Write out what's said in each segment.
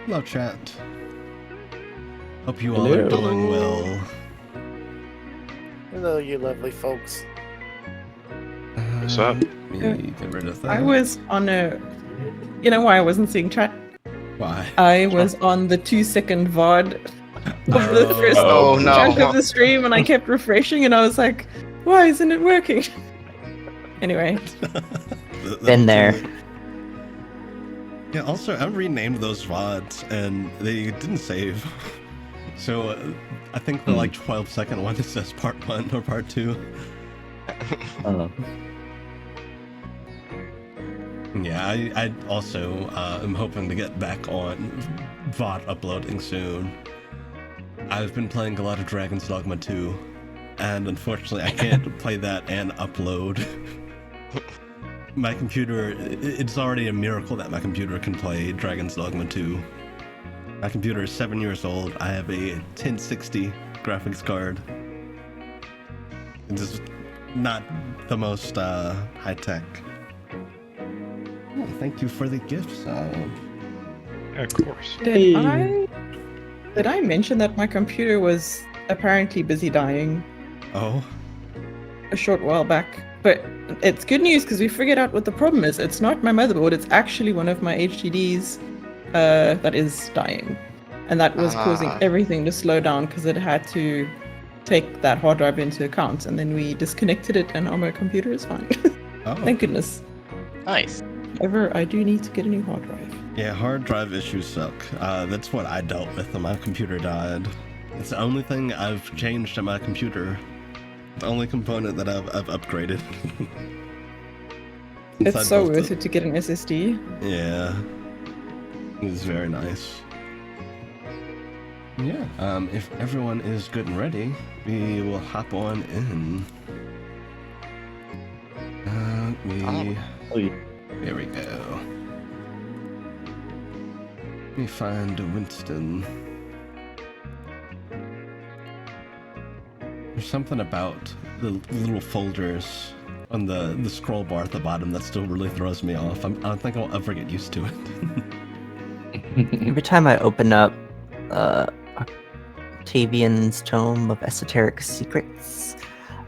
Hello, chat. Hope you all Hello. are doing well. Hello, you lovely folks. What's up? Let me get rid of that. I was on a. You know why I wasn't seeing chat? Why? I was on the 2-second VOD of the first Oh, no. chunk of the stream, and I kept refreshing, and I was like, "Why isn't it working?" Anyway, Been there. Yeah, also, I renamed those VODs, and they didn't save. So, I think the, 12-second one it says part 1 or part 2. Yeah, I also am hoping to get back on VOD uploading soon. I've been playing a lot of Dragon's Dogma 2, and unfortunately I can't play that and upload. My computer, it's already a miracle that my computer can play Dragon's Dogma 2. My computer is 7 years old. I have a 1060 graphics card. It's just not the most high-tech. Oh, thank you for the gifts. Yeah, of course. did I mention that my computer was apparently busy dying Oh, a short while back? But it's good news because we figured out what the problem is. It's not my motherboard. It's actually one of my HDDs that is dying, and that was causing everything to slow down because it had to take that hard drive into account. And then we disconnected it, and now my computer is fine. oh. Thank goodness. Nice. However, I do need to get a new hard drive. Yeah, hard drive issues suck. That's what I dealt with when my computer died. It's the only thing I've changed in my computer. The only component that I've upgraded. It's so worth it to get an SSD. Yeah. It's very nice. Yeah, if everyone is good and ready, we will hop on in. There we go. Let me find Winston. There's something about the little folders on the scroll bar at the bottom that still really throws me off. I don't think I'll ever get used to it. Every time I open up Octavian's Tome of Esoteric Secrets,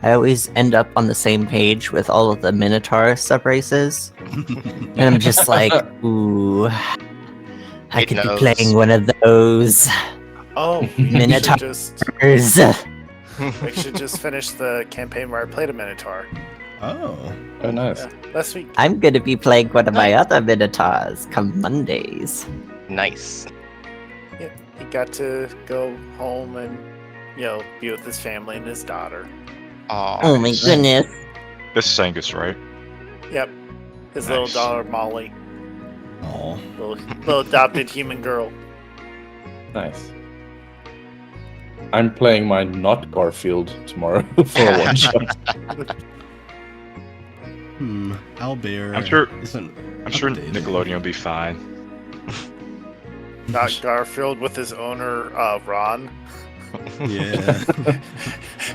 I always end up on the same page with all of the Minotaur subraces. And I'm just like, ooh, I could be playing one of those. Oh, Minotaurs. We should just finish the campaign where I played a Minotaur. Oh, nice. Yeah, last week. I'm gonna be playing one of my other Minotaurs come Mondays. Nice. Yeah, he got to go home and, be with his family and his daughter. Oh my goodness. This is Angus, right? Yep. His Nice. little daughter, Molly. oh. Little adopted human girl. Nice. I'm playing my not Garfield tomorrow for a one shot. Owlbear. I'm sure updated. Nickelodeon will be fine. Not Garfield with his owner, Ron. Yeah.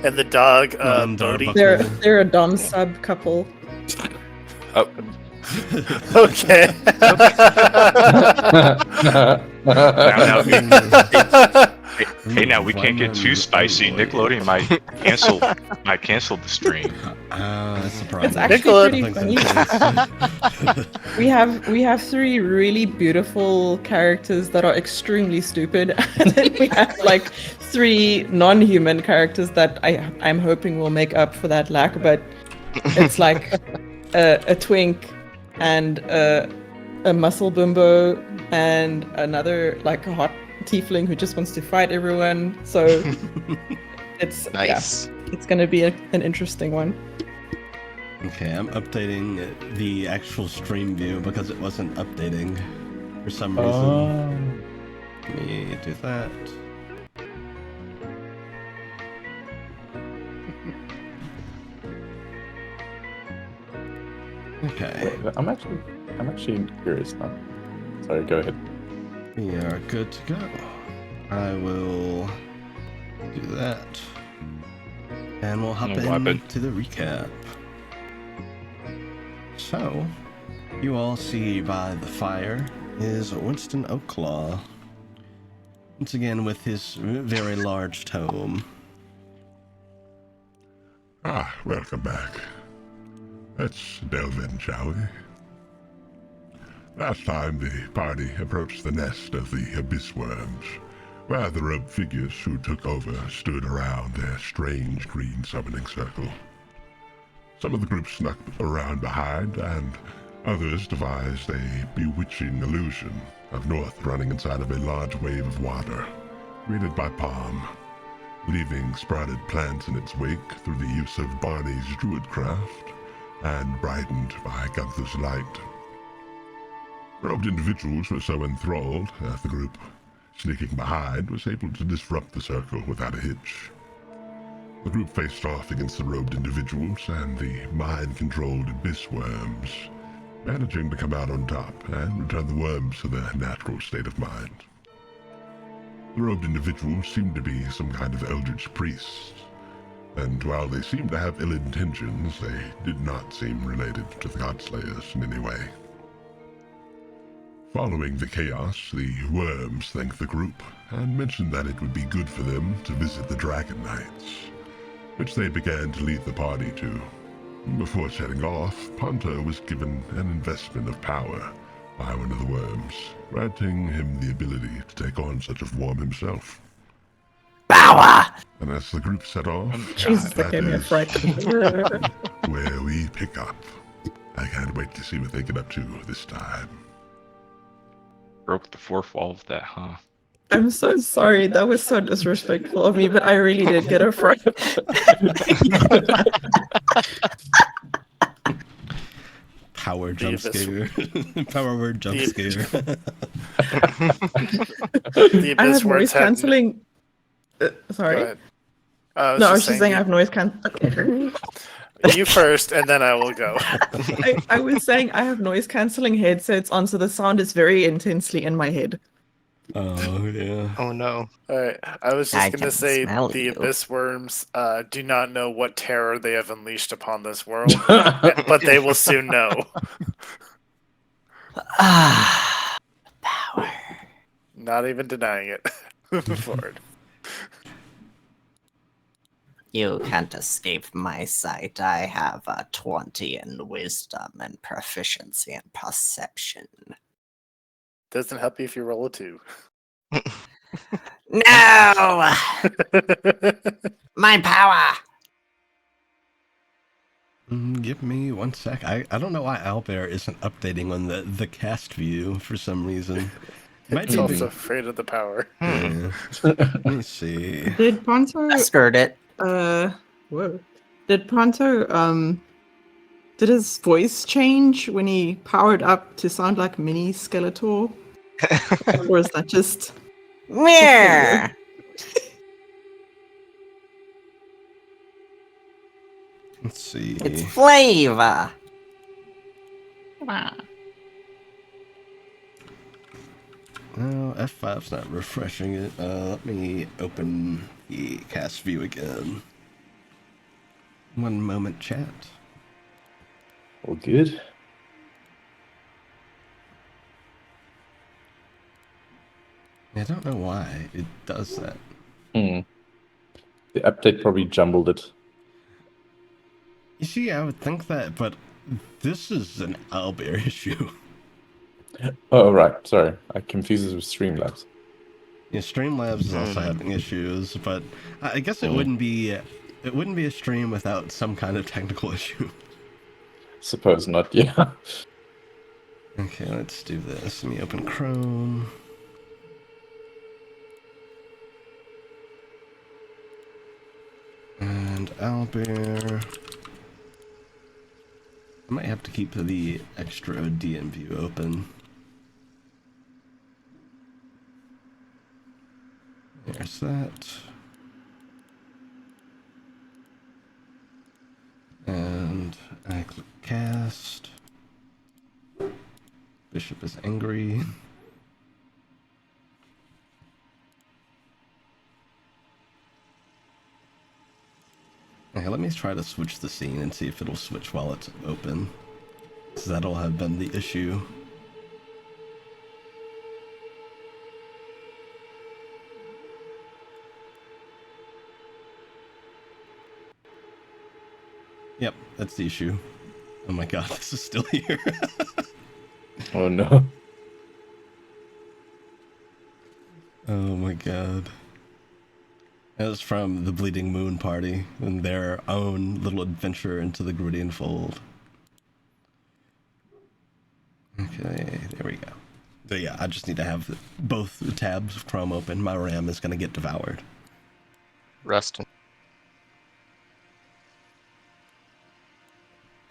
And the dog, Ron Bodhi. Darbuckle. They're a Dom sub couple. Okay. Now we can't get too spicy. Nickelodeon might cancel the stream. That's the problem. It's actually Nicola. pretty funny. We have 3 really beautiful characters that are extremely stupid, and then we have 3 non-human characters that I'm hoping will make up for that lack. But it's like a twink and a muscle bimbo and another a hot tiefling who just wants to fight everyone. So it's Nice. it's gonna be an interesting one. Okay, I'm updating the actual stream view because it wasn't updating for some reason. Let me do that. Okay. I'm actually curious now. Sorry, go ahead. We are good to go. I will do that. And we'll hop into the recap. So, you all see by the fire is Winston Oaklaw. once again with his very large tome. Welcome back. Let's delve in, shall we? Last time the party approached the nest of the abyss worms, where the robed figures who took over stood around their strange green summoning circle. Some of the group snuck around behind, and others devised a bewitching illusion of North running inside of a large wave of water, created by Palm, leaving sprouted plants in its wake through the use of Barney's druidcraft, and brightened by Gunther's light. Robed individuals were so enthralled that the group, sneaking behind, was able to disrupt the circle without a hitch. The group faced off against the robed individuals and the mind-controlled abyss worms, managing to come out on top and return the worms to their natural state of mind. The robed individuals seemed to be some kind of eldritch priests, and while they seemed to have ill intentions, they did not seem related to the Godslayers in any way. Following the chaos, the worms thanked the group and mentioned that it would be good for them to visit the Dragon Knights, which they began to lead the party to. Before setting off, Ponto was given an investment of power by one of the worms, granting him the ability to take on such a form himself. Power! And as the group set off, Jesus, that gave me a fright. where we pick up. I can't wait to see what they get up to this time. Broke the fourth wall of that, huh? I'm so sorry. That was so disrespectful of me, but I really did get a fright. Power jump scare. Power word jump scare. The I abyss have noise words had. cancelling. Go Sorry. ahead. No, I was just saying I have noise cancelling. You first, and then I will go. I was saying I have noise cancelling headsets on, so the sound is very intensely in my head. Oh, yeah. Oh no. All right. I was I just going to can say smell the you. abyss worms do not know what terror they have unleashed upon this world, but they will soon know. Power. Not even denying it. Moving forward. You can't escape my sight. I have a 20 in wisdom and proficiency in perception. Doesn't help you if you roll a 2. No! My power! Give me 1 sec. I don't know why Owlbear isn't updating on the cast view for some reason. Might It's be also afraid of the power. yeah. Let me see. Did Ponto I skirt it. whoa. Did Ponto did his voice change when he powered up to sound like mini Skeletor? Or is that just Where? Let's see. It's flavor. No, F5's not refreshing it. Let me open the cast view again. 1 moment, chat. All good. I don't know why it does that. The update probably jumbled it. You see, I would think that, but this is an Owlbear issue. Oh, right. Sorry. I confused this with Streamlabs. Yeah, Streamlabs is also having issues, but I guess it wouldn't be a stream without some kind of technical issue. Suppose not, yeah. Okay, let's do this. Let me open Chrome. And Owlbear. I might have to keep the extra DM view open. There's that. And I click cast. Bishop is angry. Okay, let me try to switch the scene and see if it'll switch while it's open. So that'll have been the issue. Yep, that's the issue. Oh my god, this is still here. Oh no. Oh my god. That was from the Bleeding Moon Party and their own little adventure into the Griddian Fold. Okay, there we go. So yeah, I just need to have both the tabs of Chrome open. My RAM is going to get devoured. Rust.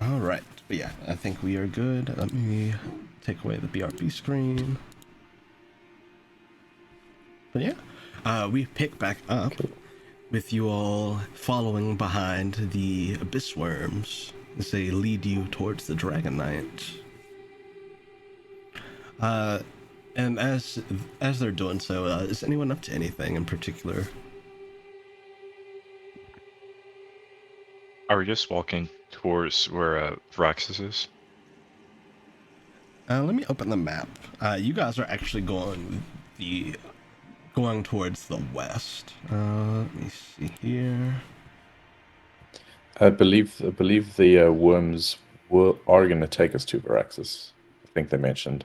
All right, but yeah, I think we are good. Let me take away the BRB screen. But yeah, we pick back up with you all following behind the Abyss Worms as they lead you towards the Dragon Knight. And as they're doing so, is anyone up to anything in particular? Are we just walking towards where Varaxes is? Let me open the map. You guys are actually going towards the west. Let me see here. I believe the worms are going to take us to Varaxes. I think they mentioned.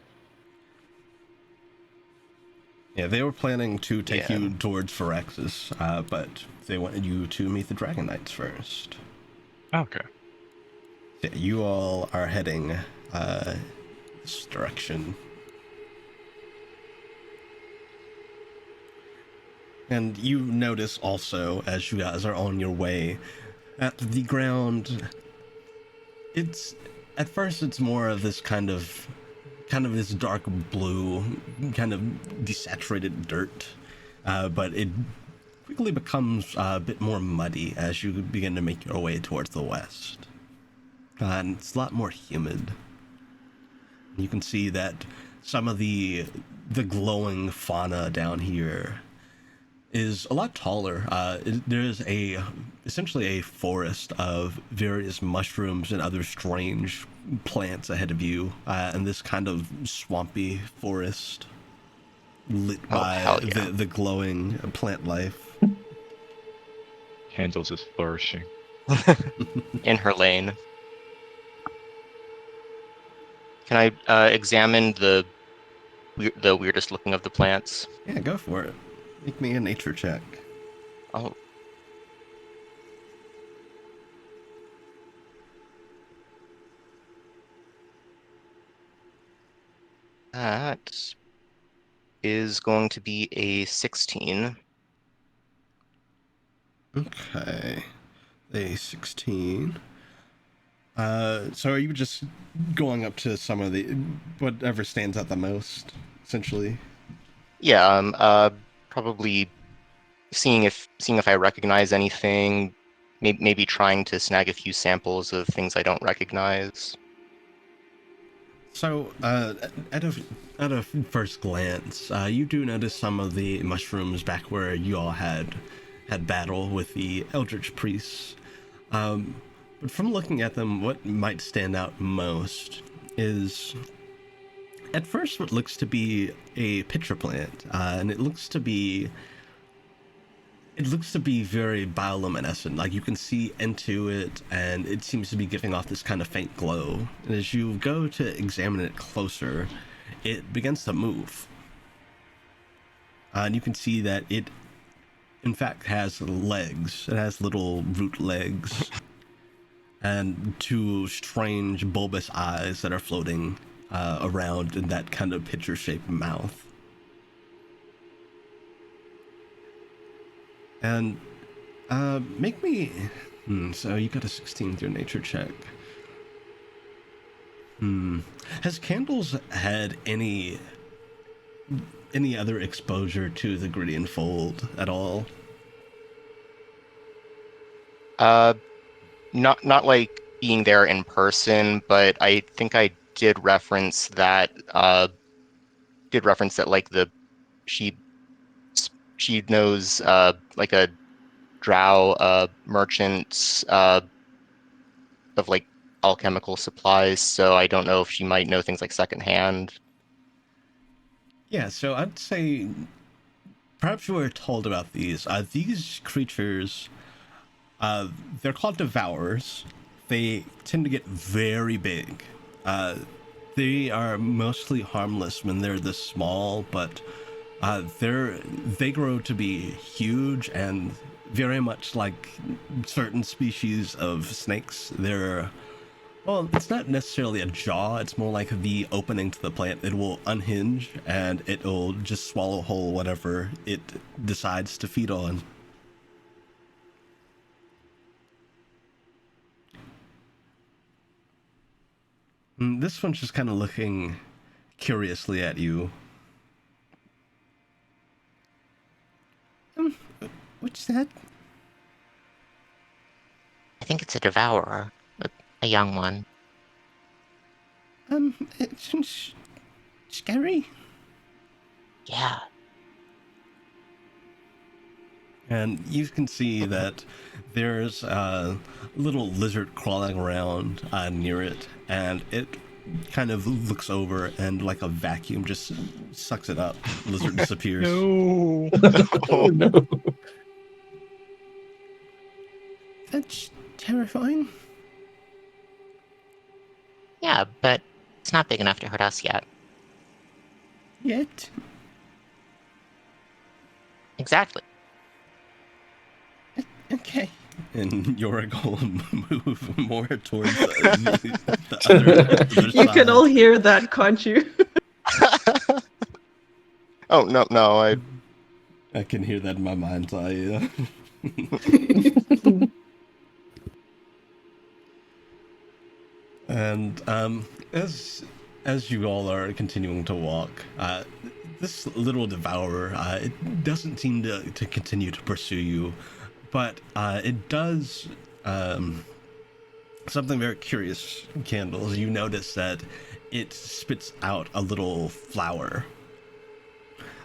Yeah, they were planning to take Yeah. you towards Varaxes, but they wanted you to meet the Dragon Knights first. Okay. Yeah, you all are heading this direction. And you notice also, as you guys are on your way, at the ground, at first it's more of this kind of this dark blue, kind of desaturated dirt, but it quickly becomes a bit more muddy as you begin to make your way towards the west. And it's a lot more humid. You can see that some of the glowing fauna down here is a lot taller. There's essentially a forest of various mushrooms and other strange plants ahead of you, and this kind of swampy forest lit by hell yeah. the glowing plant life. Candles is flourishing. In her lane. Can I examine the weirdest looking of the plants? Yeah, go for it. Make me a nature check. Oh. That is going to be a 16. Okay. A 16. So are you just going up to some of the whatever stands out the most, essentially? Yeah, probably seeing if I recognize anything, maybe trying to snag a few samples of things I don't recognize. So, at a first glance, you do notice some of the mushrooms back where you all had battle with the Eldritch priests. But from looking at them, what might stand out most is, at first, what looks to be a pitcher plant, and it looks to be very bioluminescent. Like you can see into it, and it seems to be giving off this kind of faint glow. And as you go to examine it closer, it begins to move. And you can see that it, in fact, has legs. It has little root legs. And two strange bulbous eyes that are floating around in that kind of pitcher-shaped mouth. And make me... so you got a 16 with your nature check. Has Candles had any other exposure to the Griddian Fold at all? Not like being there in person, but I think I did reference that. Like she knows like a drow merchant of like alchemical supplies. So I don't know if she might know things like secondhand. Yeah, so I'd say perhaps you were told about these. These creatures, they're called Devourers they tend to get very big. They are mostly harmless when they're this small, but they grow to be huge and very much like certain species of snakes. Well, it's not necessarily a jaw, it's more like the opening to the plant. It will unhinge and it'll just swallow whole whatever it decides to feed on. And this one's just kind of looking curiously at you. What's that? I think it's a devourer, a young one. It's scary. Yeah. And you can see that there's a little lizard crawling around near it, and it kind of looks over and like a vacuum just sucks it up. Lizard disappears. No. Oh no. That's terrifying. Yeah, but it's not big enough to hurt us yet. Yet. Exactly. Okay. And Yorick will move more towards the other You side. can all hear that, can't you? Oh no! I can hear that in my mind's eye. And as you all are continuing to walk, this little devourer it doesn't seem to continue to pursue you, but it does something very curious. Candles, you notice that it spits out a little flower.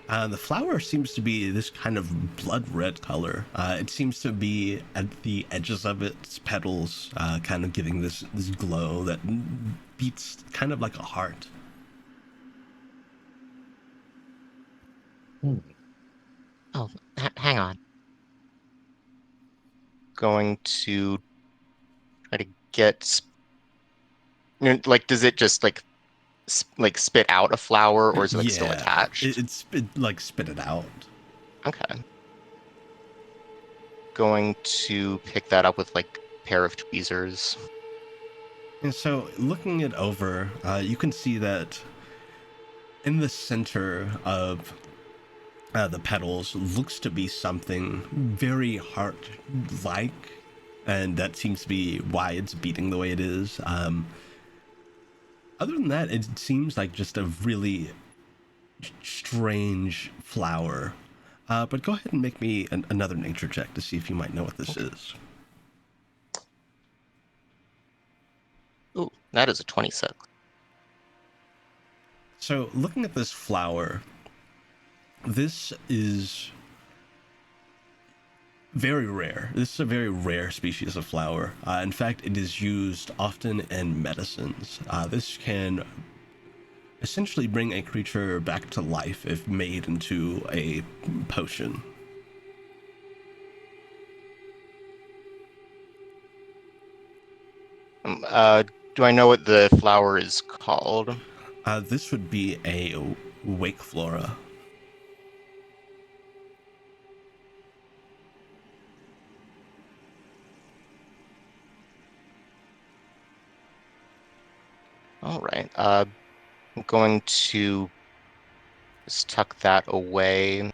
The flower seems to be this kind of blood red color. It seems to be at the edges of its petals, kind of giving this glow that beats kind of like a heart. Oh, hang on. Going to try to get. Like, does it just like spit out a flower, or is it like still attached? It like spit it out. Okay. Going to pick that up with like a pair of tweezers. And so, looking it over, you can see that in the center of the petals looks to be something very heart-like, and that seems to be why it's beating the way it is. Other than that, it seems like just a really strange flower. But go ahead and make me another nature check to see if you might know what this is. Ooh, that is a 26. So, looking at this flower, this is very rare. This is a very rare species of flower. In fact, it is used often in medicines. This can essentially bring a creature back to life if made into a potion. Do I know what the flower is called? This would be a wake flora. All right. I'm going to just tuck that away.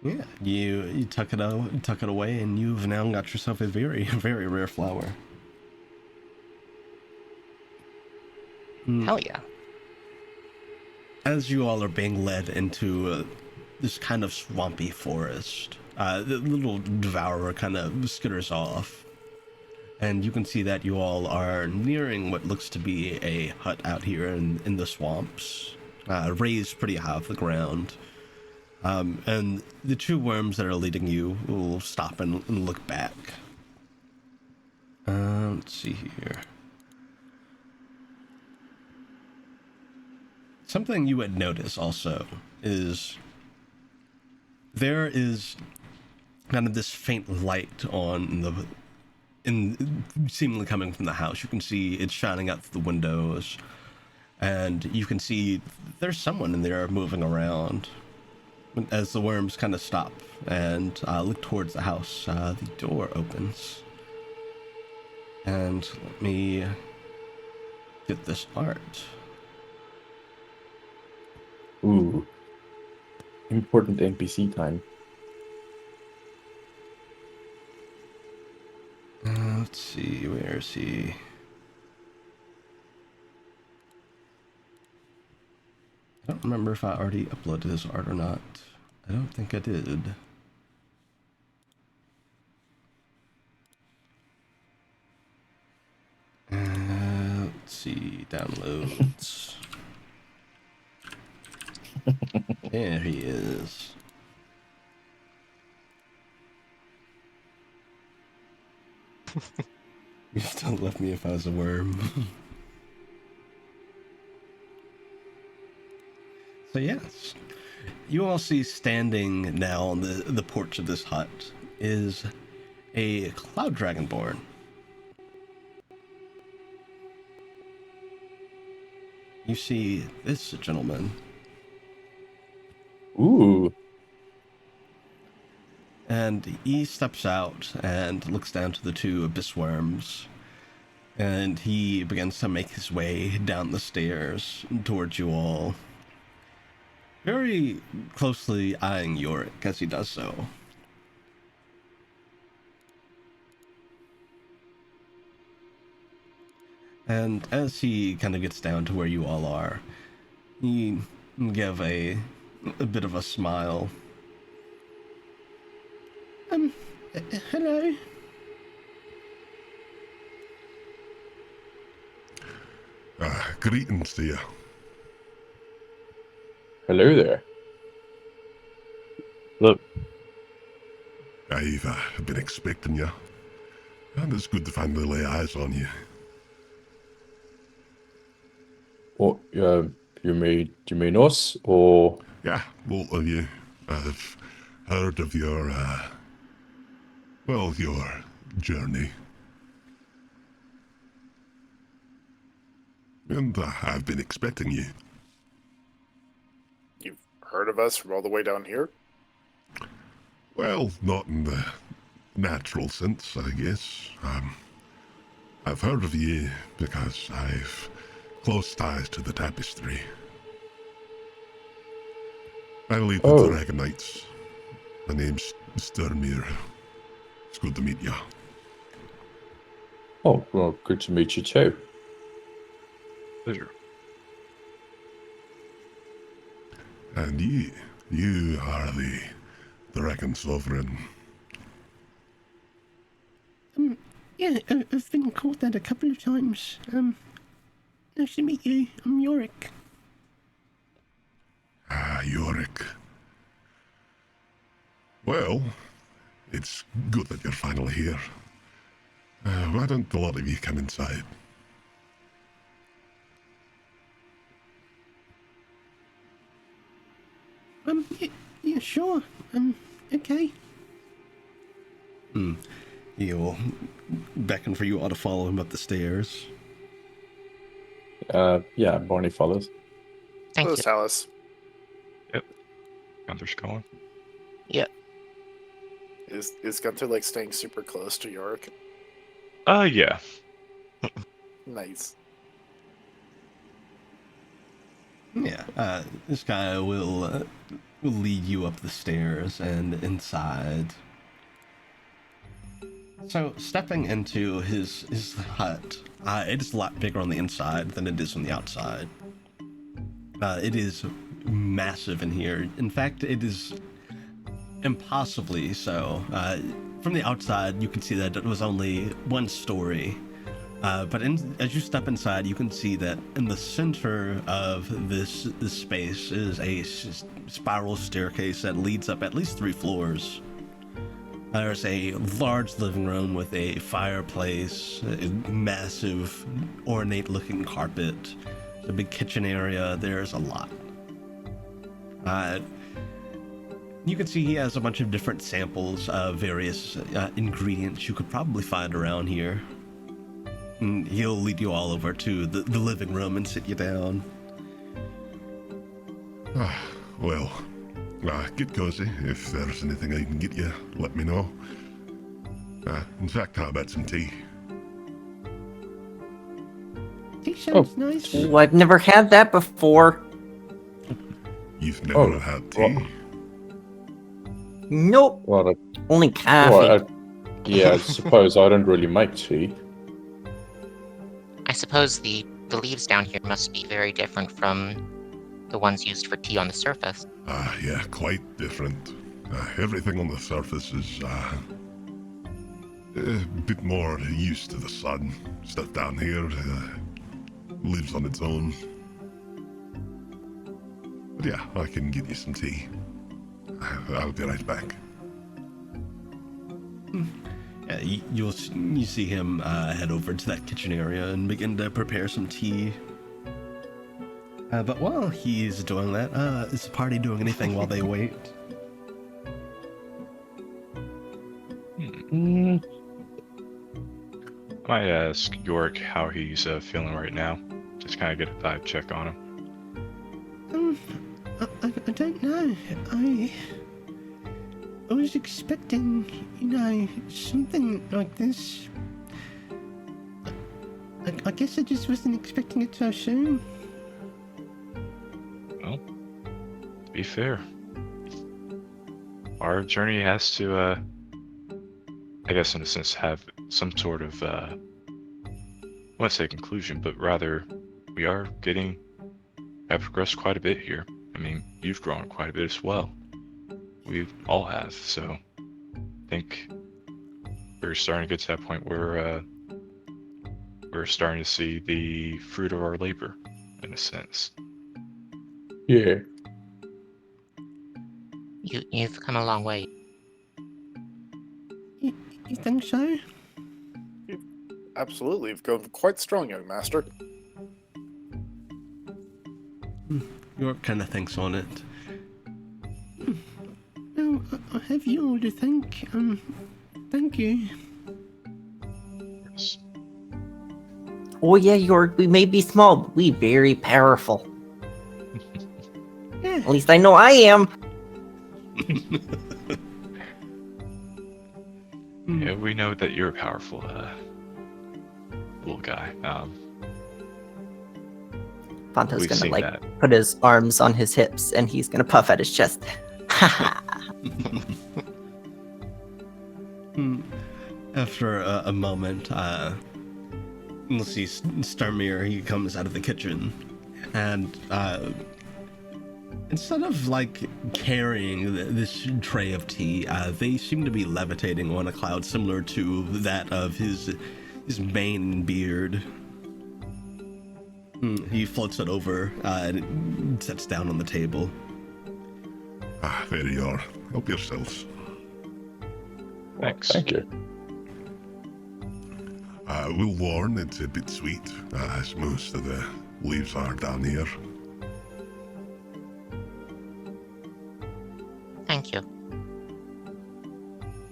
Yeah, you tuck it away, and you've now got yourself a very, very rare flower. Hell yeah. As you all are being led into this kind of swampy forest, the little devourer kind of skitters off, and you can see that you all are nearing what looks to be a hut out here in the swamps, raised pretty high off the ground. And the two worms that are leading you will stop and look back. Let's see here. something you would notice also is there is kind of this faint light seemingly coming from the house. You can see it shining out through the windows, and you can see there's someone in there moving around. As the worms kind of stop and look towards the house, the door opens. And let me get this art. Ooh. Important NPC time. Let's see, where is he? I don't remember if I already uploaded his art or not. I don't think I did. Let's see, downloads. There he is. You still left me if I was a worm. So yes, you all see standing now on the porch of this hut is a cloud dragonborn. You see this gentleman. Ooh. And he steps out and looks down to the two abyss worms. And he begins to make his way down the stairs towards you all. Very closely eyeing Yorick as he does so. And as he kind of gets down to where you all are, he give a bit of a smile. Hello. Greetings to you. Hello there. Look. I've been expecting you. And it's good to finally lay eyes on you. What, you mean us, or? Yeah, both of you. I've heard of your, your journey. And I've been expecting you. You've heard of us from all the way down here? Well, not in the natural sense, I guess. I've heard of you because I've close ties to the tapestry. I lead the Dragon Knights. My name's Sturmir. It's good to meet you. Oh, well, good to meet you too. Pleasure. And you are the Dragon Sovereign. Yeah, I've been called that a couple of times. Nice to meet you. I'm Yorick. Yorick. Well, it's good that you're finally here. Why don't a lot of you come inside? Yeah, sure. Okay. He'll beckon for you all to follow him up the stairs. Yeah, Barney follows. Thank you. Alice. Yep. Gunther's going. Yep. Is Gunther like staying super close to Yorick? Yeah. Nice. Yeah, this guy will lead you up the stairs and inside. So, stepping into his hut, it is a lot bigger on the inside than it is on the outside. It is massive in here. In fact, it is impossibly so. From the outside, you can see that it was only one story. But as you step inside, you can see that in the center of this space is a spiral staircase that leads up at least 3 floors. There's a large living room with a fireplace, a massive, ornate-looking carpet, the big kitchen area, there's a lot. You can see he has a bunch of different samples of various ingredients you could probably find around here. And he'll lead you all over to the living room and sit you down. Well, get cozy. If there's anything I can get you, let me know. In fact, how about some tea? Tea sounds nice. Oh, I've never had that before. You've never had tea? Well, Nope. well, Only coffee. I suppose I don't really make tea. I suppose the leaves down here must be very different from the ones used for tea on the surface. Yeah, quite different. Everything on the surface is a bit more used to the sun. Stuff down here lives on its own. But yeah, I can get you some tea. I'll be right back. Yeah, you see him head over to that kitchen area and begin to prepare some tea. But while he's doing that, is the party doing anything while they wait? I might ask York how he's feeling right now. Just kind of get a vibe check on him. I don't know. I was expecting, something like this. I guess I just wasn't expecting it so soon. Well, to be fair, our journey has to, I guess in a sense, have some sort of, I won't say conclusion, but rather we have progressed quite a bit here. I mean, you've grown quite a bit as well. We all have, so I think we're starting to get to that point where we're starting to see the fruit of our labor, in a sense. Yeah. You've come a long way. You think so? Absolutely, you've grown quite strong, young master. York kind of thinks on it. No, I have you all to thank. Thank you. Yes. Oh yeah, we may be small, but we very powerful. Yeah. At least I know I am. Yeah, we know that you're a powerful little guy. Fanto's We've gonna seen like that. put his arms on his hips and he's gonna puff at his chest. After a moment, we'll see Starmere. He comes out of the kitchen, and instead of like carrying this tray of tea, they seem to be levitating on a cloud similar to that of his mane and beard. He floats it over and it sits down on the table. There you are. Help yourselves. Thanks. Thank you. We'll warn it's a bit sweet, as most of the leaves are down here. Thank you.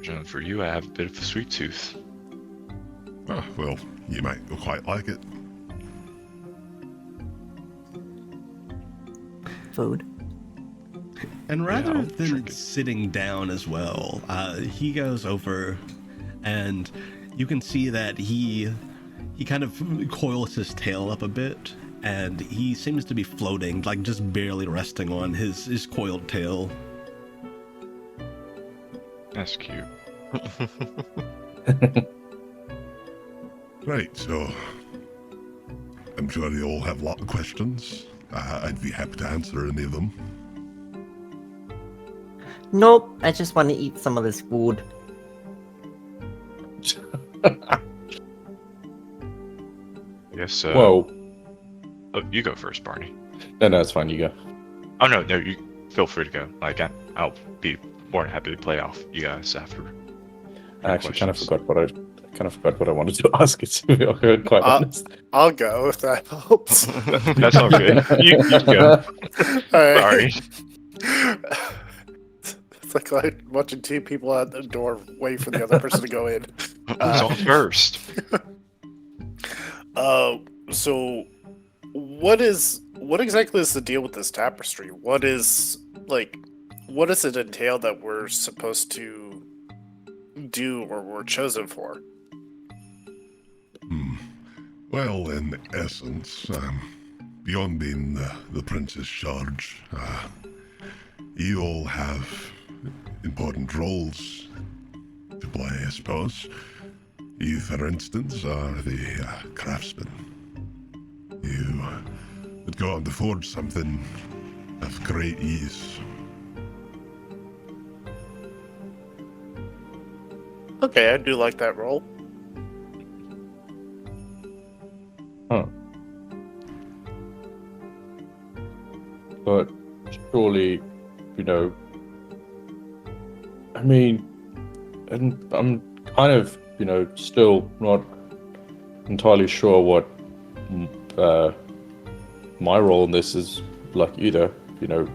And for you, I have a bit of a sweet tooth. Well, you might quite like it. Food. And rather I'll than drink it. sitting down as well, he goes over and you can see that he kind of coils his tail up a bit and he seems to be floating, like just barely resting on his coiled tail. That's cute. Right, so I'm sure you all have a lot of questions. I'd be happy to answer any of them. Nope, I just want to eat some of this food. Yes. Well, Oh, you go first, Barney. no, it's fine. You go. Oh no, you feel free to go. Like I'll be more than happy to play off you guys after. I actually kind of questions. forgot what I kind of forgot what I wanted to ask it, to be quite honest. I'll go if that helps. That's all good. You can go. Alright. Sorry. It's like watching two people at the door wait for the other person to go in. Who's on first? So what exactly is the deal with this tapestry? What does it entail that we're supposed to do or we're chosen for? Well, in essence, beyond being the prince's charge, you all have important roles to play, I suppose. You, for instance, are the craftsman. You would go on to forge something of great ease. Okay, I do like that role. Huh. But surely, I mean, and I'm kind of, still not entirely sure what my role in this is like either. As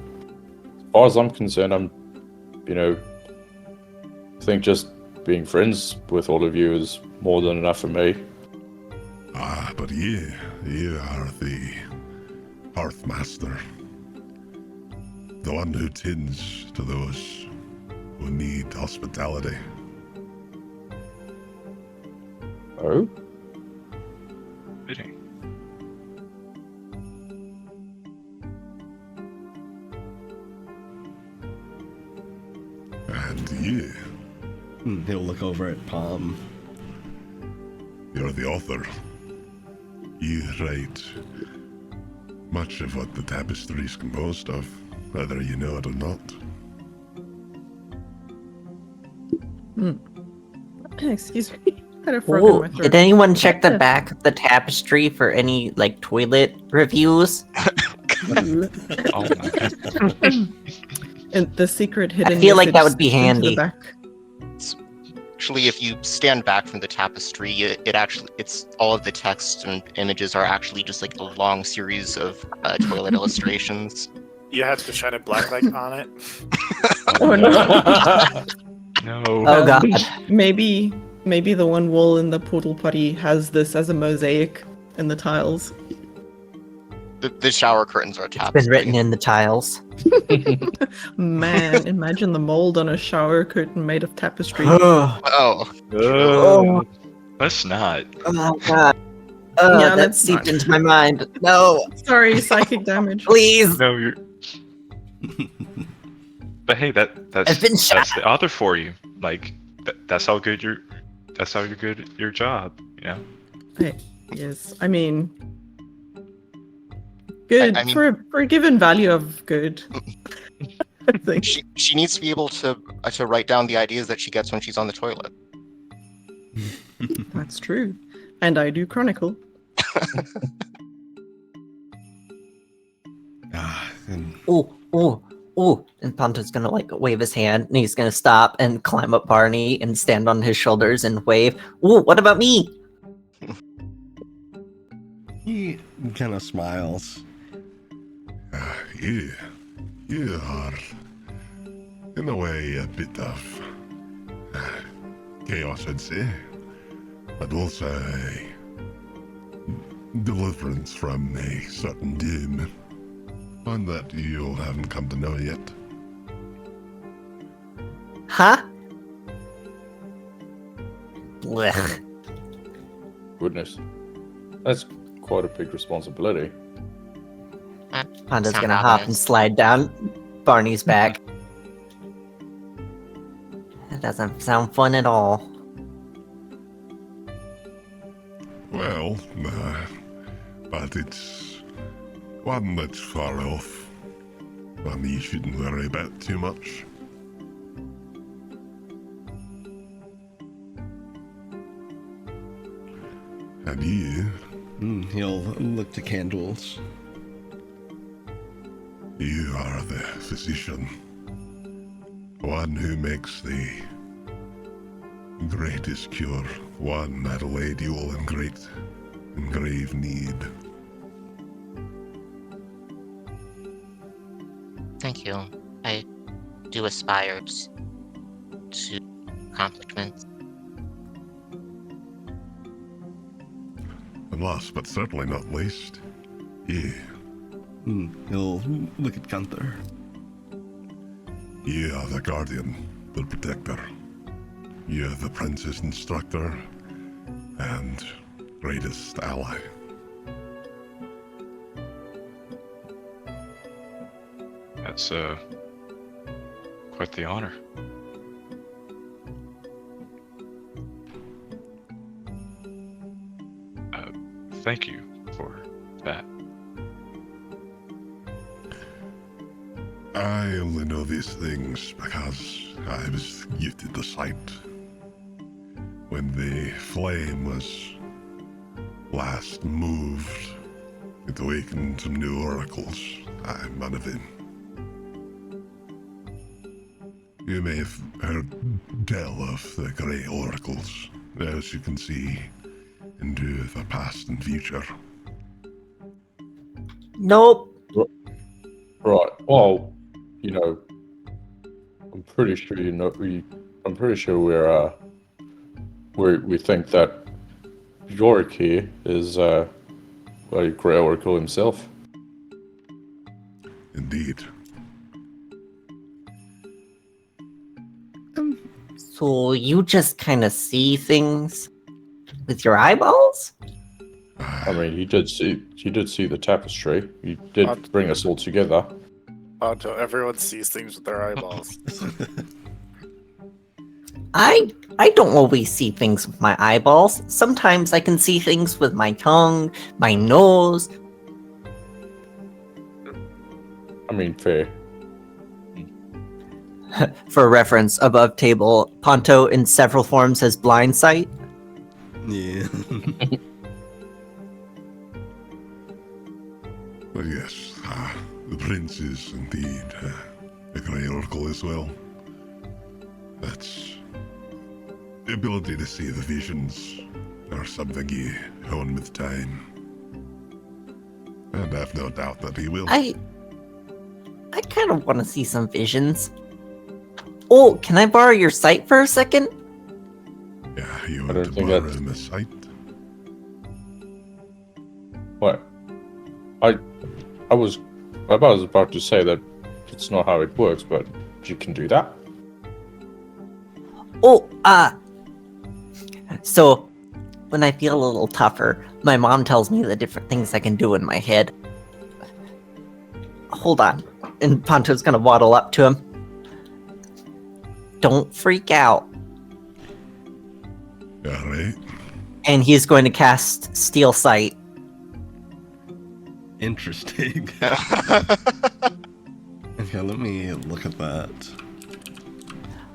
far as I'm concerned, I think just being friends with all of you is more than enough for me. But you are the Hearthmaster. The one who tends to those who need hospitality. Oh? Fitting. And you, He'll look over at Palm. you're the author. You write much of what the tapestry is composed of, whether you know it or not. Excuse me. I had a frog in Ooh, my throat. did anyone check the back of the tapestry for any toilet reviews? Oh my god. And the secret hidden. I feel like that message would be into the handy. back. Actually, if you stand back from the tapestry, it's all of the text and images are actually just like a long series of toilet illustrations. You have to shine a black light on it. Oh no. No. Oh god. Maybe the one wall in the portal putty has this as a mosaic in the tiles. The shower curtains are a It's tapestry. been written in the tiles. Man, imagine the mold on a shower curtain made of tapestry. Oh, Let's not. Oh god. Yeah, That let's seeped not. into my mind. No, Sorry, psychic damage. please. No, you're. But hey, that's I've been shot. that's the author for you. That's how good you're good at your job. Yes, I mean, good I mean- for a given value of good. I think. she needs to be able to write down the ideas that she gets when she's on the toilet. That's true, and I do chronicle. And Ooh. And Ponto's gonna wave his hand and he's gonna stop and climb up Barney and stand on his shoulders and wave. Ooh, what about me? he kind of smiles. You are, in a way, a bit of chaos, I'd say, but also a deliverance from a certain doom, one that you all haven't come to know yet. Huh? Blech. Goodness. That's quite a big responsibility. Ponto's Sound gonna hop and ominous. slide down Barney's back. That doesn't sound fun at all. Well, but it's one that's far off, one you shouldn't worry about too much. And you, He'll look to Candles. you are the physician, one who makes the greatest cure, one that'll laid you all in grave need. Thank you. I do aspire to accomplishments. And last but certainly not least, you. He'll look at Gunther. You are the guardian, the protector. You're the prince's instructor and greatest ally. That's quite the honor. Thank you for that. I only know these things because I was gifted the sight. When the flame was last moved, it awakened some new oracles. I'm one of them. You may have heard tell of the Grey Oracles, as you can see into the past and future. Nope. Right. Well, I'm pretty sure I'm pretty sure we think that Yorick here is a Grey Oracle himself. Indeed. So you just kind of see things with your eyeballs? I mean, he did see the tapestry. He did bring us all together. Ponto, everyone sees things with their eyeballs. I don't always see things with my eyeballs. Sometimes I can see things with my tongue, my nose. I mean, fair. For reference, above table, Ponto in several forms has blind sight. Yeah. But yes, the prince is indeed a Grey Oracle as well. That's the ability to see the visions are something you hone with time. And I've no doubt that he will. I kind of want to see some visions. Oh, can I borrow your sight for a second? Yeah, you I want don't to think borrow that's- the sight? What? I was about to say that it's not how it works, but you can do that. Oh, so when I feel a little tougher, my mom tells me the different things I can do in my head. Hold on. And Ponto's gonna waddle up to him. Don't freak out. Alright. And he's going to cast Steel Sight. Interesting. Okay, let me look at that.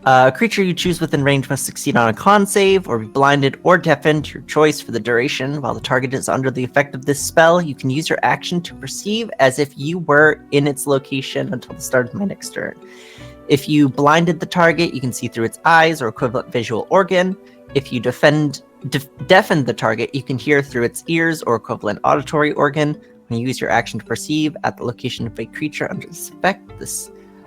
A creature you choose within range must succeed on a con save or be blinded or deafened, your choice, for the duration. While the target is under the effect of this spell, you can use your action to perceive as if you were in its location until the start of my next turn. If you blinded the target, you can see through its eyes or equivalent visual organ. If you deafened the target, you can hear through its ears or equivalent auditory organ. When you use your action to perceive at the location of a creature under the effect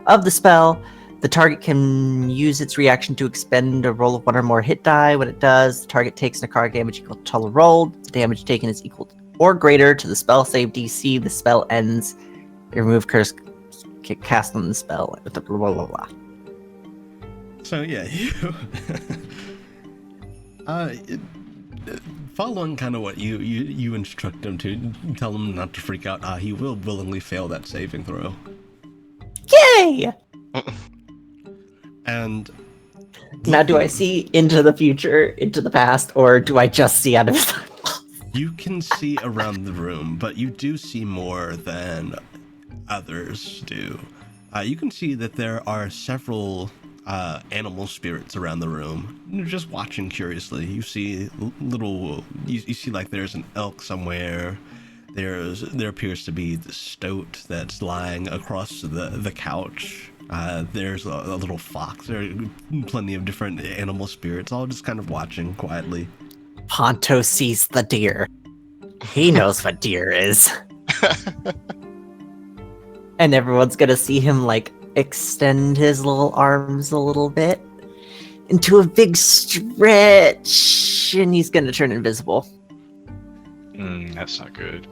of the spell, the target can use its reaction to expend a roll of one or more hit die. When it does, the target takes necrotic damage equal to total rolled. The damage taken is equal or greater to the spell save DC. The spell ends. Remove curse cast on the spell. Blah, blah, blah, blah. So yeah, you following kind of what you instruct him to, tell him not to freak out. He will willingly fail that saving throw. Yay! And Now, do I see into the future, into the past, or do I just see out of his eyeballs? you can see around the room, but you do see more than others do. You can see that there are several animal spirits around the room. You're just watching curiously. You see you see like there's an elk somewhere. There appears to be the stoat that's lying across the couch There's a little fox. There are plenty of different animal spirits, all just kind of watching quietly. Ponto sees the deer. He knows what deer is. And everyone's gonna see him, like, extend his little arms a little bit into a big stretch, and he's gonna turn invisible. That's not good.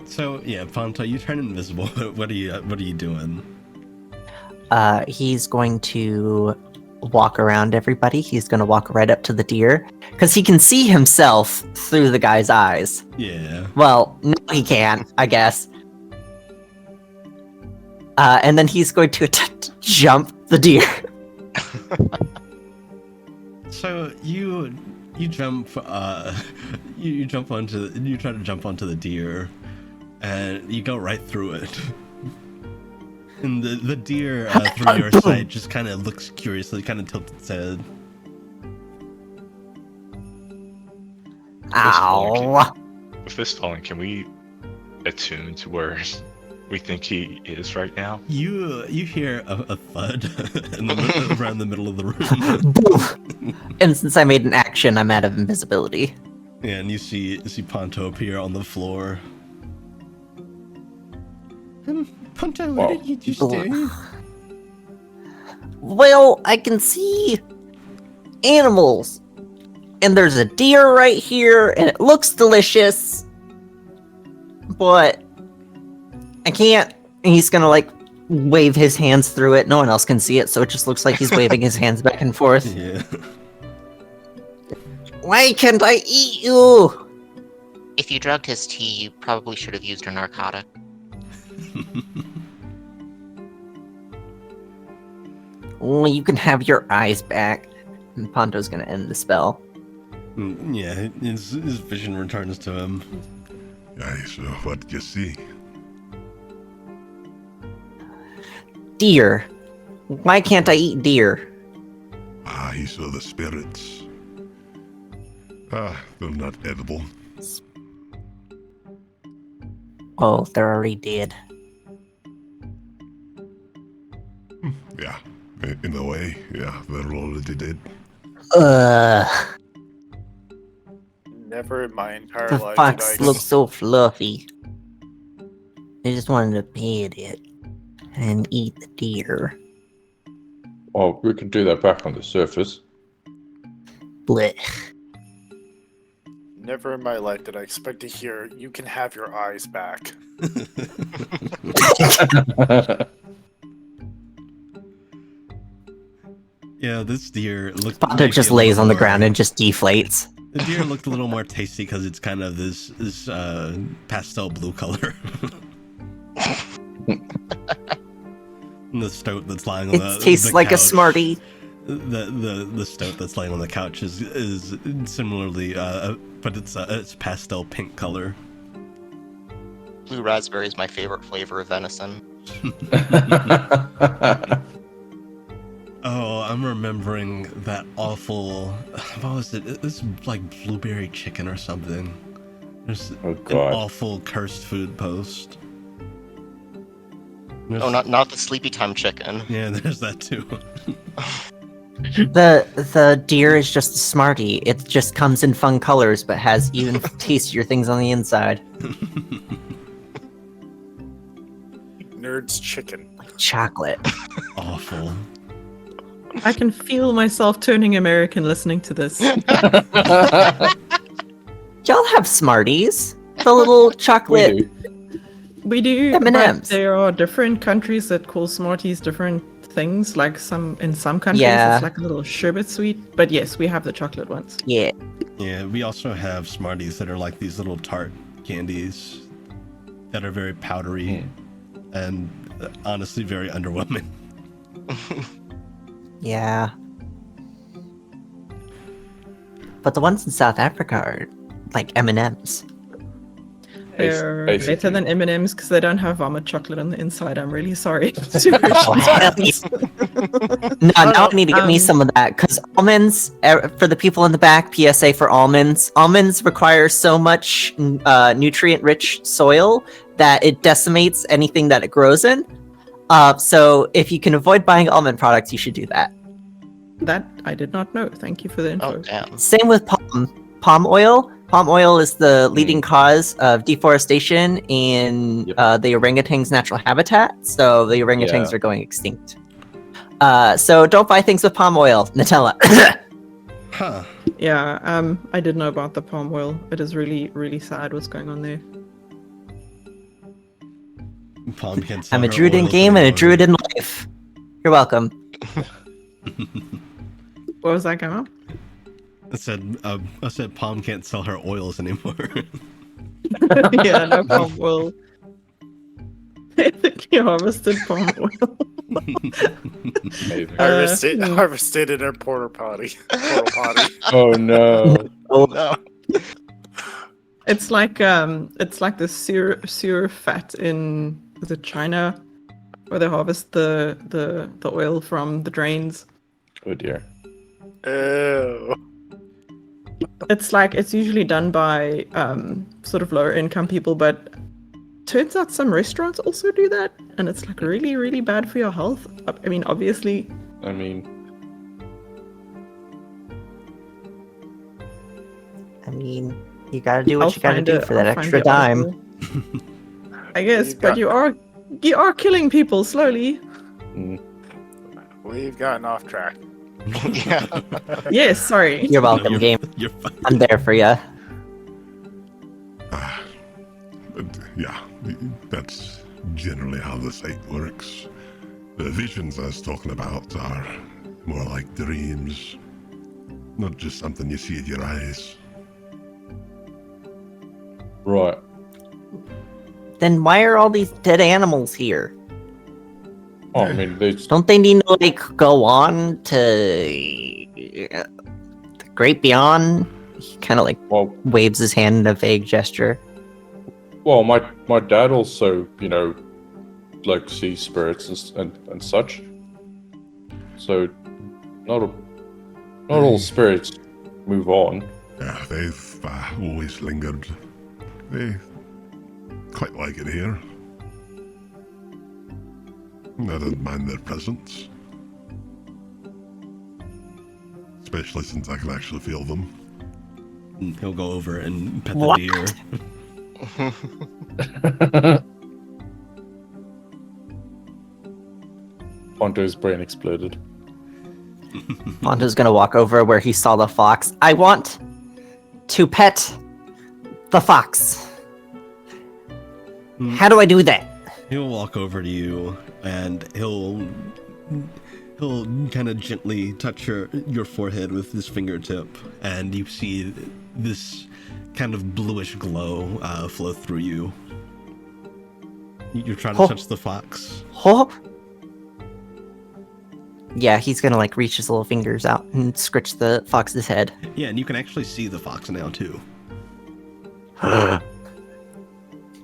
So yeah, Ponto, you turn invisible. What are you doing? He's going to walk around everybody. He's gonna walk right up to the deer, because he can see himself through the guy's eyes. Yeah. Well, no, he can't, I guess. And then he's going to attempt to jump the deer. So you jump you try to jump onto the deer, and you go right through it. And the deer through your sight just kind of looks curiously, kind of tilts its head. Ow! With this falling, can we attune to where we think he is right now? You hear a thud around the middle of the room. Boom! And since I made an action, I'm out of invisibility. Yeah, and you see Ponto appear on the floor. Ponto, what did you just do? Well, I can see animals. And there's a deer right here, and it looks delicious. But I can't. And he's gonna, like, wave his hands through it. No one else can see it, so it just looks like he's waving his hands back and forth. Yeah. Why can't I eat you? If you drugged his tea, you probably should have used a narcotic. Well, you can have your eyes back. And Ponto's gonna end the spell. Yeah, his vision returns to him. Aye, so what did you see? Deer. Why can't I eat deer? Ah, he saw the spirits. Ah, they're not edible. Oh, they're already dead. Yeah, in a way, yeah, they're already dead. Never in my entire The life fox did I looks so fluffy. I just wanted to pet it and eat the deer. Oh, we can do that back on the surface. Blech. Never in my life did I expect to hear, "You can have your eyes back." Yeah, this deer looked. Ponto just lays on the ground and just deflates. The deer looked a little more tasty because it's kind of this pastel blue color. And the stoat that's lying on It tastes the like couch, a Smartie. The stoat that's laying on the couch is similarly, but it's pastel pink color. Blue raspberry is my favorite flavor of venison. Oh, I'm remembering that awful. What was it? It was like blueberry chicken or something. There's Oh, an God. awful cursed food post. Oh, not the sleepy time chicken. Yeah, there's that too. The deer is just a Smartie. It just comes in fun colors, but has even tastier things on the inside. Nerd's chicken. Like chocolate. Awful. I can feel myself turning American listening to this. Y'all have Smarties. The little We chocolate. do. We do, M&Ms. but there are different countries that call Smarties different things. Like in some countries, Yeah. it's like a little sherbet sweet. But yes, we have the chocolate ones. Yeah. Yeah, we also have Smarties that are like these little tart candies that are very powdery and honestly very underwhelming. Yeah. But the ones in South Africa are like M&Ms. They're Basically. better than M&Ms because they don't have vomit chocolate on the inside. I'm really sorry. Oh, hell yeah. No, now I need to get me some of that because almonds, for the people in the back, PSA for almonds. Almonds require so much nutrient-rich soil that it decimates anything that it grows in. So if you can avoid buying almond products, you should do that. That I did not know. Thank you for the info. Oh, damn. Same with palm oil. Palm oil is the leading cause of deforestation in the orangutan's natural habitat. So the orangutans are going extinct. So don't buy things with palm oil, Nutella. Huh. Yeah, I did know about the palm oil. It is really, really sad what's going on there. Palm can't sell I'm a her druid in oils game and a anymore. druid in life. You're welcome. What was that, Gamma? I said Palm can't sell her oils anymore. Yeah, no palm oil. Ethically harvested palm oil. Harvested in her portal potty. Oh no. Oh no. It's like the sewer fat in, is it China, where they harvest the oil from the drains. Oh dear. Ew. It's usually done by sort of lower income people, but turns out some restaurants also do that, and it's like really, really bad for your health. I mean, obviously. I mean, you gotta do what you gotta do for that extra dime. I guess, but you are killing people slowly. We've gotten off track. Yeah. Yes, sorry. You're welcome, game. You're fine. I'm there for you. Yeah, that's generally how the site works. The visions I was talking about are more like dreams, not just something you see with your eyes. right. Then why are all these dead animals here? Oh, I mean, they just, Don't they need to like go on to the great beyond? He kind of like well, waves his hand in a vague gesture. well, my dad also, like sees spirits and such. So, not all spirits move on. Yeah, they've always lingered. They quite like it here. I don't mind their presence. Especially since I can actually feel them. He'll go over and pet What? the deer. Ponto's brain exploded. Ponto's gonna walk over where he saw the fox. I want to pet the fox. How do I do that? He'll walk over to you and he'll kind of gently touch your forehead with his fingertip, and you see this kind of bluish glow flow through you. You're trying to touch the fox. Oh. Yeah, he's gonna like reach his little fingers out and scratch the fox's head. Yeah, and you can actually see the fox now too.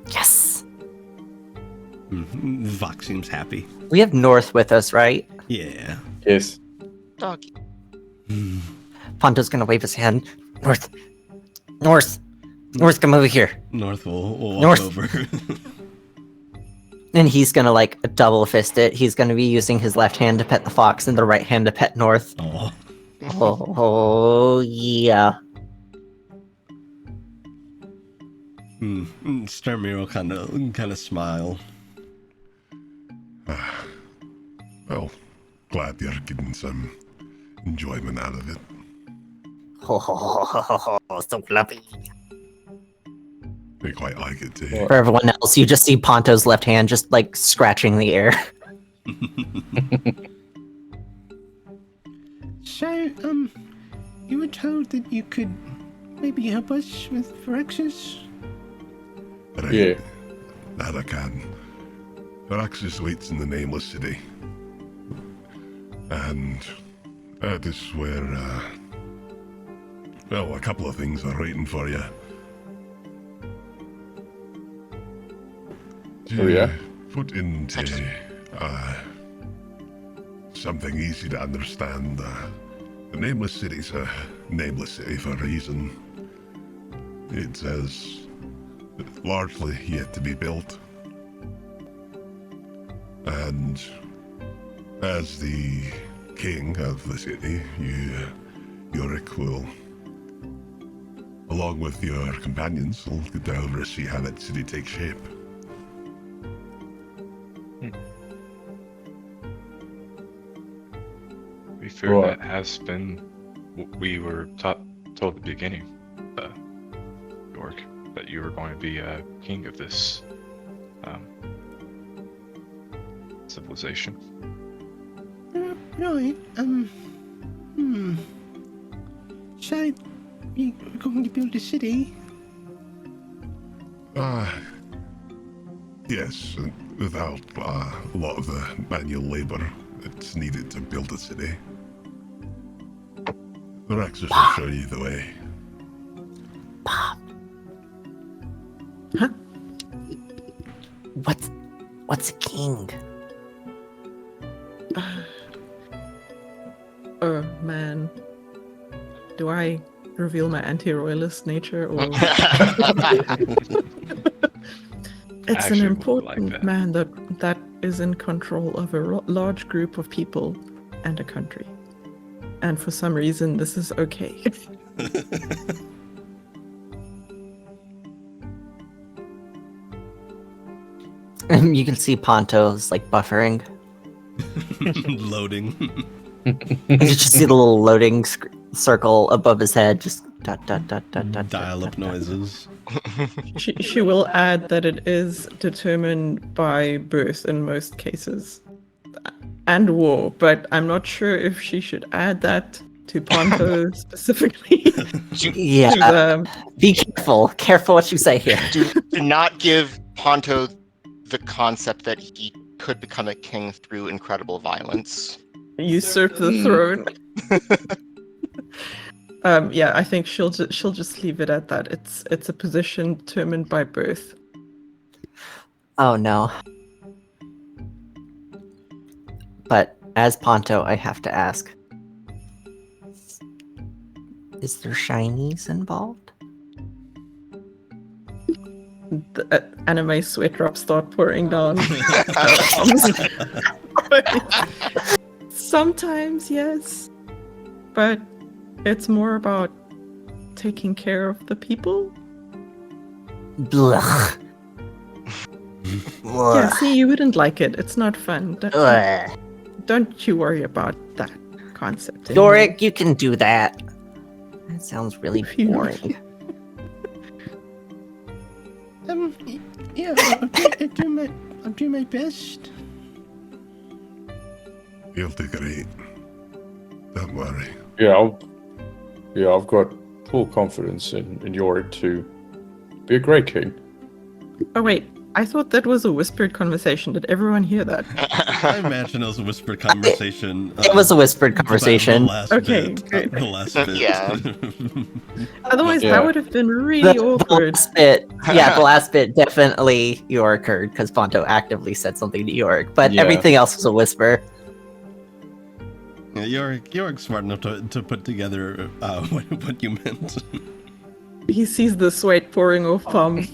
Yes. The fox seems happy. We have North with us, right? Yeah. Yes. Doggy. Ponto's gonna wave his hand. North, come over here. North will walk North. over. And he's gonna like double fist it. He's gonna be using his left hand to pet the fox and the right hand to pet North. Oh. Oh yeah. Starmir will kind of smile. Well, glad you're getting some enjoyment out of it. Oh, so fluffy. They quite like it too. For everyone else, you just see Ponto's left hand just like scratching the air. So, you were told that you could maybe help us with Varaxes? Right. Yeah. That I can. Varaxes waits in the Nameless City. And that is where, well, a couple of things are waiting for you. Oh, yeah? Put into something easy to understand. The Nameless City's a nameless city for a reason. It says largely yet to be built. And as the king of the city, Yorick will, along with your companions, will get to oversee how that city takes shape. To be fair, Right. that has been what we were told at the beginning, York, that you were going to be king of this civilization. Right. So, you're going to build a city? Yes, without a lot of the manual labor that's needed to build a city. Varaxes will show you the way. Huh? What's a king? Oh man, do I reveal my anti-royalist nature, or it's an Actually, would important like that. man that is in control of a large group of people and a country, and for some reason this is okay. You can see Ponto's like buffering. Loading. You just see the little loading circle above his head, just dot dot dot dot dot. Dial dot, up dot, dot. noises. She will add that it is determined by birth in most cases, and war, but I'm not sure if she should add that to Ponto specifically. Yeah, be careful. Careful what you say here. do not give Ponto the concept that he could become a king through incredible violence. Usurp the throne. Yeah, I think she'll just leave it at that. It's a position determined by birth. Oh no. But as Ponto, I have to ask: is there shinies involved? The anime sweat drops start pouring down. Sometimes, yes, but it's more about taking care of the people. Blah. Yeah, see, you wouldn't like it. It's not fun. Don't you worry about that concept. anymore. Yorick, you can do that. That sounds really Phew. boring. Yeah, I'll do my best. You'll do great. Don't worry. I've got full confidence in Yorick to be a great king. Oh wait, I thought that was a whispered conversation. Did everyone hear that? I imagine it was a whispered conversation. It was a whispered The conversation. last Okay, bit. great. The last bit. Yeah. Otherwise, Yeah. that would have been really The awkward. last bit, the last bit definitely Yorick heard because Ponto actively said something to Yorick, but Yeah. everything else was a whisper. Yeah, you're smart enough to put together what you meant. He sees the sweat pouring off palm.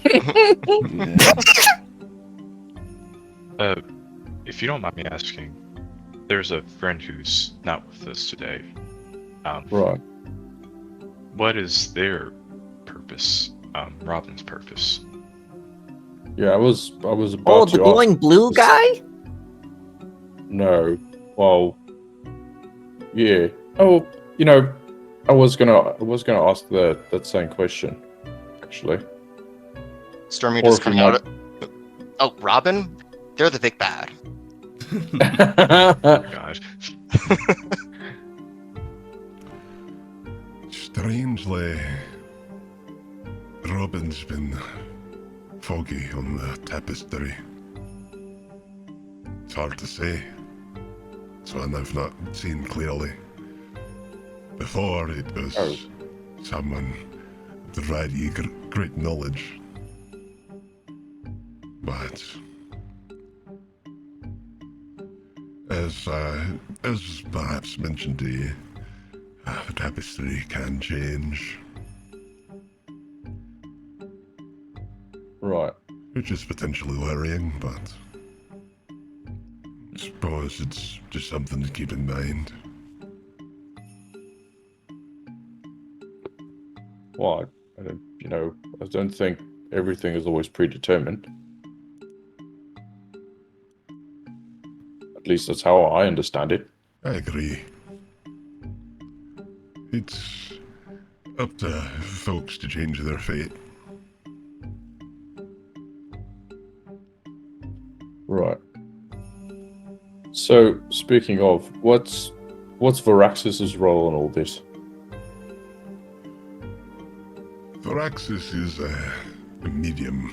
Yeah. If you don't mind me asking, there's a friend who's not with us today. Right. What is their purpose? Robin's purpose. Yeah, I was about Oh, to the glowing blue guy? No. Well, yeah. Oh, I was gonna ask that same question, actually. Stormy Or just if you coming out of... Oh, Robin? They're the big bad. God. Strangely, Robin's been foggy on the tapestry. It's hard to say. It's one I've not seen clearly. Before, it was someone with very great knowledge. But as perhaps mentioned to you, the tapestry can change, Right. which is potentially worrying, but Suppose it's just something to keep in mind. Well, I don't think everything is always predetermined. At least that's how I understand it. I agree. It's up to folks to change their fate. Right. So, speaking of, what's Varaxes' role in all this? Varaxes is a medium,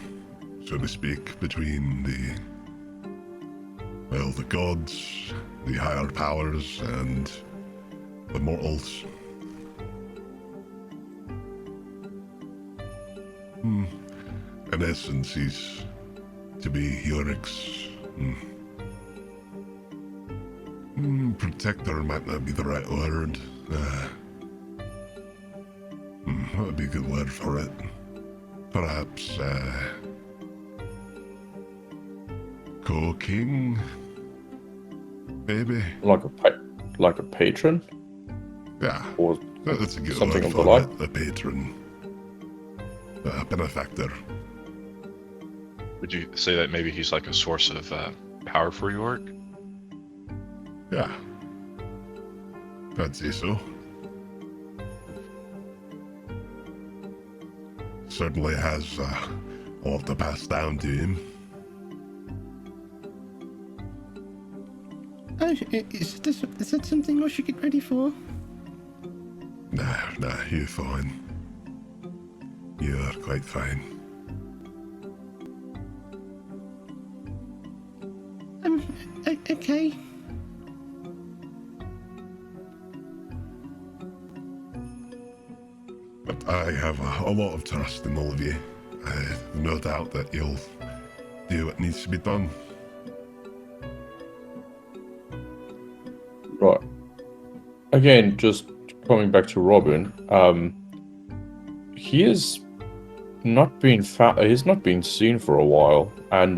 so to speak, between the gods, the higher powers, and the mortals. In essence, he's to be Yorick's protector might not be the right word. What would be a good word for it? Perhaps, co-king? Maybe? Like a patron? Yeah, Or that's a good something word of the for like? it. A patron. A benefactor. Would you say that maybe he's like a source of power for York? Yeah. I'd say so. Certainly has a lot to pass down to him. Is that something I should get ready for? Nah, you're fine. You're quite fine. Okay. But I have a lot of trust in all of you. I have no doubt that you'll do what needs to be done. Right. Again, just coming back to Robin, he has not been he's not been seen for a while, and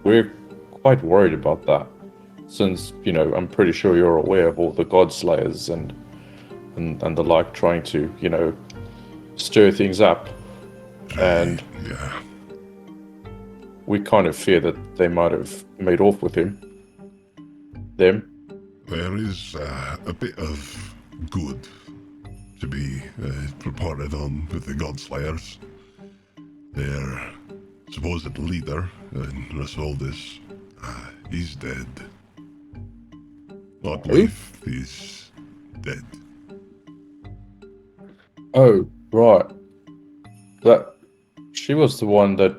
we're quite worried about that. Since, I'm pretty sure you're aware of all the Godslayers and the like trying to, stir things up. And yeah. We kind of fear that they might have made off with him. Them. There is a bit of good to be reported on with the Godslayers. Their supposed leader, Rasoldis, he's dead. I believe he's dead. Oh, right. She was the one that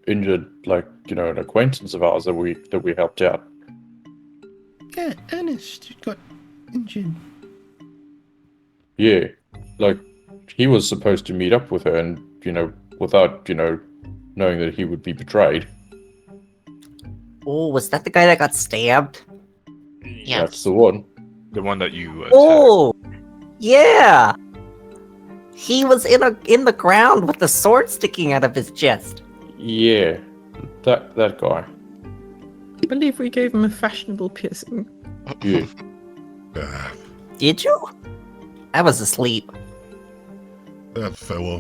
injured, an acquaintance of ours that we helped out. Yeah, Ernest got injured. Yeah, he was supposed to meet up with her, and without knowing that he would be betrayed. Oh, was that the guy that got stabbed? Yes. That's the one. The one that you attacked. Oh, yeah. He was in the ground with the sword sticking out of his chest. Yeah, that guy. I believe we gave him a fashionable piercing. Yeah. Did you? I was asleep. That fellow,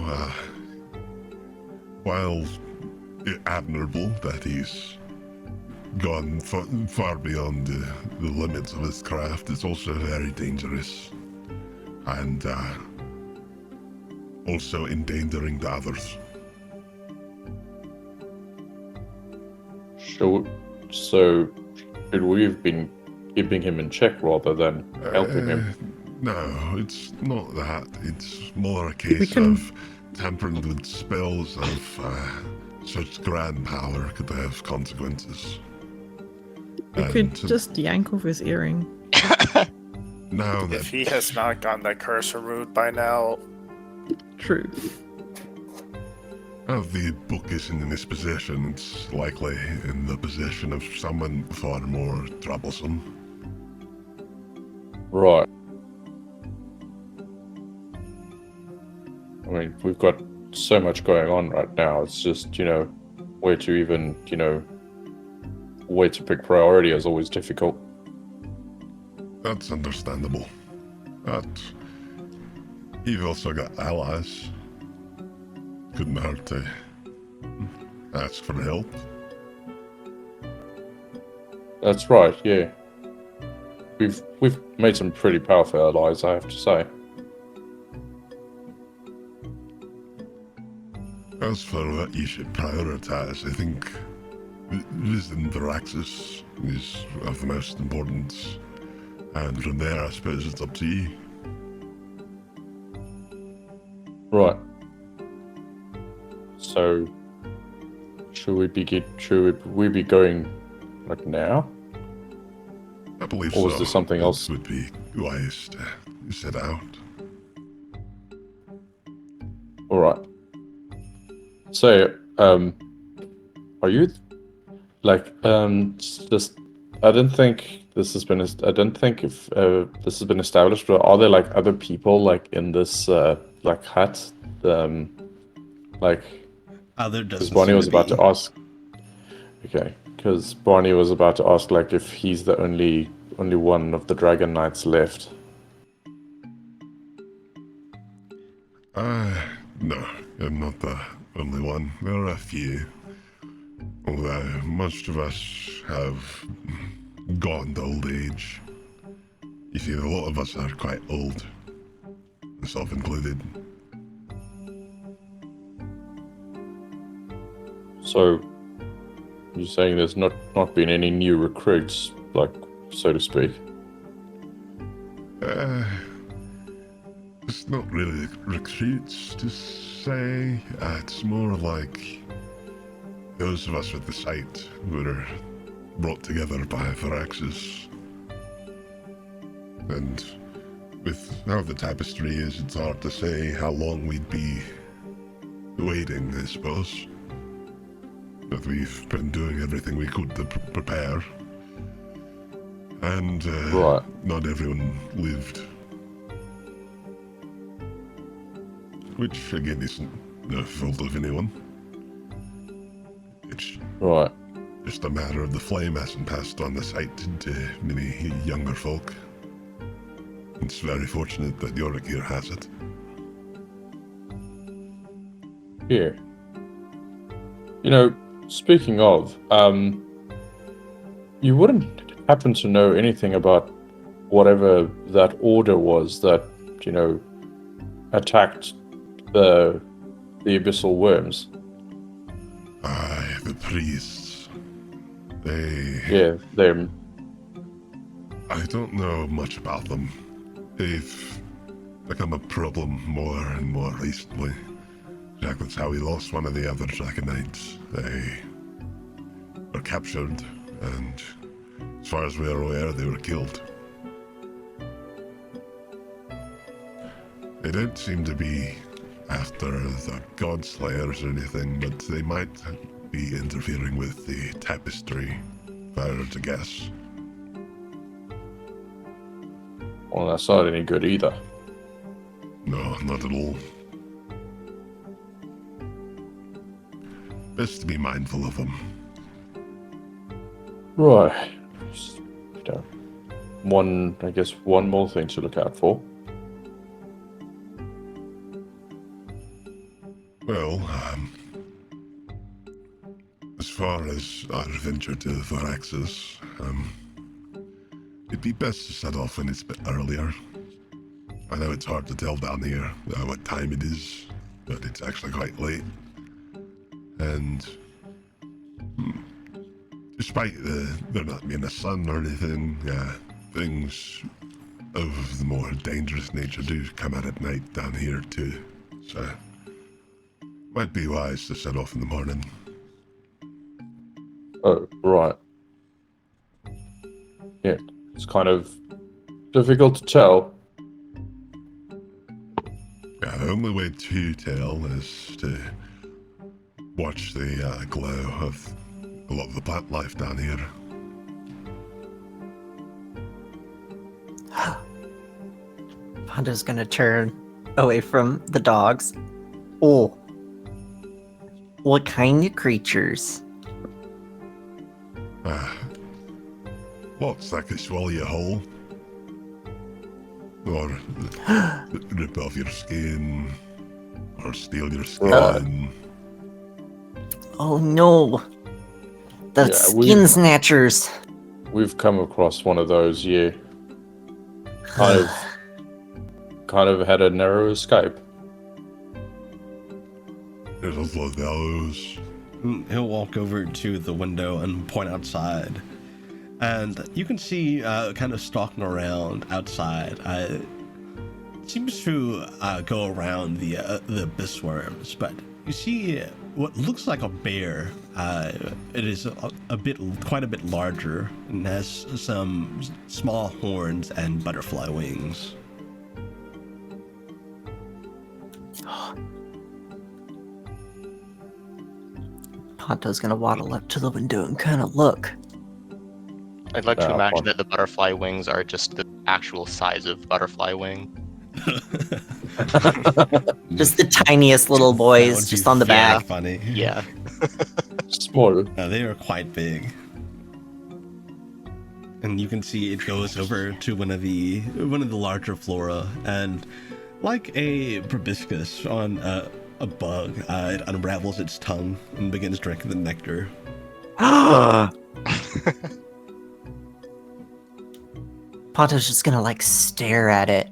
while admirable that he's gone far beyond the limits of his craft, it's also very dangerous. And also endangering the others. So should we have been keeping him in check rather than helping him? No, it's not that. It's more a case of tampering with spells of such grand power could have consequences. We could just yank off his earring. Now that If he has not gotten that curse removed by now, True. if the book isn't in his possession, it's likely in the possession of someone far more troublesome. Right. I mean, we've got so much going on right now. It's just, where to even, where to pick priority is always difficult. That's understandable. But you've also got allies. Couldn't hurt to ask for help. That's right, yeah. We've made some pretty powerful allies, I have to say. As for what you should prioritize, I think visiting Varaxes is of the most importance. And from there, I suppose it's up to you. Right. So, should we be going like now? I believe Or was so. there something else? It would be wise to set out. All right. So, are you like just? I don't think this has been. I don't think if this has been established. But are there like other people like in this like hut? Like, There because doesn't Bonnie seem was to about be. to ask. Okay, because Bonnie was about to ask like if he's the only one of the Dragon Knights left. No, I'm not the only one. There are a few. Although most of us have gone to old age. You see, a lot of us are quite old, myself included. So, you're saying there's not been any new recruits, like so to speak? It's not really recruits to say. It's more like those of us at the site were brought together by Varaxes. And with how the tapestry is, it's hard to say how long we'd be waiting, I suppose. But we've been doing everything we could to prepare. And Right. not everyone lived. Which, again, isn't the fault of anyone. It's Right. just a matter of the flame hasn't passed on the site to many younger folk. It's very fortunate that Yorick here has it. Here. You know, speaking of, you wouldn't happen to know anything about whatever that order was that, you know, attacked the abyssal worms? Aye, the priests. They... Yeah, them. I don't know much about them. They've become a problem more and more recently. Jack, that's how we lost one of the other Dragon Knights. They were captured, and as far as we are aware, they were killed. They don't seem to be after the God Slayers or anything, but they might be interfering with the tapestry, if I were to guess. Well, that's not any good either. No, not at all. Best to be mindful of them. Right. You know, I guess one more thing to look out for. Well, as far as our venture to Varaxes, it'd be best to set off when it's a bit earlier. I know it's hard to tell down here what time it is, but it's actually quite late. And despite there not being a sun or anything, things of the more dangerous nature do come out at night down here too. So, might be wise to set off in the morning. Oh, right. Yeah, it's kind of difficult to tell. Yeah, the only way to tell is to watch the glow of a lot of the plant life down here. Panda's gonna turn away from the dogs. Oh. What kind of creatures? looks like they swallow you whole. Or rip off your skin. Or steal your skin. Oh no. The Yeah, skin snatchers. We've come across one of those, yeah. Kind of had a narrow escape. There's also those. He'll walk over to the window and point outside. And you can see kind of stalking around outside. Seems to go around the abyss worms, but you see what looks like a bear. It is quite a bit larger and has some small horns and butterfly wings. Ponto's gonna waddle up to the window and kind of look. I'd like to imagine that the butterfly wings are just the actual size of butterfly wing. Just the tiniest little boys, just on the back. Funny. Yeah. Small. They are quite big. And you can see it goes over to one of the larger flora, and like a proboscis on a bug, it unravels its tongue and begins drinking the nectar. Ponto's just gonna like stare at it.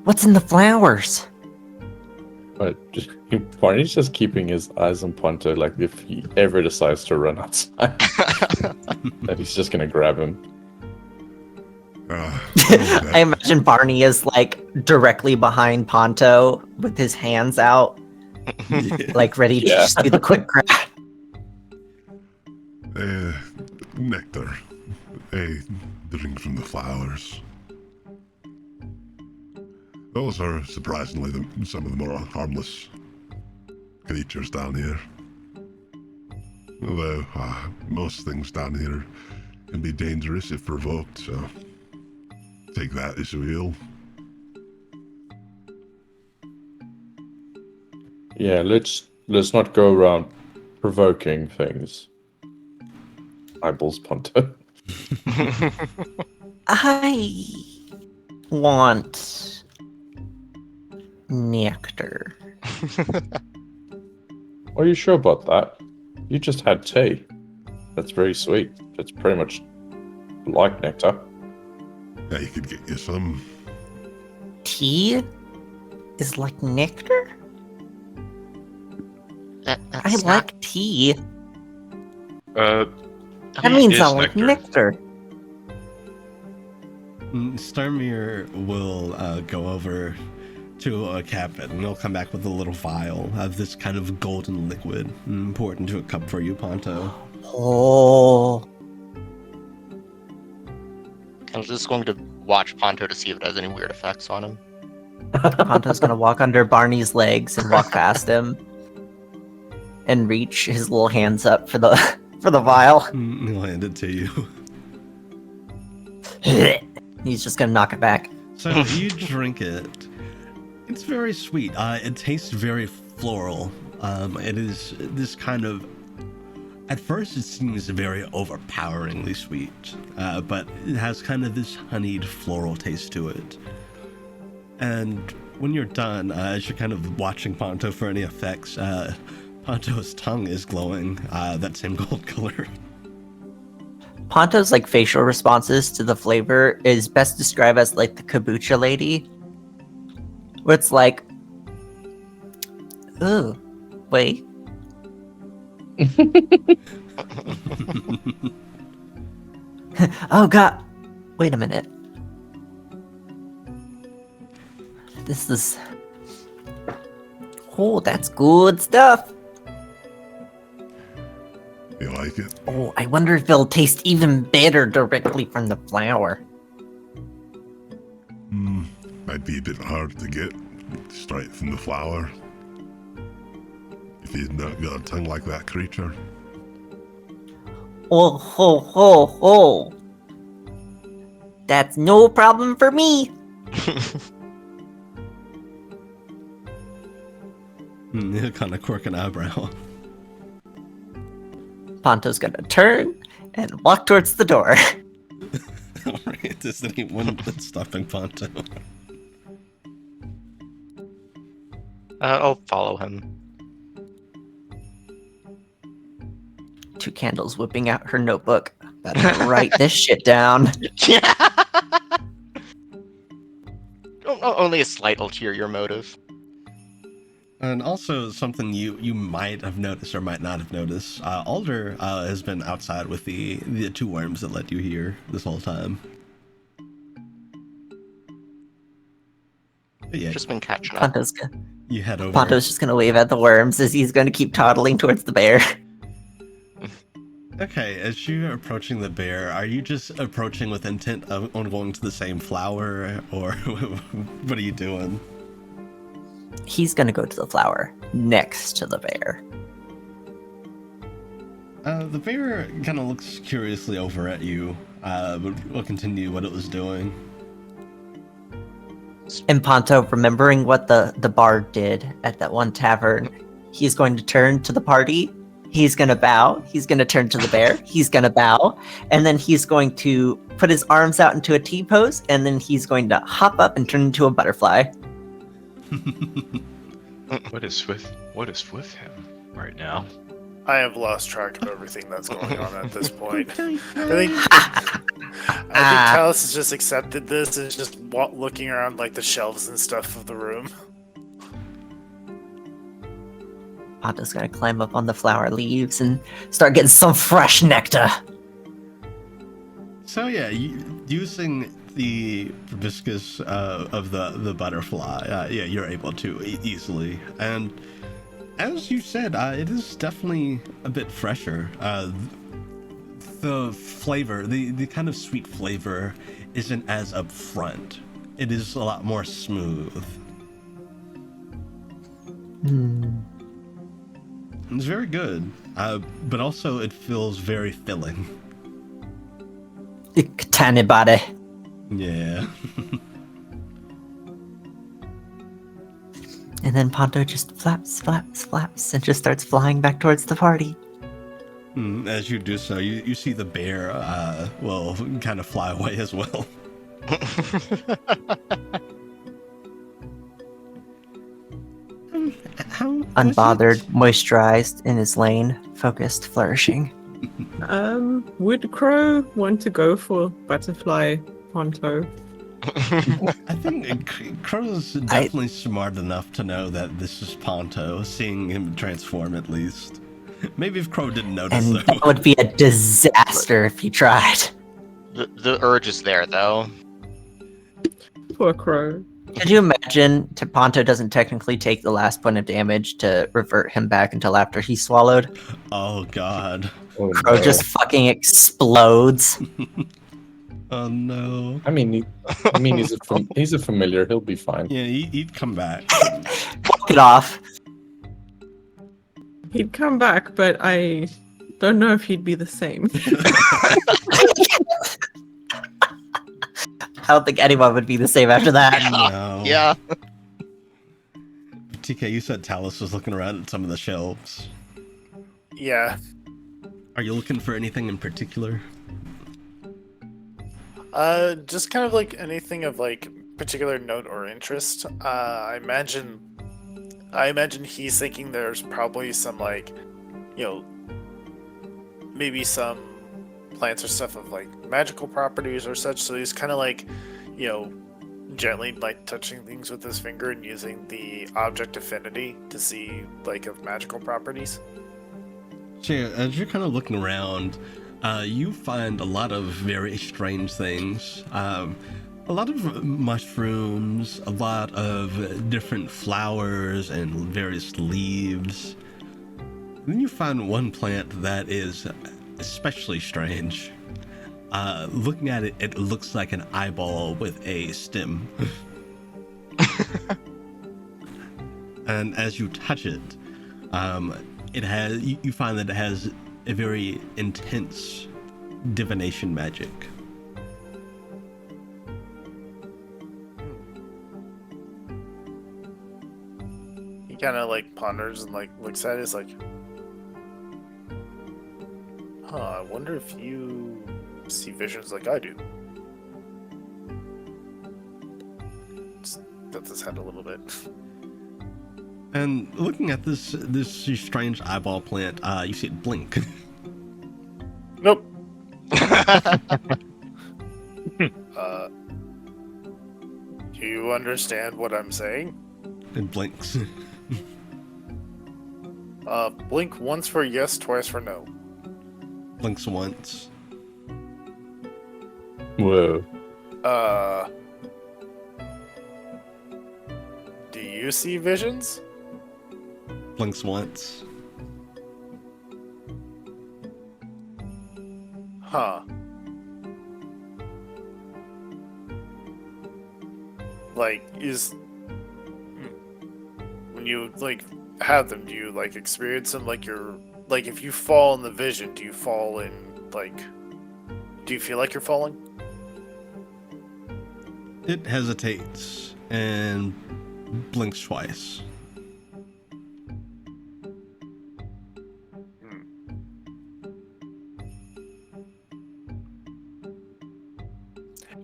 What's in the flowers? But Barney's just keeping his eyes on Ponto, like if he ever decides to run outside, that he's just gonna grab him. I imagine Barney is like directly behind Ponto with his hands out, like ready to just do the quick grab. Nectar. A drink from the flowers. Those are surprisingly some of the more harmless creatures down here. Although most things down here can be dangerous if provoked, so take that as you will. Yeah, let's not go around provoking things. Eyeballs Ponto. I want nectar. Are you sure about that? You just had tea. That's very sweet. That's pretty much like nectar. Yeah, you could get you some. Tea is like nectar? I That's like tea. That Tea means is I like nectar. Starmere will go over to a cabinet and he'll come back with a little vial of this kind of golden liquid and pour it into a cup for you, Ponto. Oh. I'm just going to watch Ponto to see if it has any weird effects on him. Ponto's gonna walk under Barney's legs and walk past him and reach his little hands up for the vial. He'll hand it to you. He's just gonna knock it back. So you drink it. It's very sweet. It tastes very floral. It is this kind of... At first it seems very overpoweringly sweet, but it has kind of this honeyed floral taste to it. And when you're done, as you're kind of watching Ponto for any effects, Ponto's tongue is glowing that same gold color. Ponto's like facial responses to the flavor is best described as like the kombucha lady, where it's like, ooh, wait. Oh god, wait a minute. This is... Oh, that's good stuff. You like it? Oh, I wonder if it'll taste even better directly from the flower. Might be a bit hard to get straight from the flower. If you've not got a tongue like that creature. Oh, ho, ho, ho. That's no problem for me. He'll kind of quirk an eyebrow. Ponto's gonna turn and walk towards the door. Alright, is anyone that's stopping Ponto? I'll follow him. Two Candles whipping out her notebook. Better write this shit down. Yeah. Only a slight ulterior motive. And also something you might have noticed or might not have noticed. Alder has been outside with the two worms that led you here this whole time. But yeah, Just been catching up. you head over. Ponto's just gonna wave at the worms as he's gonna keep toddling towards the bear. Okay, as you're approaching the bear, are you just approaching with intent on going to the same flower, or what are you doing? He's gonna go to the flower next to the bear. The bear kind of looks curiously over at you, but will continue what it was doing. And Ponto, remembering what the bard did at that one tavern, he's going to turn to the party. He's gonna bow. He's gonna turn to the bear. He's gonna bow, and then he's going to put his arms out into a T pose, and then he's going to hop up and turn into a butterfly. What is with him right now? I have lost track of everything that's going on at this point. I think Talos has just accepted this and is just looking around like the shelves and stuff of the room. Ponto's gonna climb up on the flower leaves and start getting some fresh nectar. So yeah, using the proboscis of the butterfly, yeah, you're able to easily. And as you said, it is definitely a bit fresher. The flavor, the kind of sweet flavor, isn't as upfront. It is a lot more smooth. It's very good, but also it feels very filling. Tiny body. Yeah. And then Ponto just flaps, and just starts flying back towards the party. As you do so, you see the bear will kind of fly away as well. Unbothered, moisturized, in his lane, focused, flourishing. Would Crow want to go for Butterfly Ponto? I think Crow's definitely smart enough to know that this is Ponto, seeing him transform at least. Maybe if Crow didn't notice, And though. that would be a disaster if he tried. The urge is there, though. Poor Crow. Could you imagine Ponto doesn't technically take the last point of damage to revert him back until after he's swallowed? Oh, God. Oh, Crow no. just fucking explodes. Oh, no. I mean, he's a familiar. He'll be fine. Yeah, he'd come back. Walk it off. He'd come back, but I don't know if he'd be the same. I don't think anyone would be the same after that. No. Yeah. TK, you said Talos was looking around at some of the shelves. Yeah. Are you looking for anything in particular? Just kind of like anything of like particular note or interest. I imagine he's thinking there's probably some like, maybe some plants or stuff of like magical properties or such. So he's kind of like, gently like touching things with his finger and using the object affinity to see like of magical properties. So yeah, as you're kind of looking around, you find a lot of very strange things. A lot of mushrooms, a lot of different flowers and various leaves. Then you find one plant that is especially strange. Looking at it, it looks like an eyeball with a stem. And as you touch it, you find that it has a very intense divination magic. He kind of like ponders and like looks at it. It's like, I wonder if you see visions like I do. Just tilt his head a little bit. And looking at this strange eyeball plant, you see it blink. Nope. Do you understand what I'm saying? It blinks. Blink once for yes, twice for no. Blinks once. Whoa. Do you see visions? Blinks once. Huh. Like, when you, like, have them, do you, like, experience them like you're, like, if you fall in the vision, do you fall in, like, do you feel like you're falling? It hesitates and blinks twice.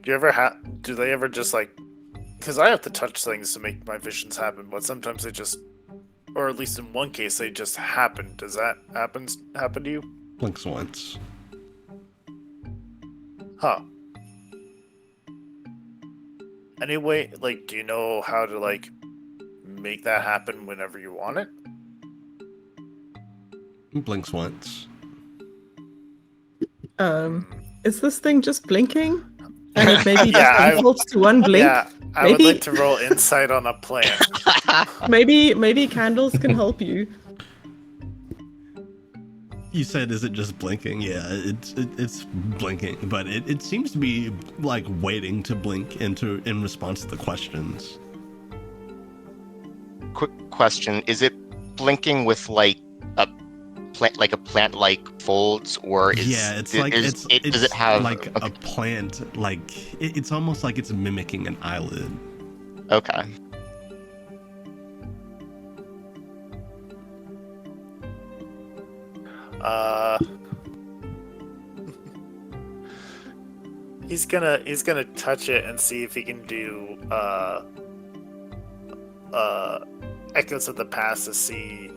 Do they ever just, like, because I have to touch things to make my visions happen, but sometimes they just, or at least in one case, they just happen. Does that happen to you? Blinks once. Huh. Anyway, like, do you know how to, like, make that happen whenever you want it? Blinks once. Is this thing just blinking? And it maybe Yeah, just defaults to one blink? Yeah, I would Maybe- like to roll insight on a plant. Maybe candles can help you. You said, is it just blinking? Yeah, it's blinking, but it seems to be like waiting to blink in response to the questions. Quick question: is it blinking with like a plant like folds, or is It's does it have like a plant? Like it's almost like it's mimicking an eyelid. Okay. He's gonna touch it and see if he can do echoes of the past to see,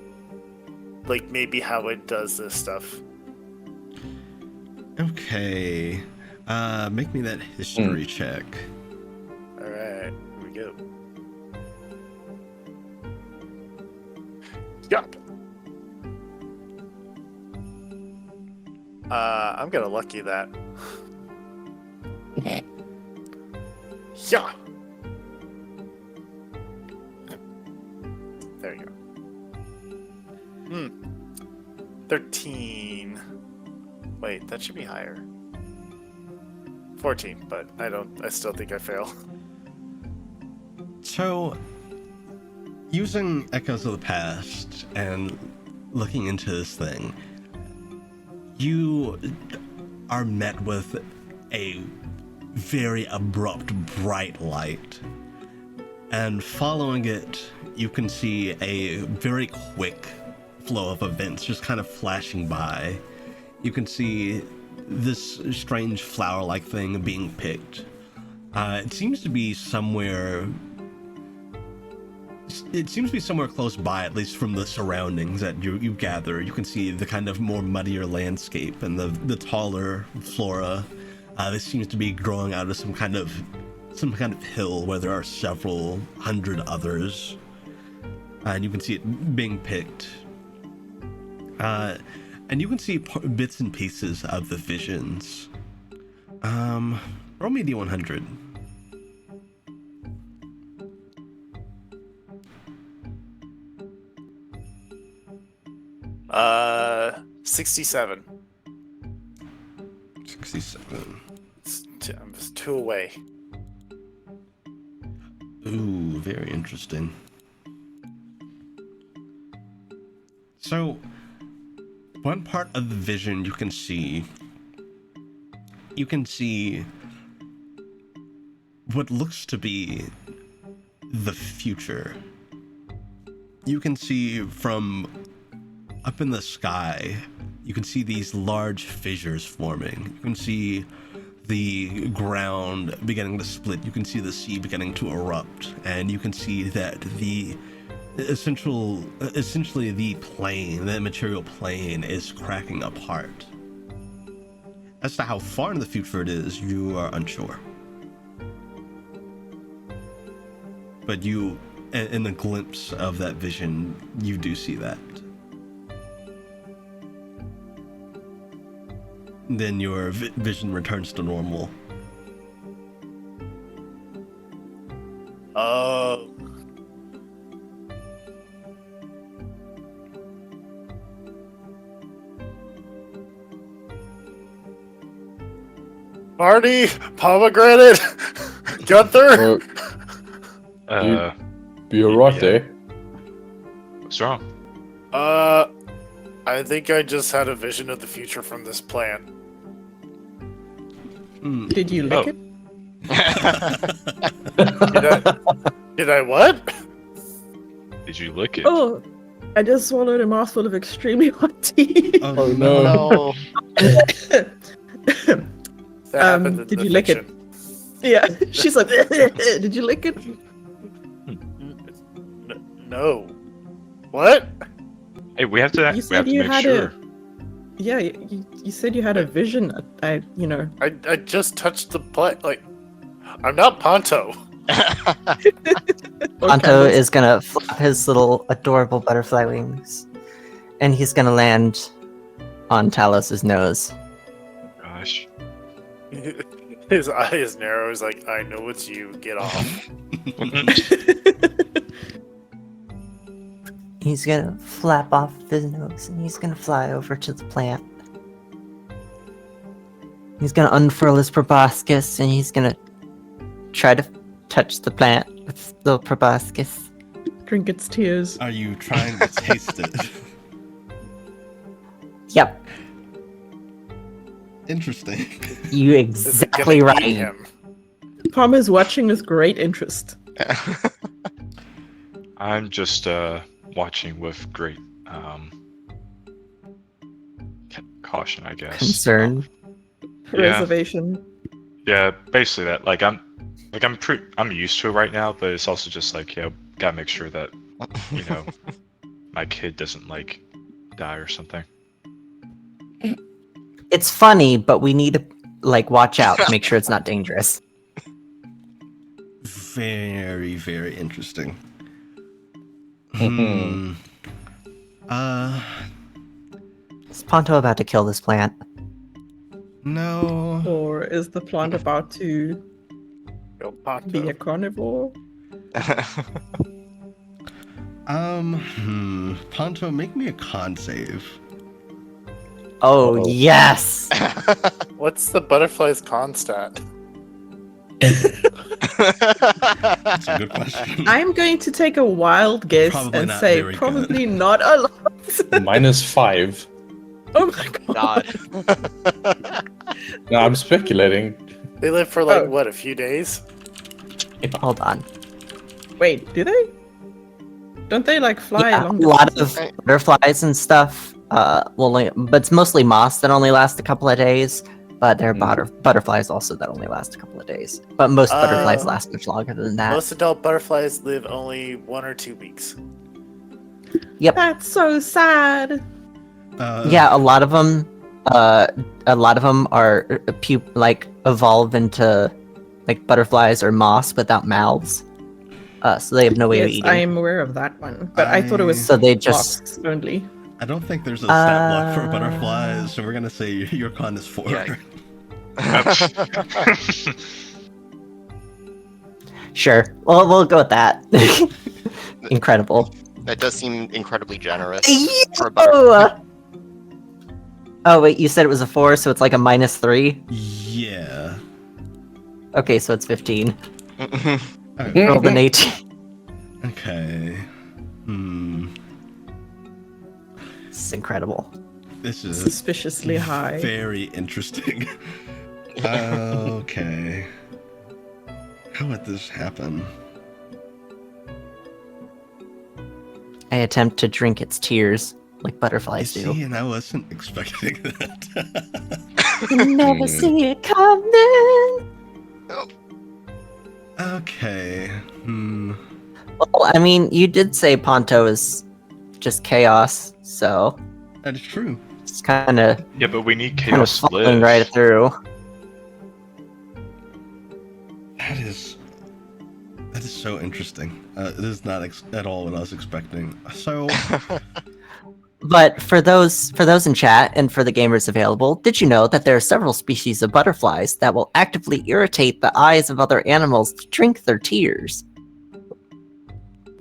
like, maybe how it does this stuff. Okay, make me that history check. All right, here we go. Yup. I'm gonna lucky that. Yeah. There you go. 13. Wait, that should be higher. 14, but I still think I fail. So, using Echoes of the Past and looking into this thing, you are met with a very abrupt, bright light. And following it, you can see a very quick flow of events just kind of flashing by. You can see this strange flower-like thing being picked. It seems to be somewhere close by, at least from the surroundings that you gather. You can see the kind of more muddier landscape and the taller flora. This seems to be growing out of some kind of hill where there are several hundred others. And you can see it being picked. And you can see bits and pieces of the visions. Roll me D100. Uh, 67. 67. I'm just 2 away. Ooh, very interesting. So, one part of the vision you can see what looks to be the future. You can see from up in the sky you can see these large fissures forming. You can see the ground beginning to split. You can see the sea beginning to erupt, and you can see that the essentially the plane, the material plane, is cracking apart. As to how far in the future it is, you are unsure. But you, in the glimpse of that vision, you do see that. Then your vision returns to normal. Marty, pomegranate, Gunther. You're right yeah. there. What's wrong? I think I just had a vision of the future from this plant. Did you lick it? Did I what? Did you lick it? Oh, I just swallowed a mouthful of extremely hot tea. Oh no. No. That happened in did the you lick it? fiction. Yeah, she's like, did you lick it? No. What? Hey, we have to. You We said have to you make had sure. Yeah, you said you had a vision. I just touched the plant. Like, I'm not Ponto. Anto is gonna flap his little adorable butterfly wings, and he's gonna land on Talos's nose. Gosh. His eye is narrow. He's like, I know it's you. Get off. He's gonna flap off his nose, and he's gonna fly over to the plant. He's gonna unfurl his proboscis, and he's gonna try to touch the plant with the proboscis. Drink its tears. Are you trying to taste it? Yep, Interesting. you Is it gonna exactly eat right. him? Palm is watching with great interest. I'm just watching with great caution, I guess. Concern. Yeah. Reservation. Yeah, basically that. I'm used to it right now, but it's also just like, gotta make sure that, my kid doesn't die or something. It's funny, but we need to watch out to make sure it's not dangerous. Very, very interesting. Is Ponto about to kill this plant? No. Or is the plant about to Yo, be Ponto. a carnivore? Ponto, make me a con save. Oh, Uh-oh. yes! What's the butterfly's constat? That's a good question. I'm going to take a wild guess Probably and not say very probably not a lot. -5. Oh my god. No, I'm speculating. They live for Oh. what, a few days? Hold on. Wait, do they? Don't they fly Yeah, a along the lot of butterflies and stuff. But it's mostly moths that only last a couple of days. But there are butterflies also that only last a couple of days. But most butterflies last much longer than that. Most adult butterflies live only 1 or 2 weeks. Yep. That's so sad. Yeah, a lot of them are evolve into butterflies or moths without mouths. So they have no way of Yes, eating. I am aware of that one, but I thought it was So they just wasps only. I don't think there's a stat block for butterflies, so we're gonna say your con is 4. Yeah. Sure. Well, we'll go with that. Incredible. That does seem incredibly generous for a butterfly. Oh! Oh wait, you said it was a 4, so it's like a -3. Yeah. Okay, so it's 15. Alright. Rolled an 18. Okay. This is incredible. This is Suspiciously high. very interesting. Okay. How would this happen? I attempt to drink its tears. like butterflies do. See, and I wasn't expecting that. You never see it coming. Okay. Well, I mean, you did say Ponto is just chaos, so That is true. it's kind of Yeah, but we need chaos to falling live. right through. That is so interesting. It is not at all what I was expecting. So, But for those in chat and for the gamers available, did you know that there are several species of butterflies that will actively irritate the eyes of other animals to drink their tears?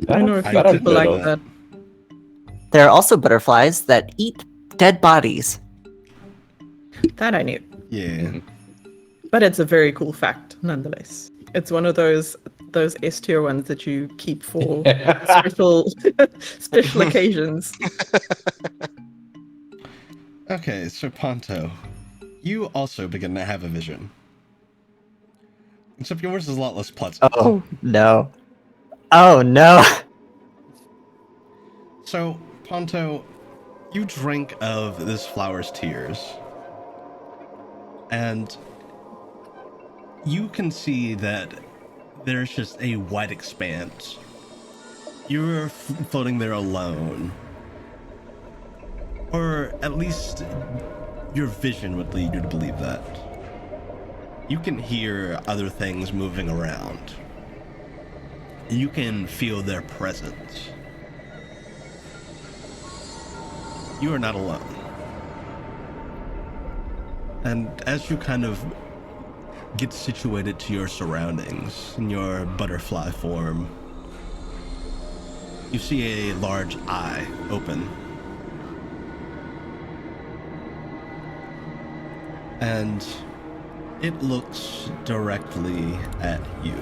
I don't know a I few did people know like that. that. There are also butterflies that eat dead bodies. That I knew. yeah. But it's a very cool fact, nonetheless. It's one of those S tier ones that you keep for special occasions. Okay, so Ponto, you also begin to have a vision. Except yours is a lot less pleasant. Oh no. Oh no. So, Ponto, you drink of this flower's tears. And you can see that there's just a wide expanse. You're floating there alone. Or at least your vision would lead you to believe that. You can hear other things moving around. You can feel their presence. You are not alone. And as you kind of get situated to your surroundings in your butterfly form, you see a large eye open. And it looks directly at you.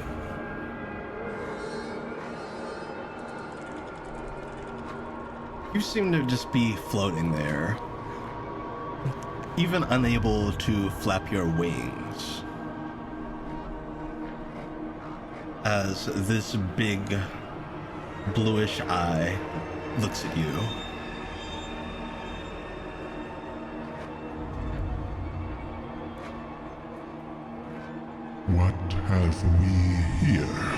You seem to just be floating there, even unable to flap your wings, as this big bluish eye looks at you. What have we here?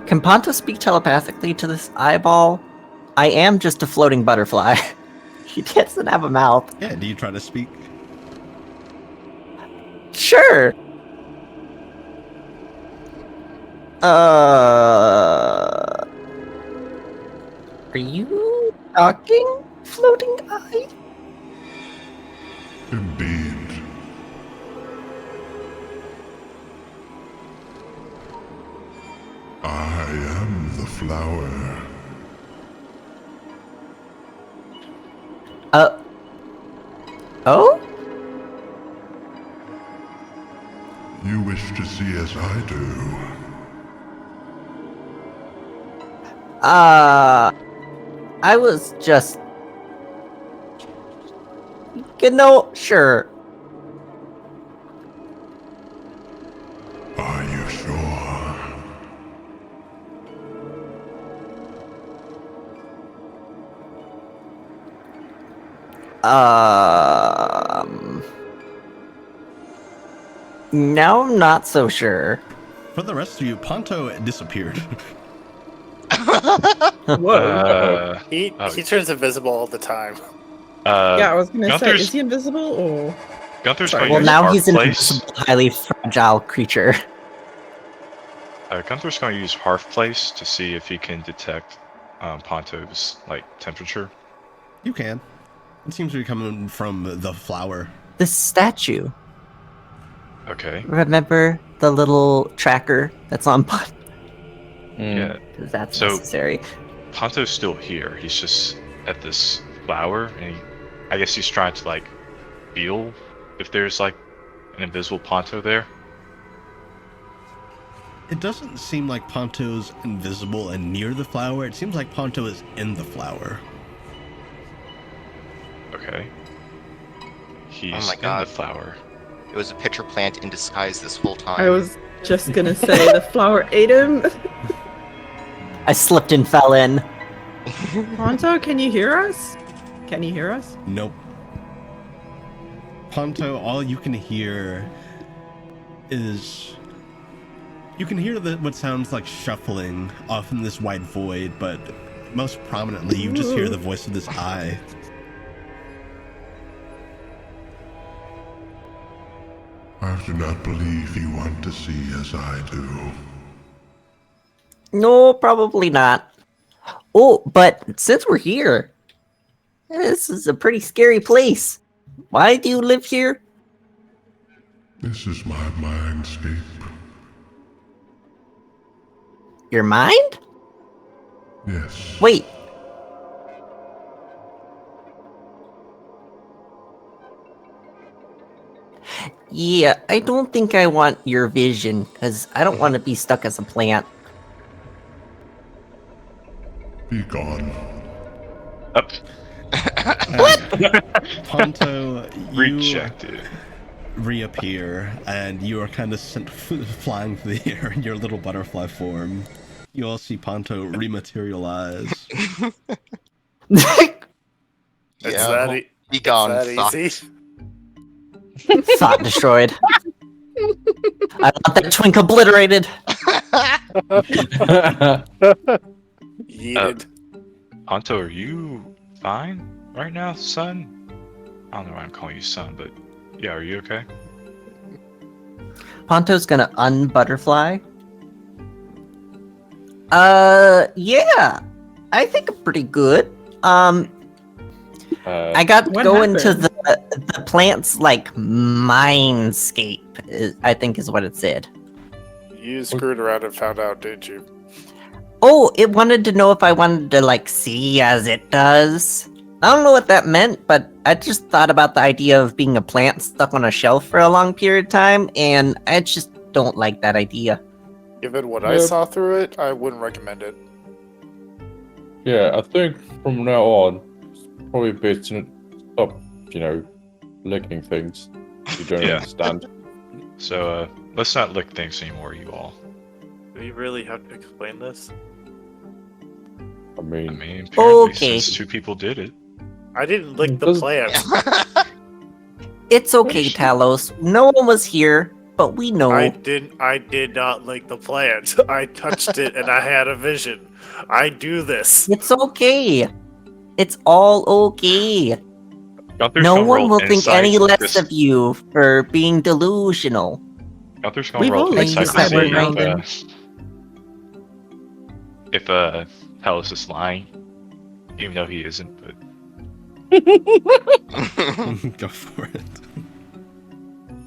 Can Ponto speak telepathically to this eyeball? I am just a floating butterfly. She doesn't have a mouth. Yeah, do you try to speak? Sure. Are you talking, floating eye? Indeed. I am the flower. Oh? You wish to see as I do. I was just... sure. Are you sure? Now I'm not so sure. For the rest of you, Ponto disappeared. Whoa. He turns invisible all the time. Yeah, I was gonna say, Gunther's- is he invisible or? Gunther's Sorry. going to Well, use now Harp he's an Place. invisible, highly fragile creature. Gunther's going to use Hearth Place to see if he can detect Ponto's temperature. You can. It seems to be coming from the flower. The statue. Okay. Remember the little tracker that's on Ponto? Yeah. Because that's So- necessary. Ponto's still here. He's just at this flower, and I guess he's trying to feel if there's an invisible Ponto there. It doesn't seem like Ponto's invisible and near the flower. It seems like Ponto is in the flower. Okay. He's my in God. the flower. it was a pitcher plant in disguise this whole time. I was just gonna say the flower ate him. I slipped and fell in. Ponto, can you hear us? Can you hear us? Nope. Ponto, all you can hear is... You can hear what sounds like shuffling off in this wide void, but most prominently, you just hear the voice of this eye. I do not believe you want to see as I do. No, probably not. Oh, but since we're here, this is a pretty scary place. Why do you live here? This is my mindscape. Your mind? Yes. Wait. Yeah, I don't think I want your vision, because I don't want to be stuck as a plant. Be gone. Up. Ponto, you Rejected. reappear, and you are kind of sent flying through the air in your little butterfly form. You all see Ponto rematerialize. Be gone. That Thought. easy. Thought destroyed. I want that twink obliterated. Yeeted. Ponto, are you fine right now, son? I don't know why I'm calling you son, but yeah, are you okay? Ponto's gonna unbutterfly. Yeah. I think I'm pretty good. I got to What go into happened? the plant's like mindscape, I think is what it said. You screwed around and found out, didn't you? Oh, it wanted to know if I wanted to like see as it does. I don't know what that meant, but I just thought about the idea of being a plant stuck on a shelf for a long period of time, and I just don't like that idea. Given what I Yep. saw through it, I wouldn't recommend it. Yeah, I think from now on, it's probably best to stop, licking things you don't Yeah. understand. So, let's not lick things anymore, you all. Do we really have to explain this? I I mean, mean, apparently Okay. since two people did it. I didn't lick the Does- plant. It's okay, Talos. No one was here, but we know. I did not lick the plant. I touched it and I had a vision. I do this. It's okay. It's all okay. Gunther's No gonna one roll will think insight any less this- of you for being delusional. Gunther's gonna We've roll all licked insight the to plant, see Brandon. if Talos is lying, even though he isn't. But Go for it.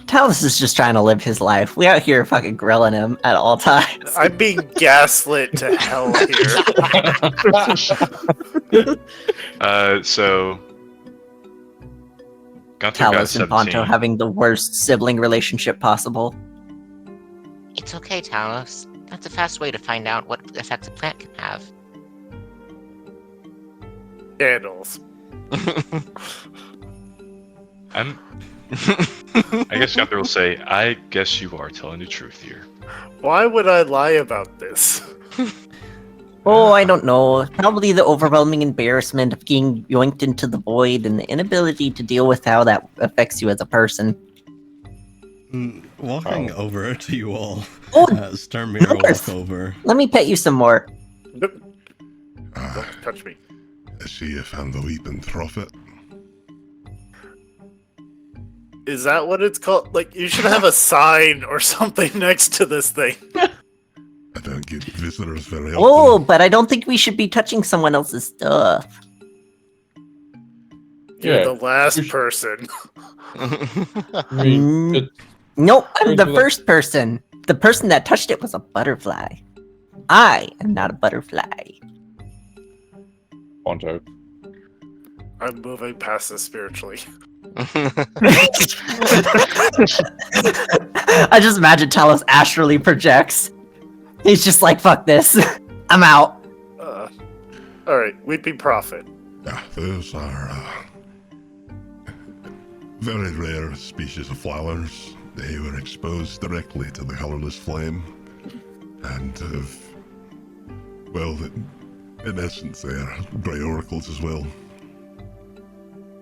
Talos is just trying to live his life. We out here fucking grilling him at all times. I'm being gaslit to hell here. so Gunther got Talos and Ponto 17. having the worst sibling relationship possible. It's okay, Talos. That's a fast way to find out what effects a plant can have. Candles. I guess Gunther will say, "I guess you are telling the truth here." Why would I lie about this? Oh, I don't know. Probably the overwhelming embarrassment of being yoinked into the void and the inability to deal with how that affects you as a person. Walking over to you all, Oh, Sturmir will North. walk over. let me pet you some more. Nope. Ah, Don't touch me. I see you found the weeping prophet. Is that what it's called? Like, you should have a sign or something next to this thing. I don't get visitors very often. Oh, but I don't think we should be touching someone else's stuff. You're Yeah, the last you should- person. I mean, Mm. it, Nope, I'm the Where's the- first person. The person that touched it was a butterfly. I am not a butterfly. Ponto. I'm moving past this spiritually. I just imagine Talos astrally projects. He's just like, fuck this. I'm out. Alright, Weeping Prophet. Yeah, those are very rare species of flowers. they were exposed directly to the colorless flame, and well, in essence, they are grey oracles as well.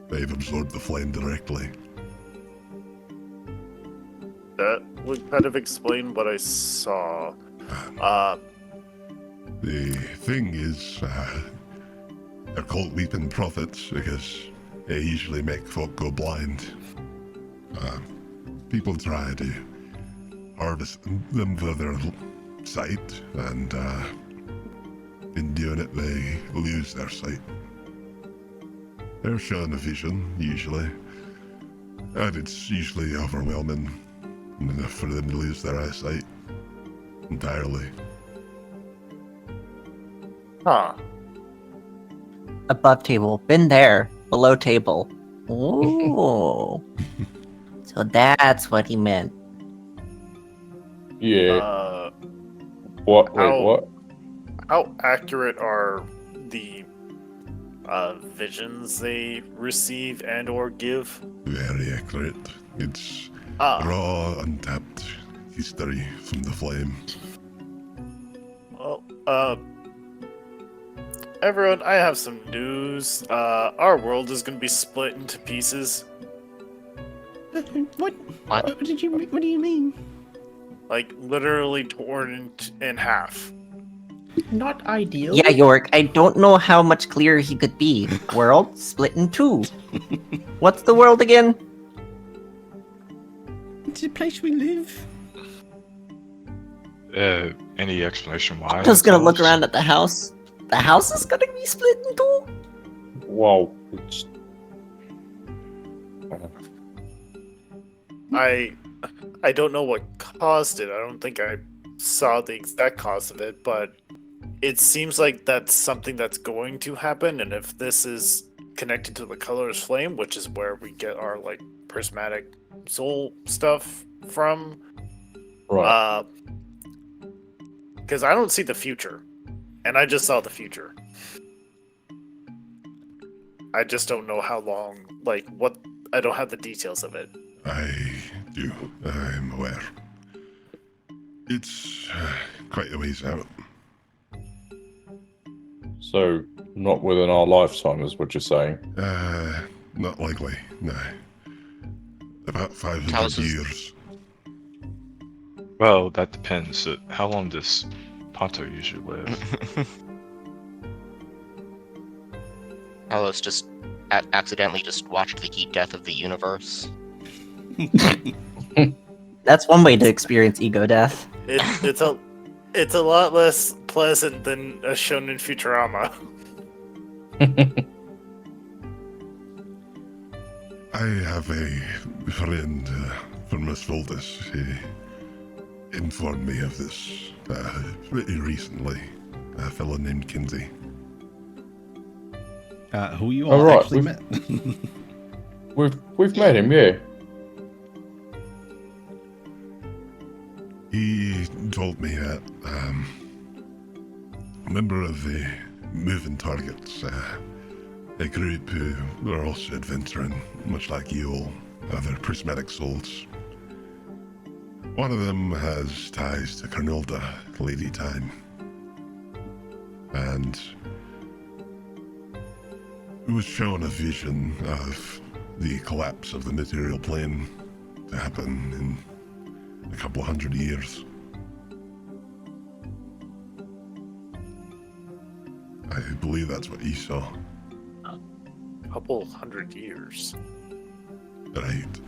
They've absorbed the flame directly. That would kind of explain what I saw. The thing is, they're called weeping prophets because they usually make folk go blind. People try to harvest them for their sight, and in doing it, they lose their sight. They're shown a vision, usually, and it's usually overwhelming enough for them to lose their eyesight entirely. Huh. Above table. Been there. Below table. Ooh. So that's what he meant. Yeah. What? Wait, what? How accurate are the visions they receive and or give? Very accurate. It's raw, untapped history from the flame. Well, everyone, I have some news. Our world is going to be split into pieces. What? What do you mean? Like, literally torn in half. Not ideal. Yeah, York, I don't know how much clearer he could be. World split in two. What's the world again? It's a place we live. Any explanation why? I'm just gonna look around at the house. The house is gonna be split in two? Wow. It's... I don't know what caused it. I don't think I saw the exact cause of it, but it seems like that's something that's going to happen, and if this is connected to the colorless flame, which is where we get our like prismatic soul stuff from, Right. Because I don't see the future, and I just saw the future. I just don't know how long, like what. I don't have the details of it. I do. I'm aware. It's quite a ways out. So, not within our lifetime, is what you're saying? Not likely, no. About 500 How's this- years. Well, that depends. How long does Ponto usually live? Alos just accidentally just watched the heat death of the universe. That's one way to experience ego death. It's a lot less pleasant than as shown in Futurama. I have a friend from Miss Voltus who informed me of this pretty recently. A fellow named Kinsey. Who you Oh, all right, actually met. We've met him, yeah. He told me that a member of the Moving Targets, a group who are also adventuring, much like you all, other prismatic souls. One of them has ties to Carnilda, Lady Time. And was shown a vision of the collapse of the material plane to happen in a couple of 100 years. I believe that's what he saw. Couple 100 years. Right.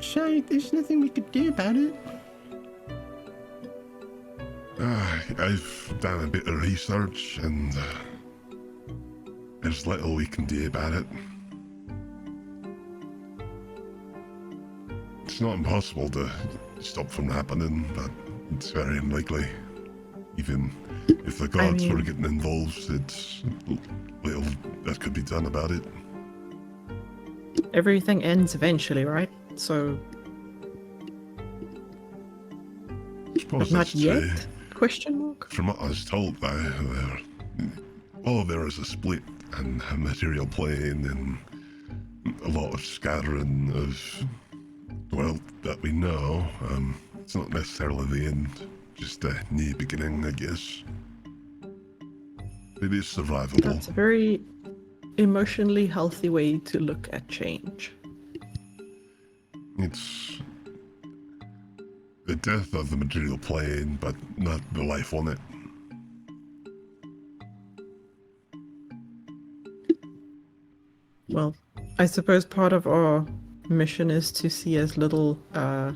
So there's nothing we could do about it. I've done a bit of research, and there's little we can do about it. It's not impossible to stop from happening, but it's very unlikely. Even if the gods were getting involved, it's little that could be done about it. Everything ends eventually, right? So suppose Not that's true. yet? Question mark? From what I was told, there is a split and a material plane and a lot of scattering of, well, that we know. It's not necessarily the end, just a new beginning, I guess. It is survivable. That's a very emotionally healthy way to look at change. It's the death of the material plane, but not the life on it. Well, I suppose part of our mission is to see as little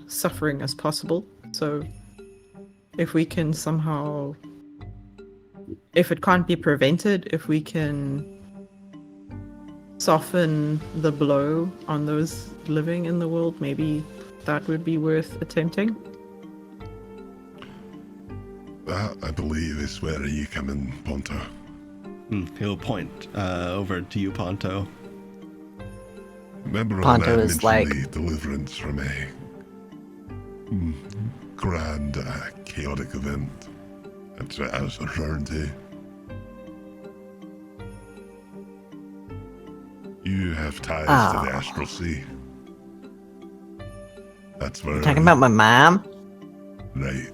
suffering as possible. So if we can somehow, if it can't be prevented, if we can soften the blow on those living in the world, maybe that would be worth attempting. That, I believe, is where you come in, Ponto. He'll point over to you, Ponto. Remember when Ponto I is mentioned like- the deliverance from a grand, chaotic event? That's what I was referring to. You have ties to the Astral Sea. That's where... You talking about my mom? Right.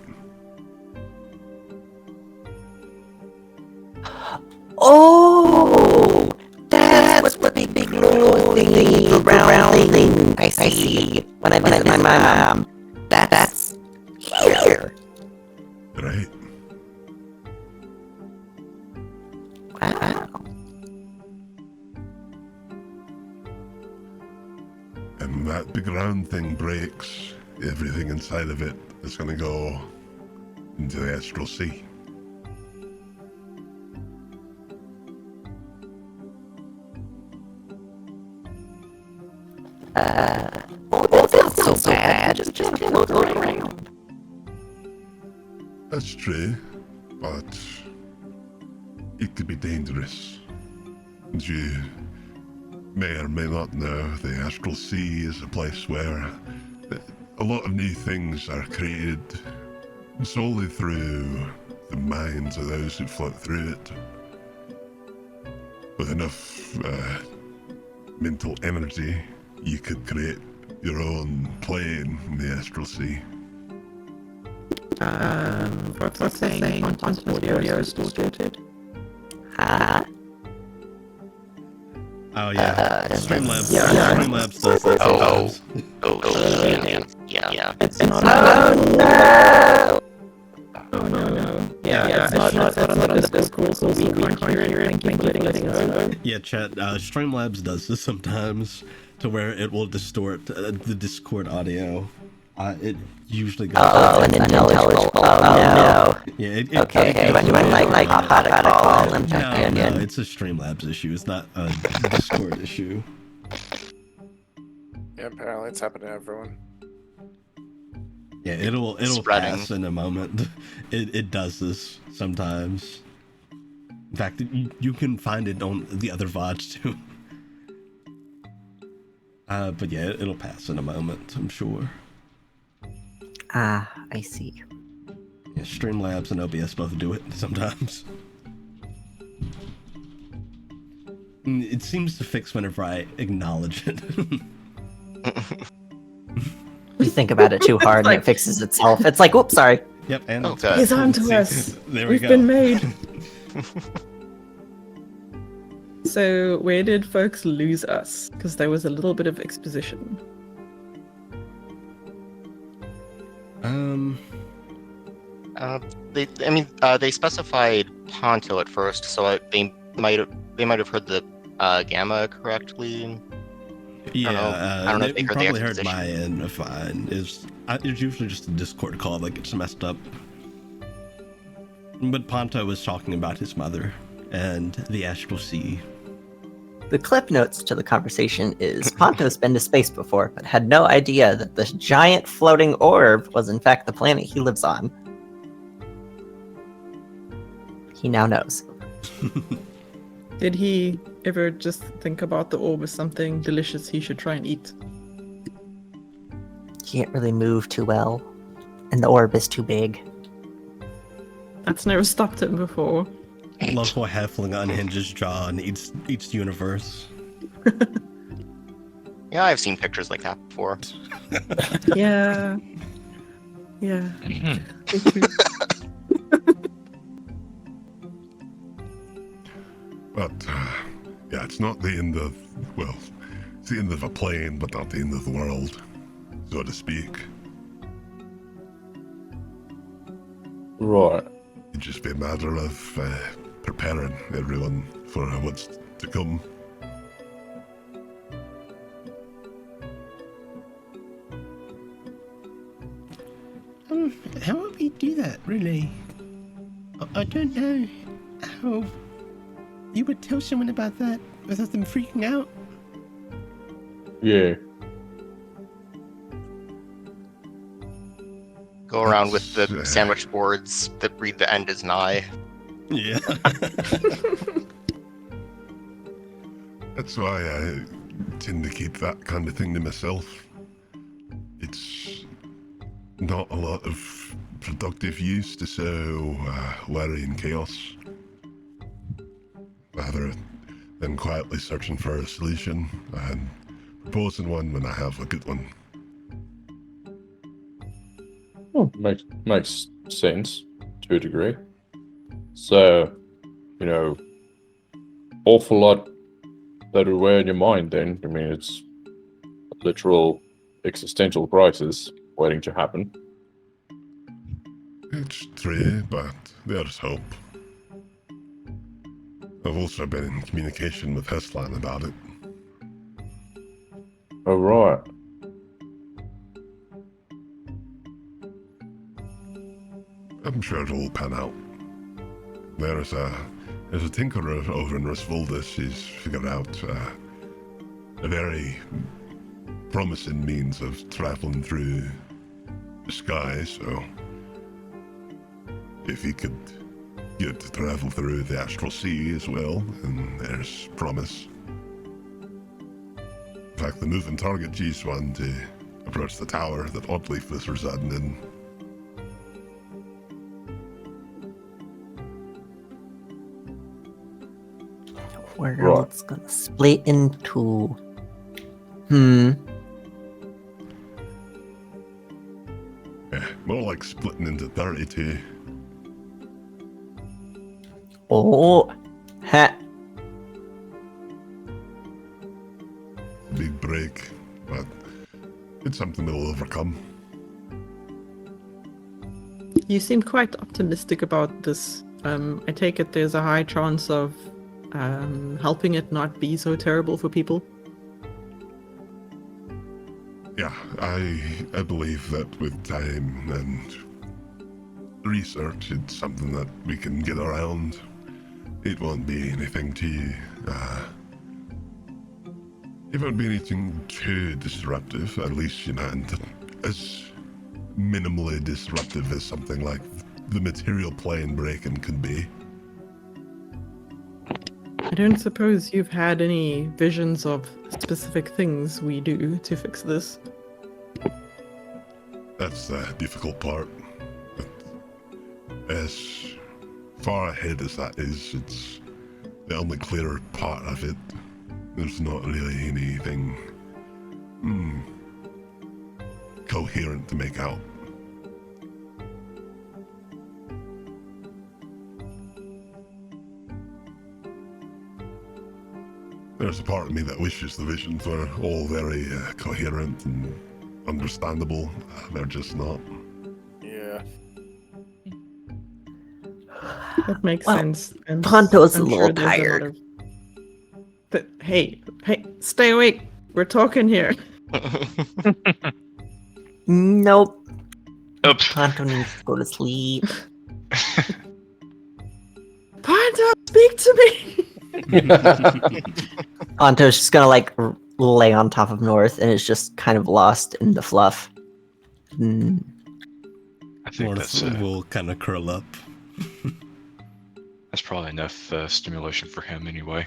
Oh, that's what the big roll thing, the round thing I see when I visit my mom. That's here. Right. Wow. And that big round thing breaks, everything inside of it is going to go into the Astral Sea. That's so bad. Just float around. That's true, but it could be dangerous. As you may or may not know, the Astral Sea is a place where a lot of new things are created solely through the minds of those who float through it. With enough mental energy, you could create your own plane in the Astral Sea. What's that saying? Ponto's audio is distorted. Oh yeah, Streamlabs. yeah. Streamlabs does that sometimes. Yeah. It's not. Oh no. Yeah, it's not on the Discord, so we can't hear it. Thank you for letting us know. Yeah, chat. Streamlabs does this sometimes, to where it will distort the Discord audio. It usually goes. Oh, an intelligible. Oh no. Yeah. Okay, do I like how to call them? No, it's a Streamlabs issue. It's not a Discord issue. Yeah, apparently it's happened to everyone. Yeah, it'll Spreading. pass in a moment. It does this sometimes. In fact, you can find it on the other VODs too. But yeah, it'll pass in a moment, I'm sure. I see. Yeah, Streamlabs and OBS both do it sometimes. It seems to fix whenever I acknowledge it. You think about it too hard and it fixes itself. It's like, oops, sorry. Yep, and Okay. He's on to us. There we We've go. been made. So, where did folks lose us? Because there was a little bit of exposition. They specified Ponto at first, so they might have heard the gamma correctly. Yeah, I don't know if they you heard the probably heard exposition. my end fine. It's usually just a Discord call that gets messed up. But Ponto was talking about his mother and the Astral Sea. The clip notes to the conversation is Ponto's been to space before, but had no idea that this giant floating orb was in fact the planet he lives on. He now knows. Did he ever just think about the orb as something delicious he should try and eat? Can't really move too well, and the orb is too big. That's never stopped him before. Local halfling unhinges jaw in each universe. Yeah, I've seen pictures like that before. Yeah. Yeah. But, yeah, it's not the end of, well, it's the end of a plane, but not the end of the world, so to speak. Right. It'd just be a matter of preparing everyone for what's to come. How would we do that, really? I don't know how you would tell someone about that without them freaking out. Yeah. Go around with the sandwich boards that read "The end is nigh." Yeah. That's why I tend to keep that kind of thing to myself. It's not a lot of productive use to sow worry and chaos. Rather than quietly searching for a solution and proposing one when I have a good one. Oh, makes sense to a degree. So, awful lot that would weigh on your mind then. I mean, it's a literal existential crisis waiting to happen. It's true, but there's hope. I've also been in communication with Heslan about it. Oh, right. I'm sure it'll pan out. There's a tinkerer over in Rasvoldus. She's figured out a very promising means of traveling through the sky, so if he could get to travel through the astral sea as well, and there's promise. In fact, the moving target G's one to approach the tower that Oddleaf is residing in. World's gonna split in two. Yeah, more like splitting into 32. Oh, ha. Big break, but it's something we'll overcome. You seem quite optimistic about this. I take it there's a high chance of helping it not be so terrible for people. Yeah, I believe that with time and research, it's something that we can get around. It won't be anything it won't be anything too disruptive, at least, and as minimally disruptive as something like the material plane breaking could be. I don't suppose you've had any visions of specific things we do to fix this. That's the difficult part. But as far ahead as that is, it's the only clear part of it. There's not really anything coherent to make out. There's a part of me that wishes the visions were all very coherent and understandable. They're just not. Yeah. That makes Well, sense. And Ponto's I'm a little sure there's lot tired. of- But hey, stay awake. We're talking here. Nope. Oops. Ponto needs to go to sleep. Ponto, speak to me. Ponto's just gonna lay on top of North and is just kind of lost in the fluff. I think North will kind of curl up. that's probably enough stimulation for him anyway.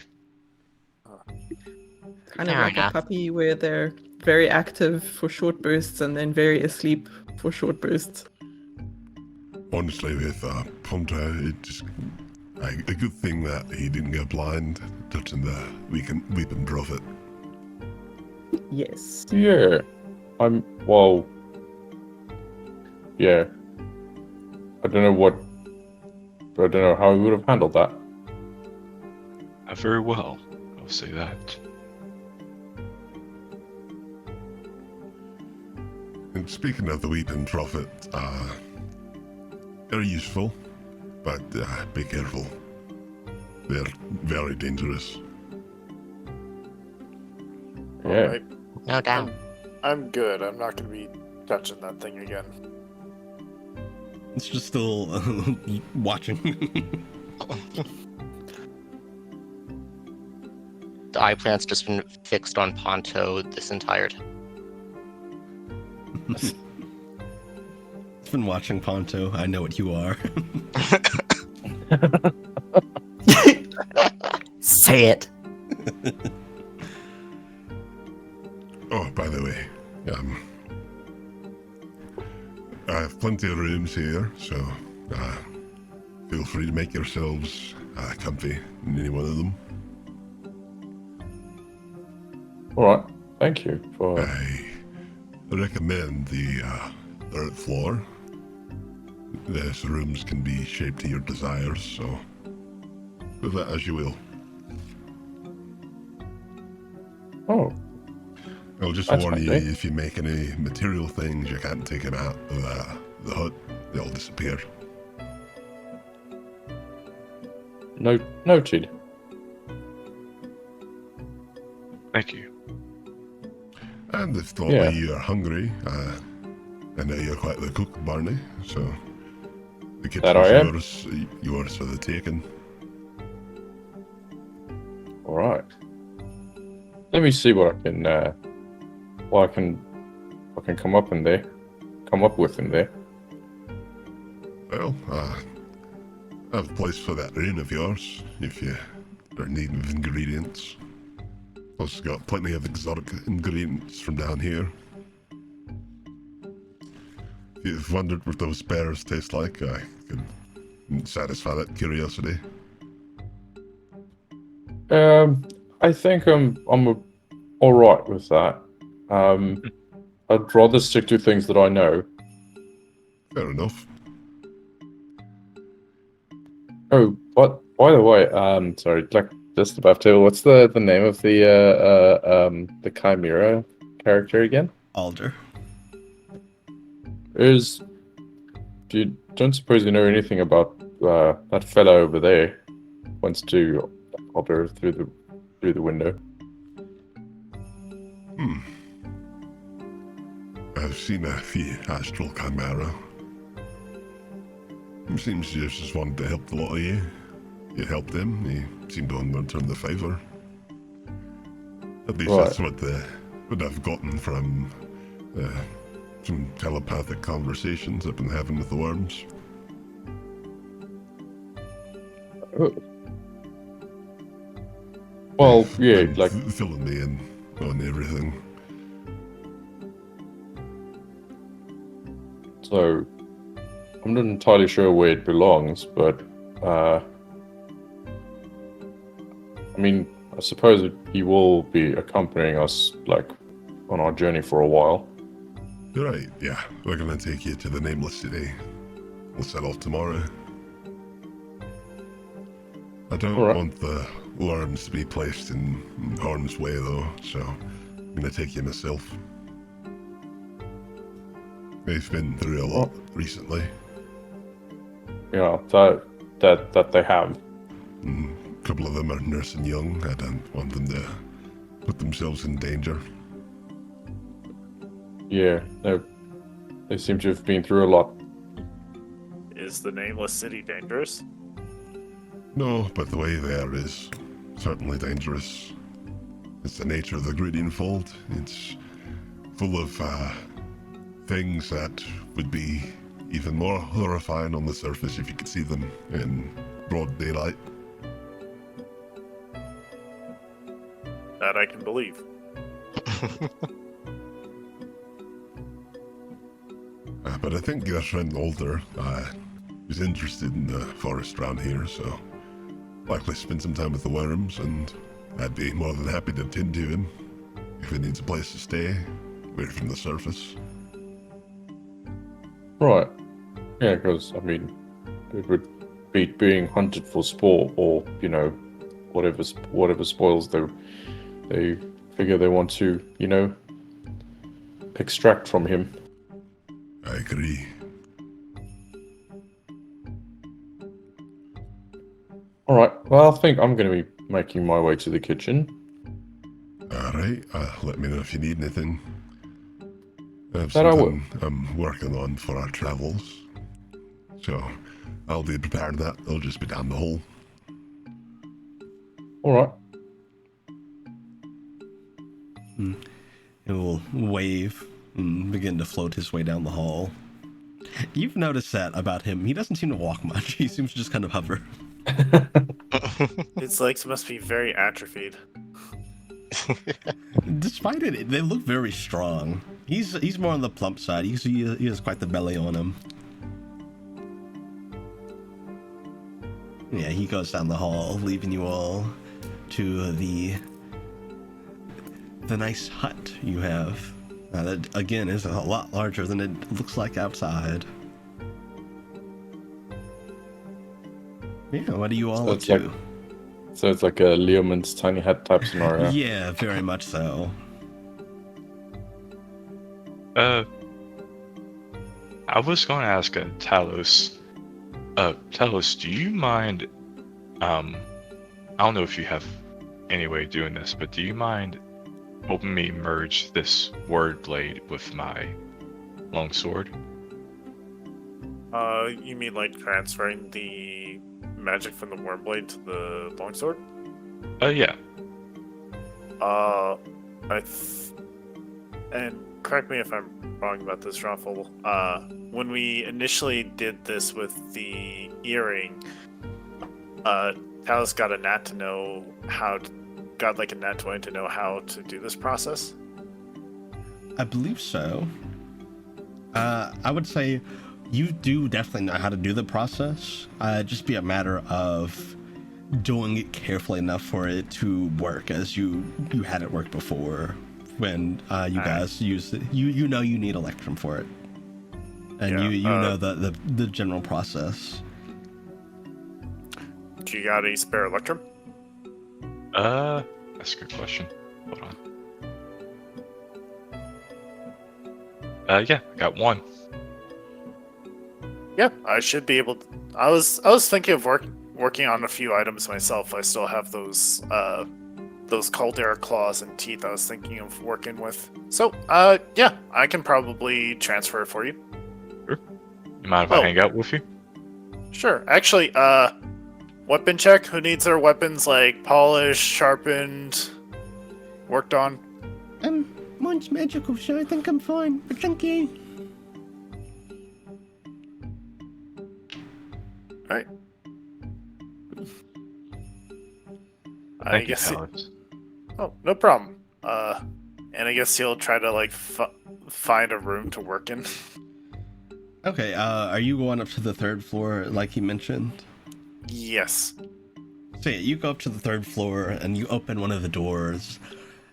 Kind of Fair like enough. a puppy where they're very active for short bursts and then very asleep for short bursts. honestly, with Ponta, it's a good thing that he didn't get blind touching the weeping prophet. Yes. Yeah. Well, yeah. I don't know how he would have handled that. Very well, I'll say that. And speaking of the weeping prophet, they're useful, but be careful. They're very dangerous. Yeah. Alright, No doubt. I'm good. I'm not going to be touching that thing again. It's just still watching. The eye plant's just been fixed on Ponto this entire time. It's been watching Ponto. I know what you are. Say it. Oh, by the way, I have plenty of rooms here, so feel free to make yourselves comfy in any one of them. Alright. Thank you for I recommend the third floor. These rooms can be shaped to your desires, so do that as you will. Oh. I'll just That's warn fine, you, eh? if you make any material things, you can't take them out of the hut. They'll disappear. Noted. Thank you. And if not Yeah. you are hungry, I know you're quite the cook, Barney, so the That I am. kitchen's yours for the taking. Alright. Let me see what I can come up with in there. Well, I have a place for that inn of yours, if you are needing of ingredients. Also got plenty of exotic ingredients from down here. If you've wondered what those bears taste like, I can satisfy that curiosity. I think I'm all right with that. I'd rather stick to things that I know. Fair enough. Oh, but by the way, sorry, like just above table. What's the name of the Chimera character again? Alder. Don't suppose you know anything about that fellow over there? Wants to hover through the window. I've seen a few astral chimera. It seems you just wanted to help the lot of you. You helped him, he seemed to return the favour. At least that's what I've gotten from some telepathic conversations I've been having with the worms. Oh. Well, yeah, And like filling me in on everything. so. I'm not entirely sure where it belongs, but I mean, I suppose he will be accompanying us, like, on our journey for a while. Right, yeah. We're gonna take you to the Nameless City. We'll set off tomorrow. I don't Alright. want the worms to be placed in harm's way, though, so I'm gonna take you myself. They've been through a lot recently. Yeah, that they have. A couple of them are nursing young. I don't want them to put themselves in danger. Yeah, they seem to have been through a lot. Is the Nameless City dangerous? No, but the way there is certainly dangerous. It's the nature of the Gradient Fold. It's full of things that would be even more horrifying on the surface if you could see them in broad daylight. That I can believe. But I think your friend Alder, was interested in the forest around here, so likely spend some time with the worms, and I'd be more than happy to tend to him if he needs a place to stay, away from the surface. Right. Yeah, because, I mean, it would be being hunted for sport or, you know, whatever spoils they figure they want to, you know, extract from him. I agree. Alright, well, I think I'm going to be making my way to the kitchen. Alright, let me know if you need anything. I have That I will. something I'm working on for our travels, so I'll be prepared that. It'll just be down the hole. Alright. He will wave and begin to float his way down the hall. You've noticed that about him. He doesn't seem to walk much. He seems to just kind of hover. His legs must be very atrophied. Despite it, they look very strong. He's more on the plump side. He has quite the belly on him. Yeah, he goes down the hall, leaving you all to the nice hut you have. That, again, is a lot larger than it looks like outside. Yeah, what are you all up to? So it's like a Leomund's tiny hat type scenario. Yeah, very much so. I was going to ask Talos. Talos, do you mind? I don't know if you have any way of doing this, but do you mind helping me merge this word blade with my longsword? You mean like transferring the magic from the Wormblade to the longsword? Yeah. And correct me if I'm wrong about this, Raffle. When we initially did this with the earring, Talos got a nat to know got like a nat 20 to know how to do this process. I believe so. I would say you do definitely know how to do the process. Just be a matter of doing it carefully enough for it to work as you had it work before when you guys used it. You know you need Electrum for it. And Yeah, you know the general process. Do you got any spare Electrum? That's a good question. Hold on. Yeah, I got one. Yeah, I should be able to. I was thinking of working on a few items myself. I still have those caldera claws and teeth I was thinking of working with. So, yeah, I can probably transfer it for you. Sure. You mind if I hang out with you? Sure. Actually, weapon check. Who needs their weapons like polished, sharpened, worked on? Mine's magical, so I think I'm fine. But thank you. Alright. Thank you, guess. Talos. Oh, no problem. And I guess he'll try to like find a room to work in. Okay, are you going up to the third floor like he mentioned? Yes. So yeah, you go up to the third floor and you open one of the doors,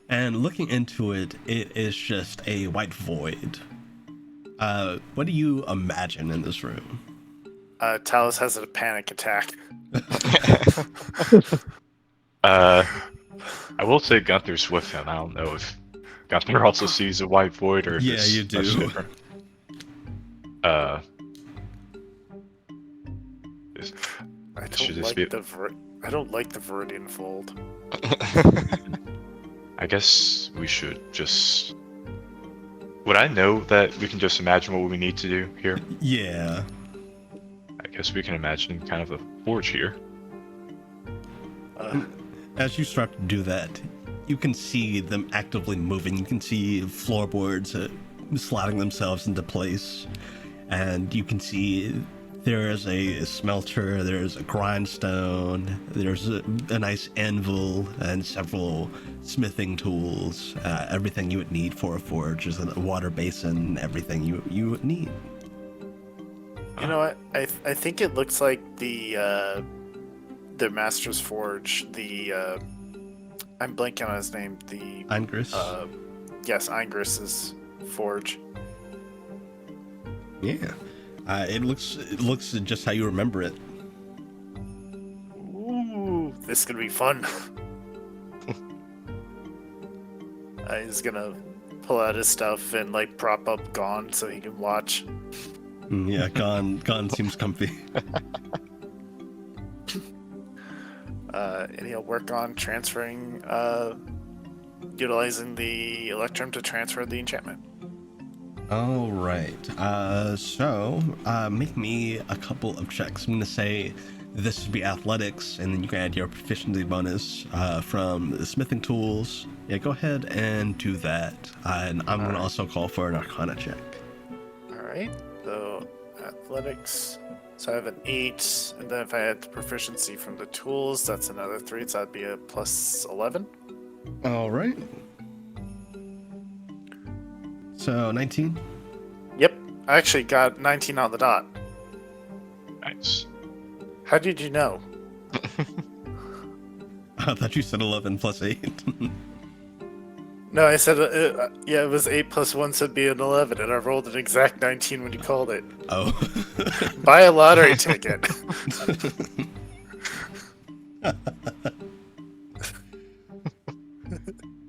and looking into it, it is just a white void. What do you imagine in this room? Talos has a panic attack. I will say Gunther's with him. I don't know if Gunther also sees a white void or if Yeah, it's you do. much different. I don't like the Viridian Fold. I guess we should just... Would I know that we can just imagine what we need to do here? Yeah. I guess we can imagine kind of a forge here. As you start to do that, you can see them actively moving. You can see floorboards slotting themselves into place. And you can see there is a smelter, there's a grindstone, there's a nice anvil, and several smithing tools. Everything you would need for a forge is a water basin, everything you would need. You know what? I think it looks like the Master's Forge. I'm blanking on his name. The Angris. Yes, Ingris's forge. Yeah. It looks just how you remember it. Ooh, this is gonna be fun. He's gonna pull out his stuff and like prop up Gon so he can watch. Yeah, Gon seems comfy. And he'll work on transferring, utilizing the Electrum to transfer the enchantment. All right. So make me a couple of checks. I'm gonna say this would be athletics, and then you can add your proficiency bonus from the smithing tools. Yeah, go ahead and do that. And I'm gonna also call for an Arcana check. All right. So athletics. So I have an 8, and then if I add the proficiency from the tools, that's another 3. So that'd be a plus 11. All right. So 19. Yep, I actually got 19 on the dot. Nice. How did you know? I thought you said 11 plus 8. No, I said, yeah, it was 8 plus 1, so it'd be an 11, and I rolled an exact 19 when you called it. Oh. Buy a lottery ticket.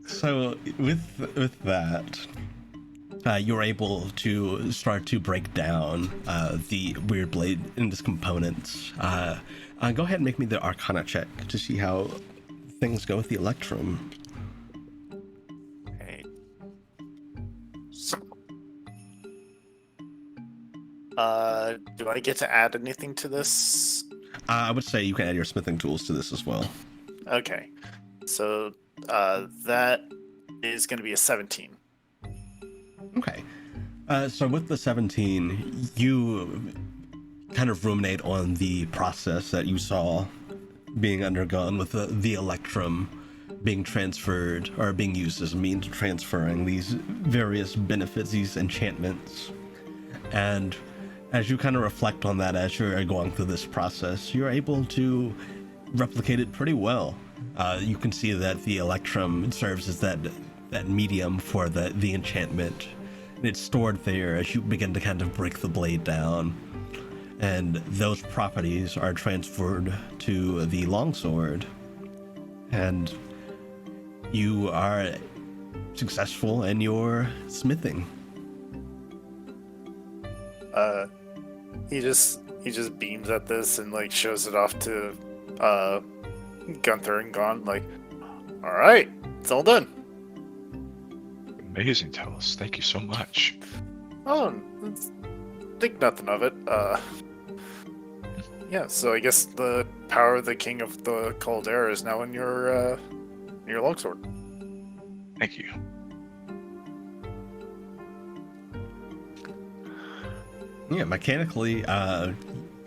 So with that, you're able to start to break down the weird blade into its components. Go ahead and make me the Arcana check to see how things go with the Electrum. Okay. Do I get to add anything to this? I would say you can add your smithing tools to this as well. Okay. So that is going to be a 17. Okay. So with the 17, you kind of ruminate on the process that you saw being undergone with the Electrum being transferred or being used as a means of transferring these various benefits, these enchantments. And as you kind of reflect on that as you're going through this process, you're able to replicate it pretty well. You can see that the Electrum serves as that medium for the enchantment. And it's stored there as you begin to kind of break the blade down. And those properties are transferred to the longsword. And you are successful in your smithing. He just beams at this and like shows it off to Gunther and Gon, like, all right, it's all done. Amazing, Tellus. Thank you so much. Oh, think nothing of it. Yeah, so I guess the power of the King of the Caldera is now in your longsword. Thank you. Yeah, mechanically,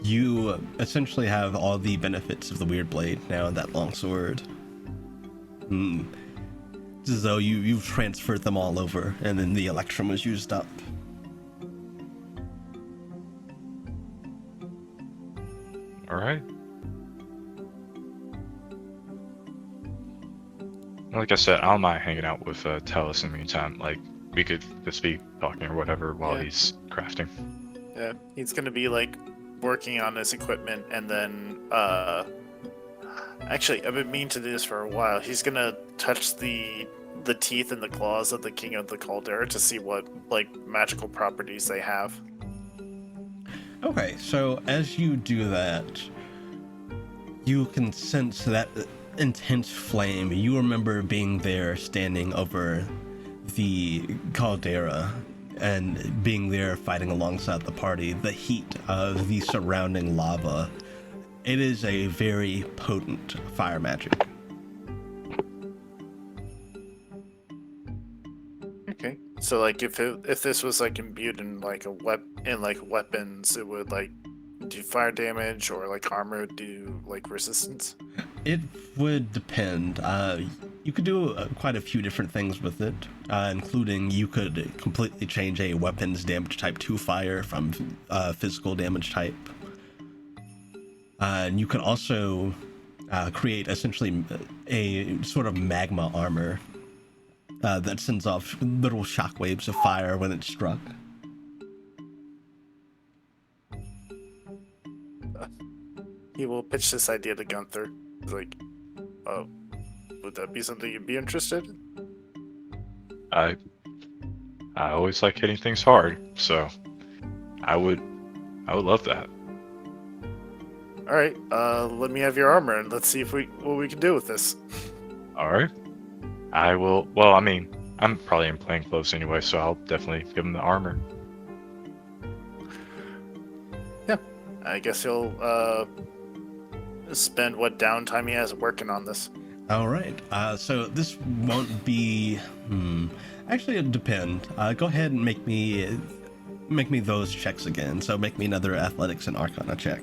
you essentially have all the benefits of the Weird Blade now in that longsword. It's as though you've transferred them all over, and then the Electrum was used up. All right. Like I said, I don't mind hanging out with Tellus in the meantime. Like, we could just be talking or whatever while he's crafting. Yeah, he's gonna be like working on his equipment, and then actually, I've been meaning to do this for a while. He's gonna touch the teeth and the claws of the King of the Caldera to see what like magical properties they have. Okay, so as you do that, you can sense that intense flame. You remember being there, standing over the caldera, and being there fighting alongside the party. The heat of the surrounding lava. It is a very potent fire magic. Okay, so like if this was like imbued in like weapons, it would like do fire damage, or like armor do like resistance. It would depend. You could do quite a few different things with it, including you could completely change a weapon's damage type to fire from physical damage type. And you could also create essentially a sort of magma armor that sends off little shockwaves of fire when it's struck. He will pitch this idea to Gunther. He's like, oh, would that be something you'd be interested in? I always like hitting things hard, so I would love that. All right, let me have your armor and let's see what we can do with this. All right. I will. Well, I mean, I'm probably in plain clothes anyway, so I'll definitely give him the armor. Yeah, I guess he'll spend what downtime he has working on this. All right. So this won't be. Actually, it'll depend. Go ahead and make me those checks again. So make me another athletics and arcana check.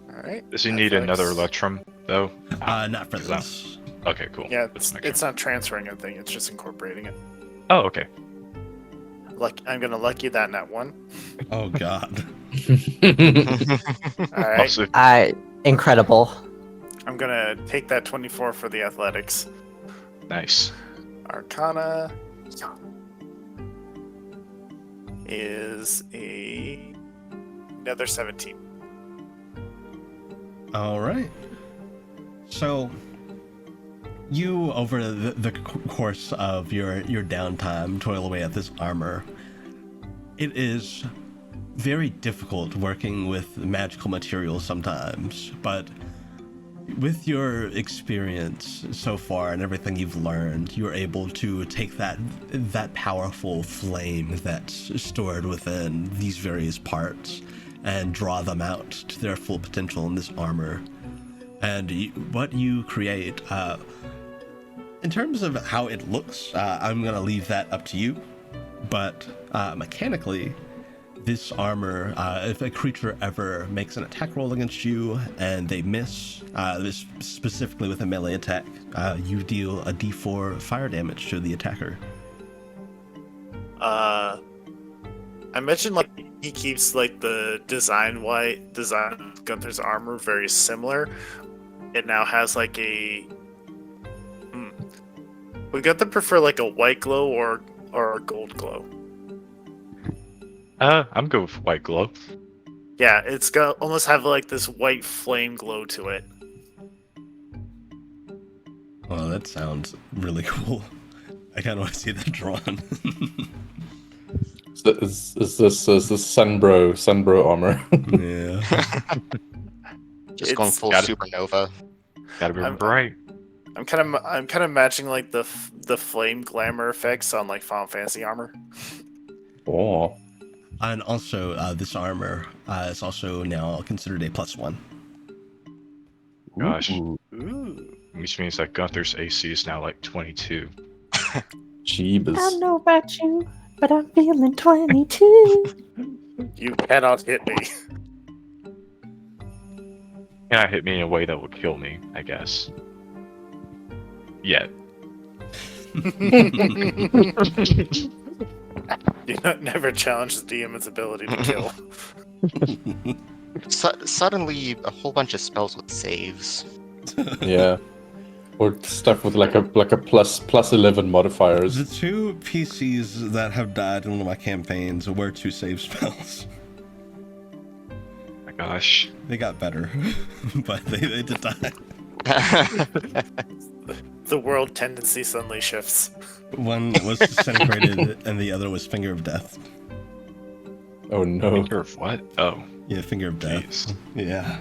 All right. Does he need another electrum though? Not for this. Okay, cool. Yeah, it's not transferring a thing. It's just incorporating it. Oh, okay. I'm gonna lucky that net one. Oh God. All right. Also, Incredible. I'm gonna take that 24 for the athletics. nice. Arcana is another 17. All right. So you, over the course of your downtime, toil away at this armor. It is very difficult working with magical materials sometimes, but with your experience so far and everything you've learned, you're able to take that powerful flame that's stored within these various parts and draw them out to their full potential in this armor. And what you create, in terms of how it looks, I'm going to leave that up to you. But mechanically, this armor, if a creature ever makes an attack roll against you and they miss, this specifically with a melee attack, you deal a d4 fire damage to the attacker. I mentioned like he keeps like the design of Gunther's armor very similar. It now has like a. Would Gunther prefer like a white glow or a gold glow? I'm good with white glow. Yeah, it's got almost have like this white flame glow to it. Oh, that sounds really cool. I kind of want to see that drawn. Is this Sunbro armor? Yeah. Just going full supernova. Gotta be bright. I'm kind of matching like the flame glamour effects on like Final Fantasy armor. Oh. And also, this armor is also now considered a +1. Gosh. Ooh. Which means that Gunther's AC is now like 22. Jeebus. I don't know about you, but I'm feeling 22. You cannot hit me. Cannot hit me in a way that will kill me, I guess. Yet. You never challenge the demon's ability to kill. Suddenly, a whole bunch of spells with saves. Yeah. Or stuff with like a plus 11 modifiers. The two PCs that have died in one of my campaigns were 2 save spells. My gosh. They got better, but they did die. The world tendency suddenly shifts. One was disintegrated and the other was Finger of Death. Oh no. Finger of what? Oh. Yeah, Finger of Death. Jeez. Yeah.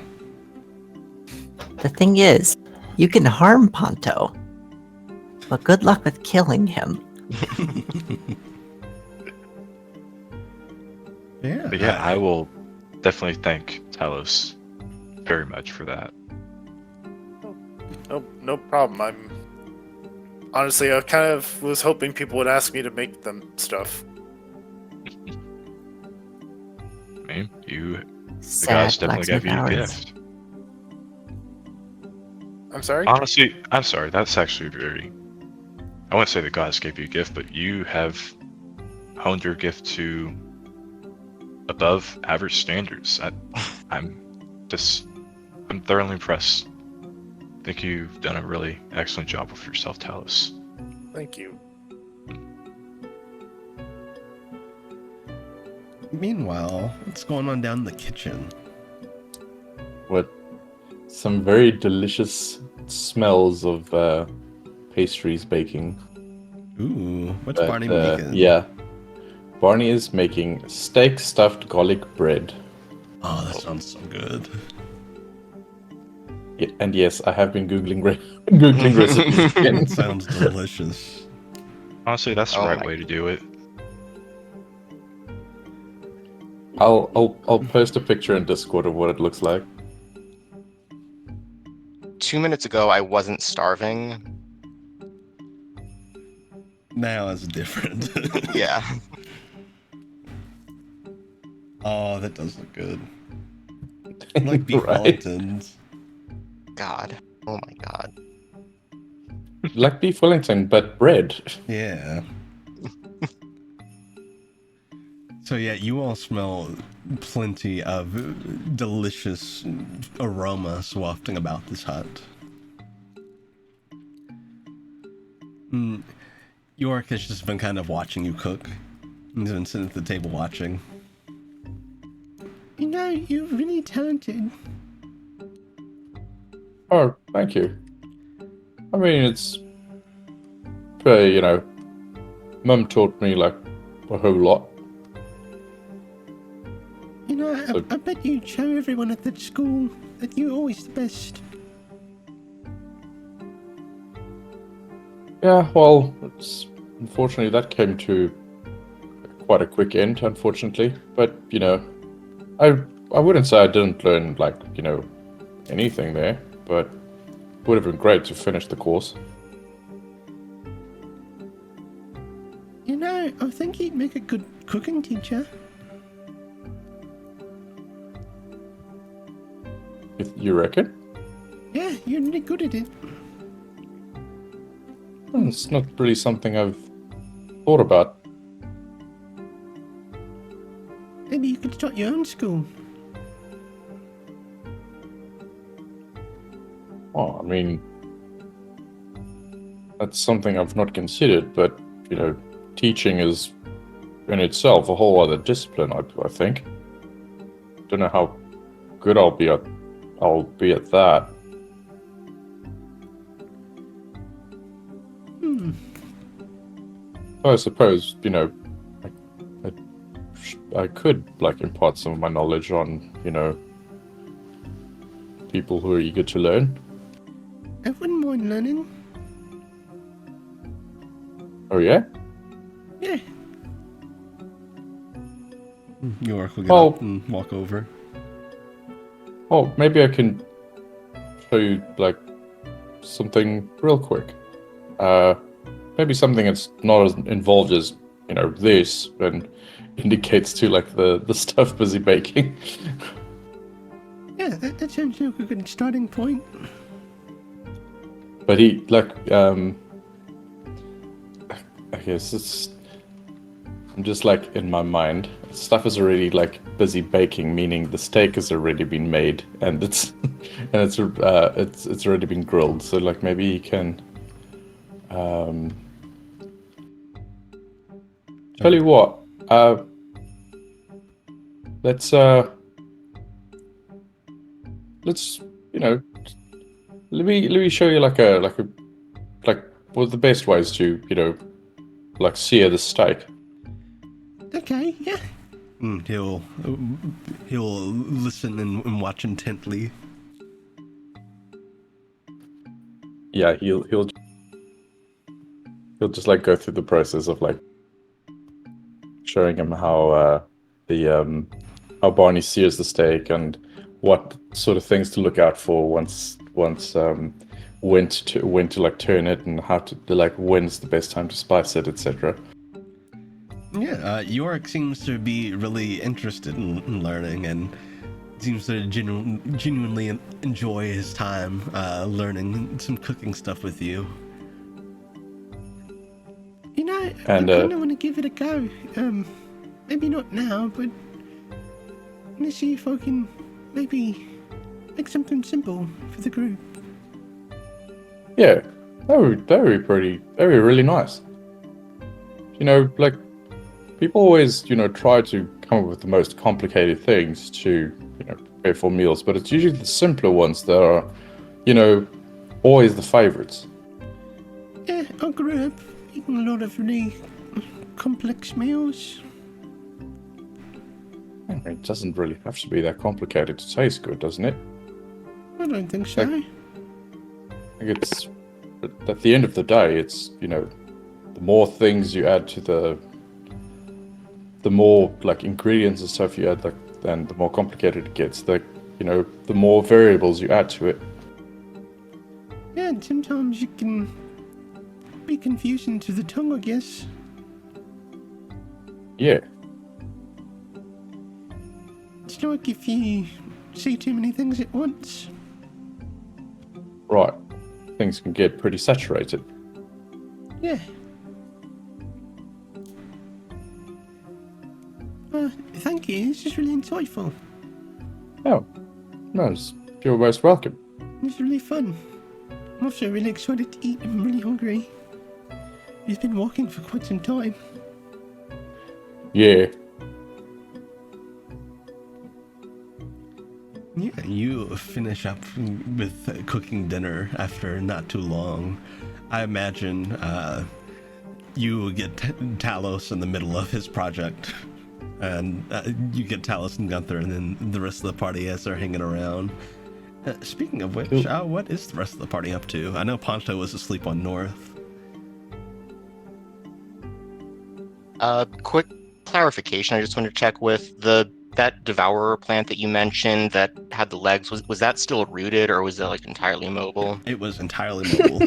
The thing is, you can harm Ponto, but good luck with killing him. Yeah. But yeah, I will definitely thank Talos very much for that. No problem. Honestly, I kind of was hoping people would ask me to make them stuff. I mean, the Sad guys definitely gave blacksmith you a hours. gift. I'm sorry? Honestly, I'm sorry. That's actually very I wouldn't say the gods gave you a gift, but you have honed your gift to above average standards. I'm thoroughly impressed. I think you've done a really excellent job with yourself, Talos. Thank you. Meanwhile, what's going on down in the kitchen? What? Some very delicious smells of pastries baking. Ooh, what's But, Barney making? Yeah. Barney is making steak stuffed garlic bread. Oh, that sounds so good. Yeah, and yes, I have been googling googling recipes again. It sounds delicious. Honestly, that's the Oh right my- way to do it. I'll post a picture in Discord of what it looks like. 2 minutes ago, I wasn't starving. Now it's different. Yeah. Oh, that does look good. Like beef Right? Wellingtons. God. Oh my god. Like beef Wellington, but bread. Yeah. So yeah, you all smell plenty of delicious aromas wafting about this hut. York has just been kind of watching you cook. He's been sitting at the table watching. You know, you're really talented. Oh, thank you. I mean, it's you know, Mum taught me like a whole lot. You know, I bet you show everyone at that school that you're always the best. Yeah, well, unfortunately that came to quite a quick end, unfortunately. But you know, I wouldn't say I didn't learn like anything there, but it would have been great to finish the course. You know, I think you'd make a good cooking teacher. You reckon? Yeah, you're really good at it. It's not really something I've thought about. Maybe you could start your own school. Oh, I mean, that's something I've not considered, but teaching is in itself a whole other discipline. I think. Don't know how good I'll be at that. So I suppose I could like impart some of my knowledge on people who are eager to learn. I wouldn't mind learning. Oh yeah? Yeah. York will get Oh. up and walk over. Oh, maybe I can show you like something real quick. Maybe something that's not as involved as this, and indicates to like the stuff busy baking. Yeah, that sounds like a good starting point. But he like I guess I'm just like in my mind, stuff is already like busy baking, meaning the steak has already been made and it's already been grilled. So like maybe he can tell you what, let's let me show you like one of the best ways to like sear the steak. Okay, yeah. He'll listen and watch intently. Yeah, he'll just like go through the process of like showing him how how Barney sears the steak and what sort of things to look out for once when to like turn it and how to like when's the best time to spice it, etc. Yeah, Yorick seems to be really interested in learning and seems to genuinely enjoy his time learning some cooking stuff with you. And, I kind of want to give it a go. Maybe not now, but let's see if I can maybe make something simple for the group. Yeah, that would be really nice. Like, people always, try to come up with the most complicated things to, prepare for meals, but it's usually the simpler ones that are, always the favorites. Yeah, I grew up eating a lot of really complex meals. I mean, it doesn't really have to be that complicated to taste good, doesn't it? I don't think so. I think it's, at the end of the day, it's, the more things you add to the more, like, ingredients and stuff you add, like, then the more complicated it gets. The more variables you add to it. Yeah, and sometimes you can be confusing to the tongue, I guess. Yeah. It's like if you say too many things at once. Right. Things can get pretty saturated. Yeah. Thank you. This is really insightful. Oh. No, you're most welcome. It's really fun. I'm also really excited to eat. I'm really hungry. We've been walking for quite some time. Yeah. Yeah, you finish up with cooking dinner after not too long. I imagine you get Talos in the middle of his project, and you get Talos and Gunther, and then the rest of the party as they're hanging around. Speaking of which, what is the rest of the party up to? I know Ponto was asleep on North. Quick clarification. I just wanted to check with that devourer plant that you mentioned that had the legs. Was that still rooted, or was it like entirely mobile? It was entirely mobile.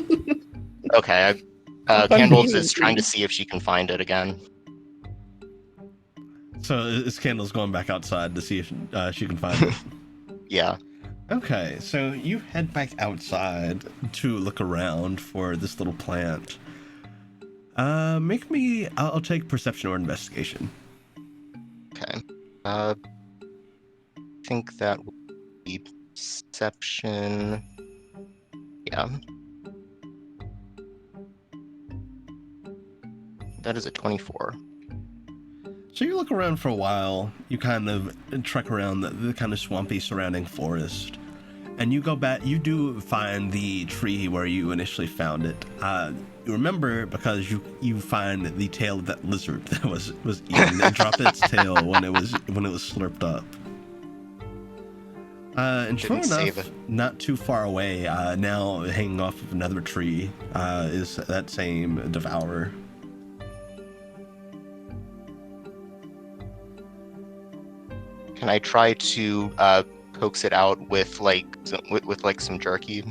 Okay. Candles is trying to see if she can find it again. So is Candle's going back outside to see if she can find it? Yeah. Okay, so you head back outside to look around for this little plant. I'll take perception or investigation. Okay. I think that would be perception. Yeah. That is a 24. So you look around for a while, you kind of trek around the kind of swampy surrounding forest, and you go back, you do find the tree where you initially found it. You remember because you find the tail of that lizard that was eaten. It dropped its tail when it was slurped up. And sure enough, not too far away, now hanging off of another tree, is that same devourer. Can I try to coax it out with some jerky?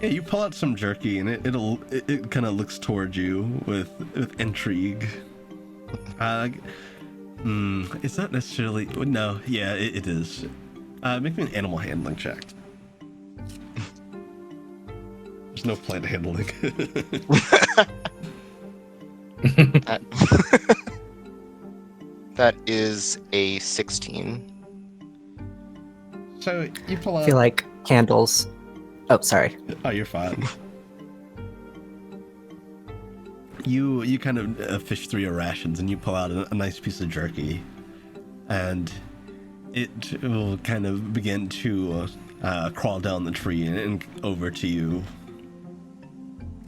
Yeah, you pull out some jerky, and it kind of looks towards you with intrigue. It's not necessarily. No, yeah, it is. Make me an animal handling check. There's no plant handling. That is a 16. So you pull out. I feel like Candles. Oh, sorry. Oh, you're fine. You kind of fish through your rations, and you pull out a nice piece of jerky, and it will kind of begin to crawl down the tree and over to you.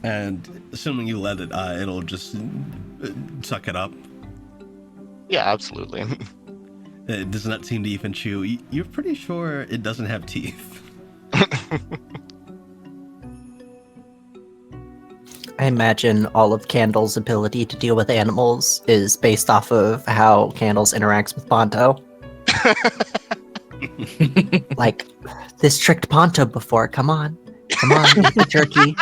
And assuming you let it, it'll just suck it up. Yeah, absolutely. It does not seem to even chew. You're pretty sure it doesn't have teeth. I imagine all of Candle's ability to deal with animals is based off of how Candles interacts with Ponto. Like, this tricked Ponto before. Come on, eat the jerky.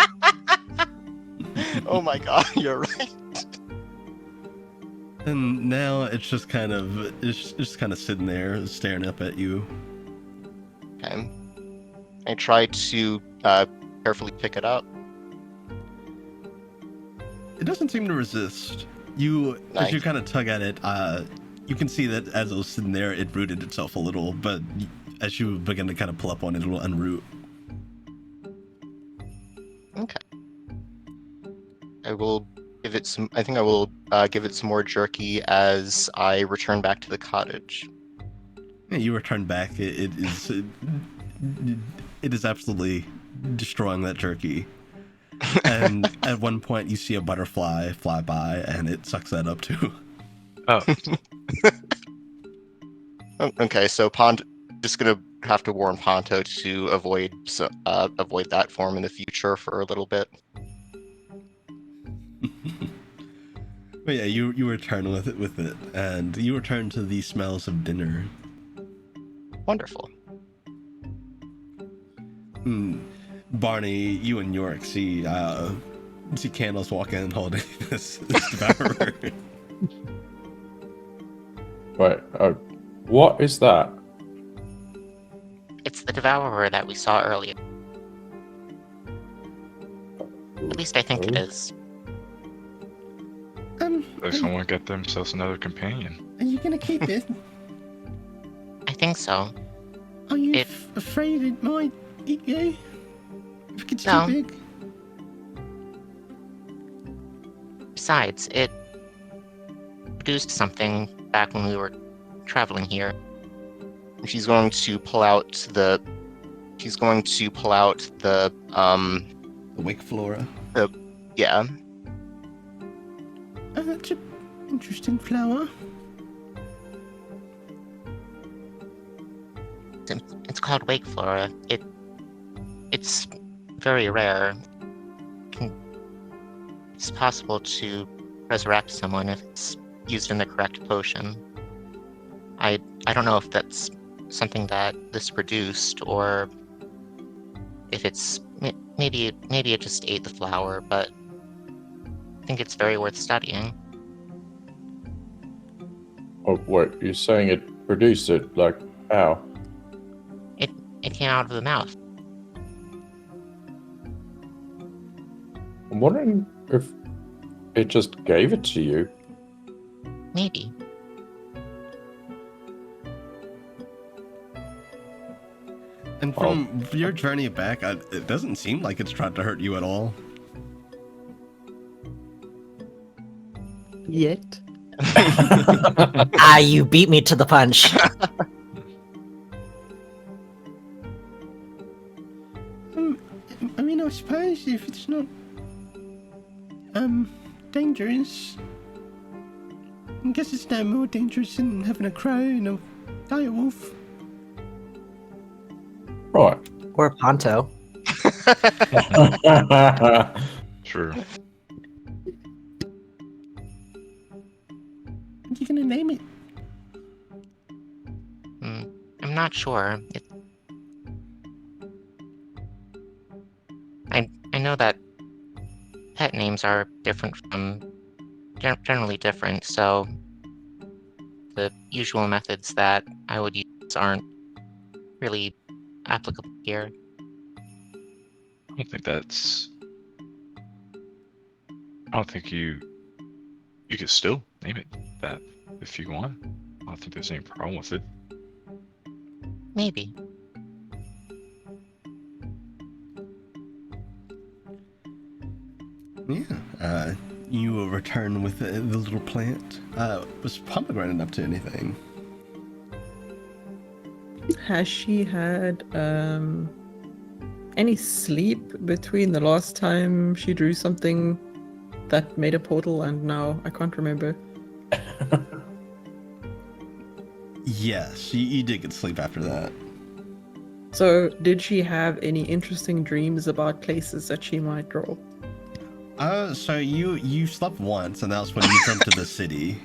Oh my god, you're right. And now it's just kind of sitting there staring up at you. Okay. I try to carefully pick it up. It doesn't seem to resist. You, as you Nice. kind of tug at it, you can see that as it was sitting there, it rooted itself a little, but as you begin to kind of pull up on it, it'll unroot. Okay. I will give it some. I think I will give it some more jerky as I return back to the cottage. Yeah, you return back. It is absolutely destroying that jerky. And at one point, you see a butterfly fly by, and it sucks that up too. Oh, Okay, so just gonna have to warn Ponto to avoid that form in the future for a little bit. But yeah, you return with it, and you return to the smells of dinner. Wonderful. Barney, you and Yorick see Candles walk in holding this devourer. Wait, what is that? It's the devourer that we saw earlier. At least I think it is. Does someone get themselves another companion? Are you gonna keep it? I think so. Are you It- afraid it might eat you? If it gets No. too big? Besides, it produced something back when we were traveling here. She's going to pull out the. The wake flora. Yeah. Oh, that's an interesting flower. It's called Wake Flora. It's very rare. It's possible to resurrect someone if it's used in the correct potion. I don't know if that's something that this produced or if it's maybe it just ate the flower, but I think it's very worth studying. Oh, wait, you're saying it produced it? Like, how? It came out of the mouth. I'm wondering if it just gave it to you. Maybe. And from your journey back, it doesn't seem like it's tried to hurt you at all. Yet. You beat me to the punch. I mean, I suppose if it's not dangerous, I guess it's no more dangerous than having a crow and a dire wolf. Right. Or Ponto. Sure. What are you gonna name it? I'm not sure. I know that pet names are different from generally different, so the usual methods that I would use aren't really applicable here. I don't think you could still name it that if you want. I don't think there's any problem with it. Maybe. Yeah. You will return with the little plant. Was Pomegranate up to anything? Has she had any sleep between the last time she drew something that made a portal and now I can't remember? Yes, you did get sleep after that. So did she have any interesting dreams about places that she might draw? So you slept once, and that was when you jumped to the city.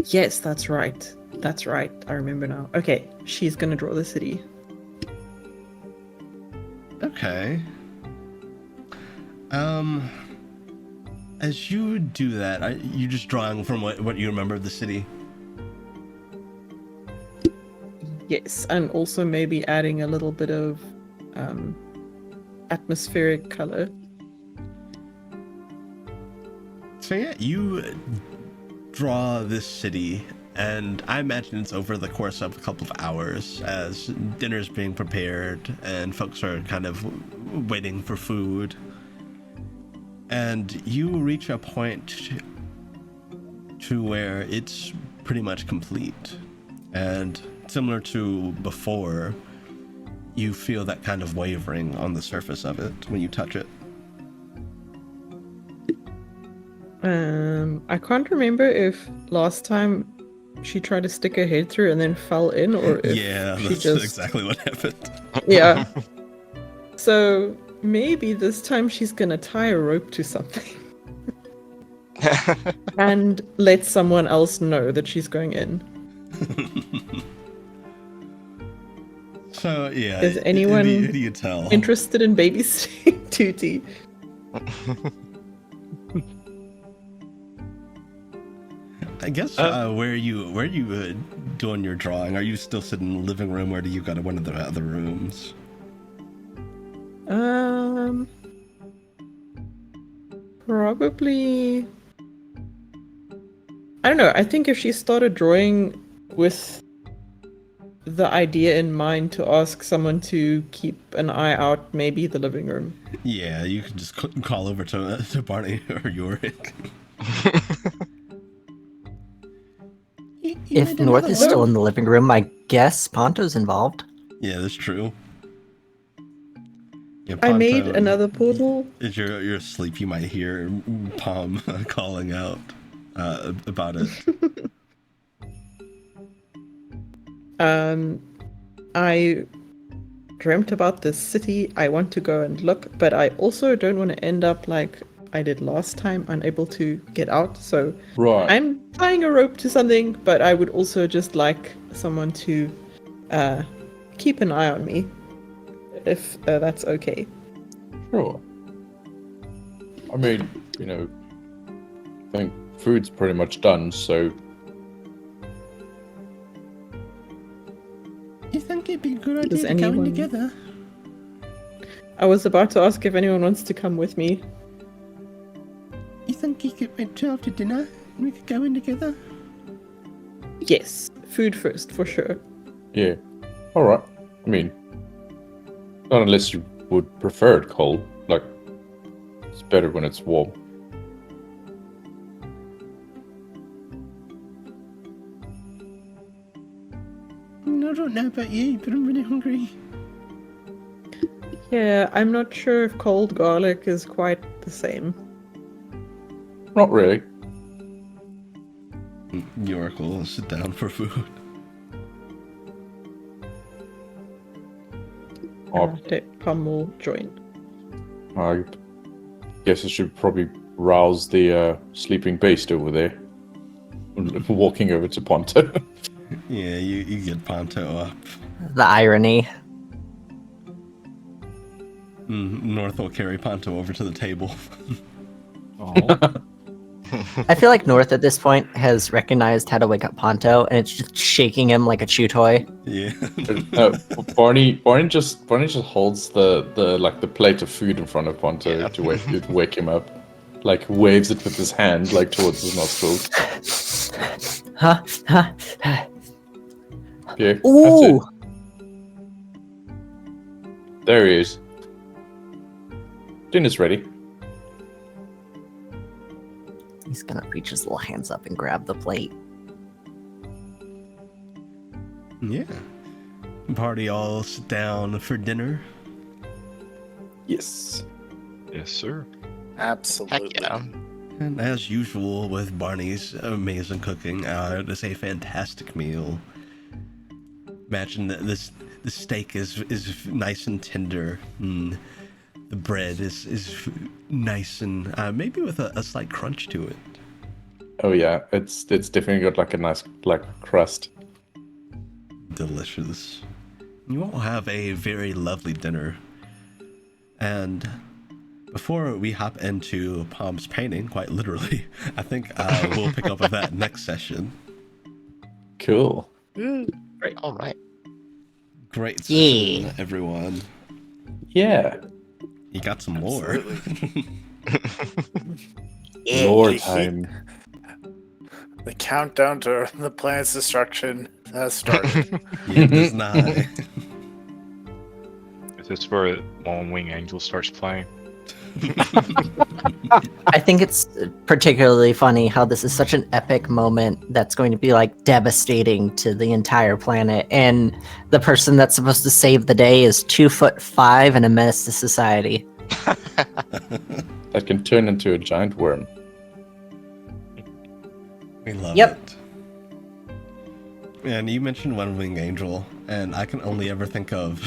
Yes, that's right. That's right. I remember now. Okay, she's gonna draw the city. Okay. As you do that, you just drawing from what you remember of the city? Yes, and also maybe adding a little bit of atmospheric color. So yeah, you draw this city, and I imagine it's over the course of a couple of hours as dinner's being prepared and folks are kind of waiting for food. And you reach a point to where it's pretty much complete. And similar to before, you feel that kind of wavering on the surface of it when you touch it. I can't remember if last time she tried to stick her head through and then fell in, or if Yeah, she that's just... exactly what happened. Yeah. So maybe this time she's gonna tie a rope to something and let someone else know that she's going in. So yeah, Is anyone who do you tell? interested in babysitting Tootie? I guess where are you doing your drawing? Are you still sitting in the living room, or do you go to one of the other rooms? Probably. I don't know. I think if she started drawing with the idea in mind to ask someone to keep an eye out, maybe the living room. Yeah, you can just call over to Barney or Yorick. If North is still in the living room, I guess Ponto's involved. Yeah, that's true. Yeah, I made another portal. As you're asleep, you might hear Palm calling out about it. I dreamt about this city. I want to go and look, but I also don't want to end up like I did last time, unable to get out. So Right. I'm tying a rope to something, but I would also just like someone to keep an eye on me, if that's okay. Sure. I mean, I think food's pretty much done, so You think it'd be a good Does idea to go in anyone- together? I was about to ask if anyone wants to come with me. You think you could wait till after dinner and we could go in together? Yes, food first, for sure. yeah. Alright. I mean, not unless you would prefer it cold. Like, it's better when it's warm. I don't know about you, but I'm really hungry. Yeah, I'm not sure if cold garlic is quite the same. Not really. Yorick will sit down for food. Pum will join. I guess I should probably rouse the sleeping beast over there. Walking over to Ponto. Yeah, you get Ponto up. The irony. North will carry Ponto over to the table. I feel like North at this point has recognized how to wake up Ponto, and it's just shaking him like a chew toy. Yeah. Barney just holds the plate of food in front of Ponto to wake him up. Like waves it with his hand like towards his nostrils. Huh? Yeah. Ooh! That's it. There he is. Dinner's ready. He's gonna reach his little hands up and grab the plate. Yeah. Party all sit down for dinner. Yes. Yes, sir. Absolutely. Heck yeah. And as usual with Barney's amazing cooking, it is a fantastic meal. Imagine that the steak is nice and tender. The bread is nice and maybe with a slight crunch to it. Oh yeah, it's definitely got like a nice like crust. Delicious. You all have a very lovely dinner. And before we hop into Palm's painting, quite literally, I think we'll pick up with that next session. Cool. Great. All right. Great session, Yeah. everyone. Yeah. You got some more. Absolutely. Lore He- time. The countdown to the planet's destruction has started. Yeah, does not. Is this where One Wing Angel starts playing? I think it's particularly funny how this is such an epic moment that's going to be like devastating to the entire planet, and the person that's supposed to save the day is 2'5" and a menace to society. That can turn into a giant worm. We love Yep. it. And you mentioned One Wing Angel, and I can only ever think of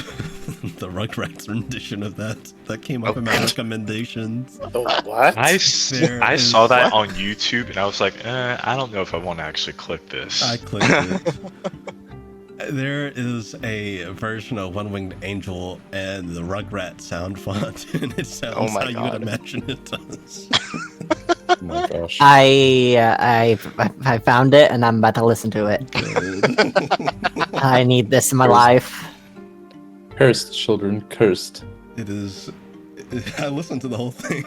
the Rugrats rendition of that came up in my recommendations. Oh, what? I There saw is- that on YouTube and I was like, I don't know if I want to actually click this. I clicked it. There is a version of One Winged Angel and the Rugrat sound font, and it sounds Oh my how you would God. imagine it does. Oh my gosh. I found it and I'm about to listen to it. I need this in my life. Cursed, children, cursed. It is. I listened to the whole thing.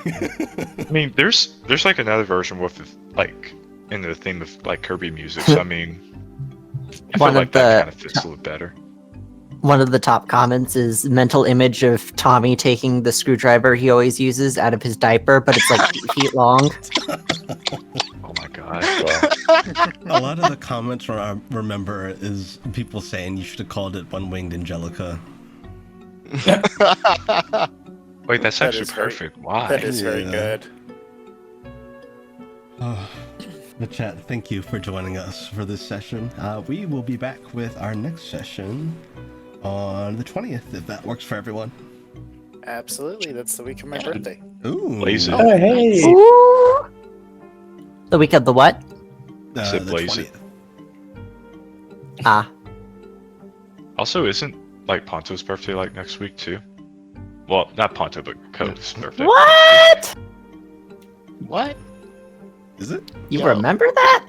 I mean, there's like another version with like in the theme of like Kirby music. So I mean, I One feel of like that the- kind of fits a little better. One of the top comments is mental image of Tommy taking the screwdriver he always uses out of his diaper, but it's like 8 feet long. Oh my god. A lot of the comments I remember is people saying you should have called it One Winged Angelica. Wait, that's That actually is very- perfect. Why? That is very Yeah. good. Oh, the chat, thank you for joining us for this session. We will be back with our next session on the 20th, if that works for everyone. Absolutely. That's the week of my birthday. Ooh. Blaze it. Oh, hey! Ooh. The week of the what? Said The blaze it. 20th. Ah, Also, isn't like Ponto's birthday like next week too? Well, not Ponto, but Code's birthday. what? What? Is it? You Yo. remember that?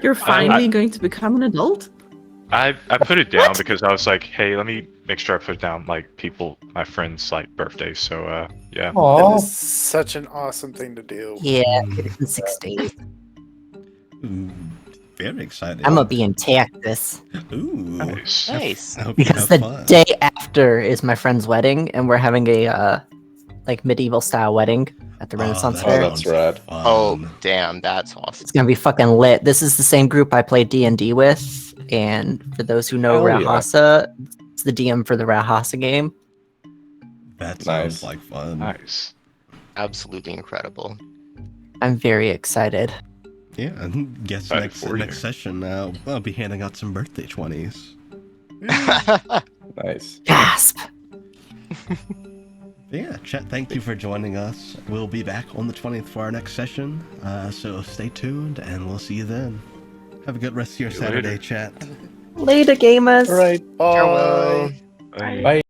You're finally going to become an adult? I put it down because I was like, hey, let me make sure I put down like my friends' like birthdays. So yeah. That Aww. is such an awesome thing to do. Yeah, it's in 6 days. Very exciting. I'm gonna be in Texas Ooh. Nice. Nice. I hope you because have the fun. day after is my friend's wedding, and we're having a like medieval style wedding at the Renaissance that Fair. Oh, that's sounds rad. fun. Oh, damn, that's awesome. It's gonna be fucking lit. This is the same group I played D&D with, and for those who know Hell yeah. Rauhasa, it's the DM for the Rauhasa game. That sounds Nice. like fun. Nice. Absolutely incredible. I'm very excited. Yeah, and guess Excited next for you. session I'll be handing out some birthday 20s. Nice. Gasp! Yeah, chat, thank you for joining us. We'll be back on the 20th for our next session, so stay tuned and we'll see you then. Have a good rest of your See you later. Saturday, chat. Later, gamers! All right. Bye. Farewell. Bye. Bye.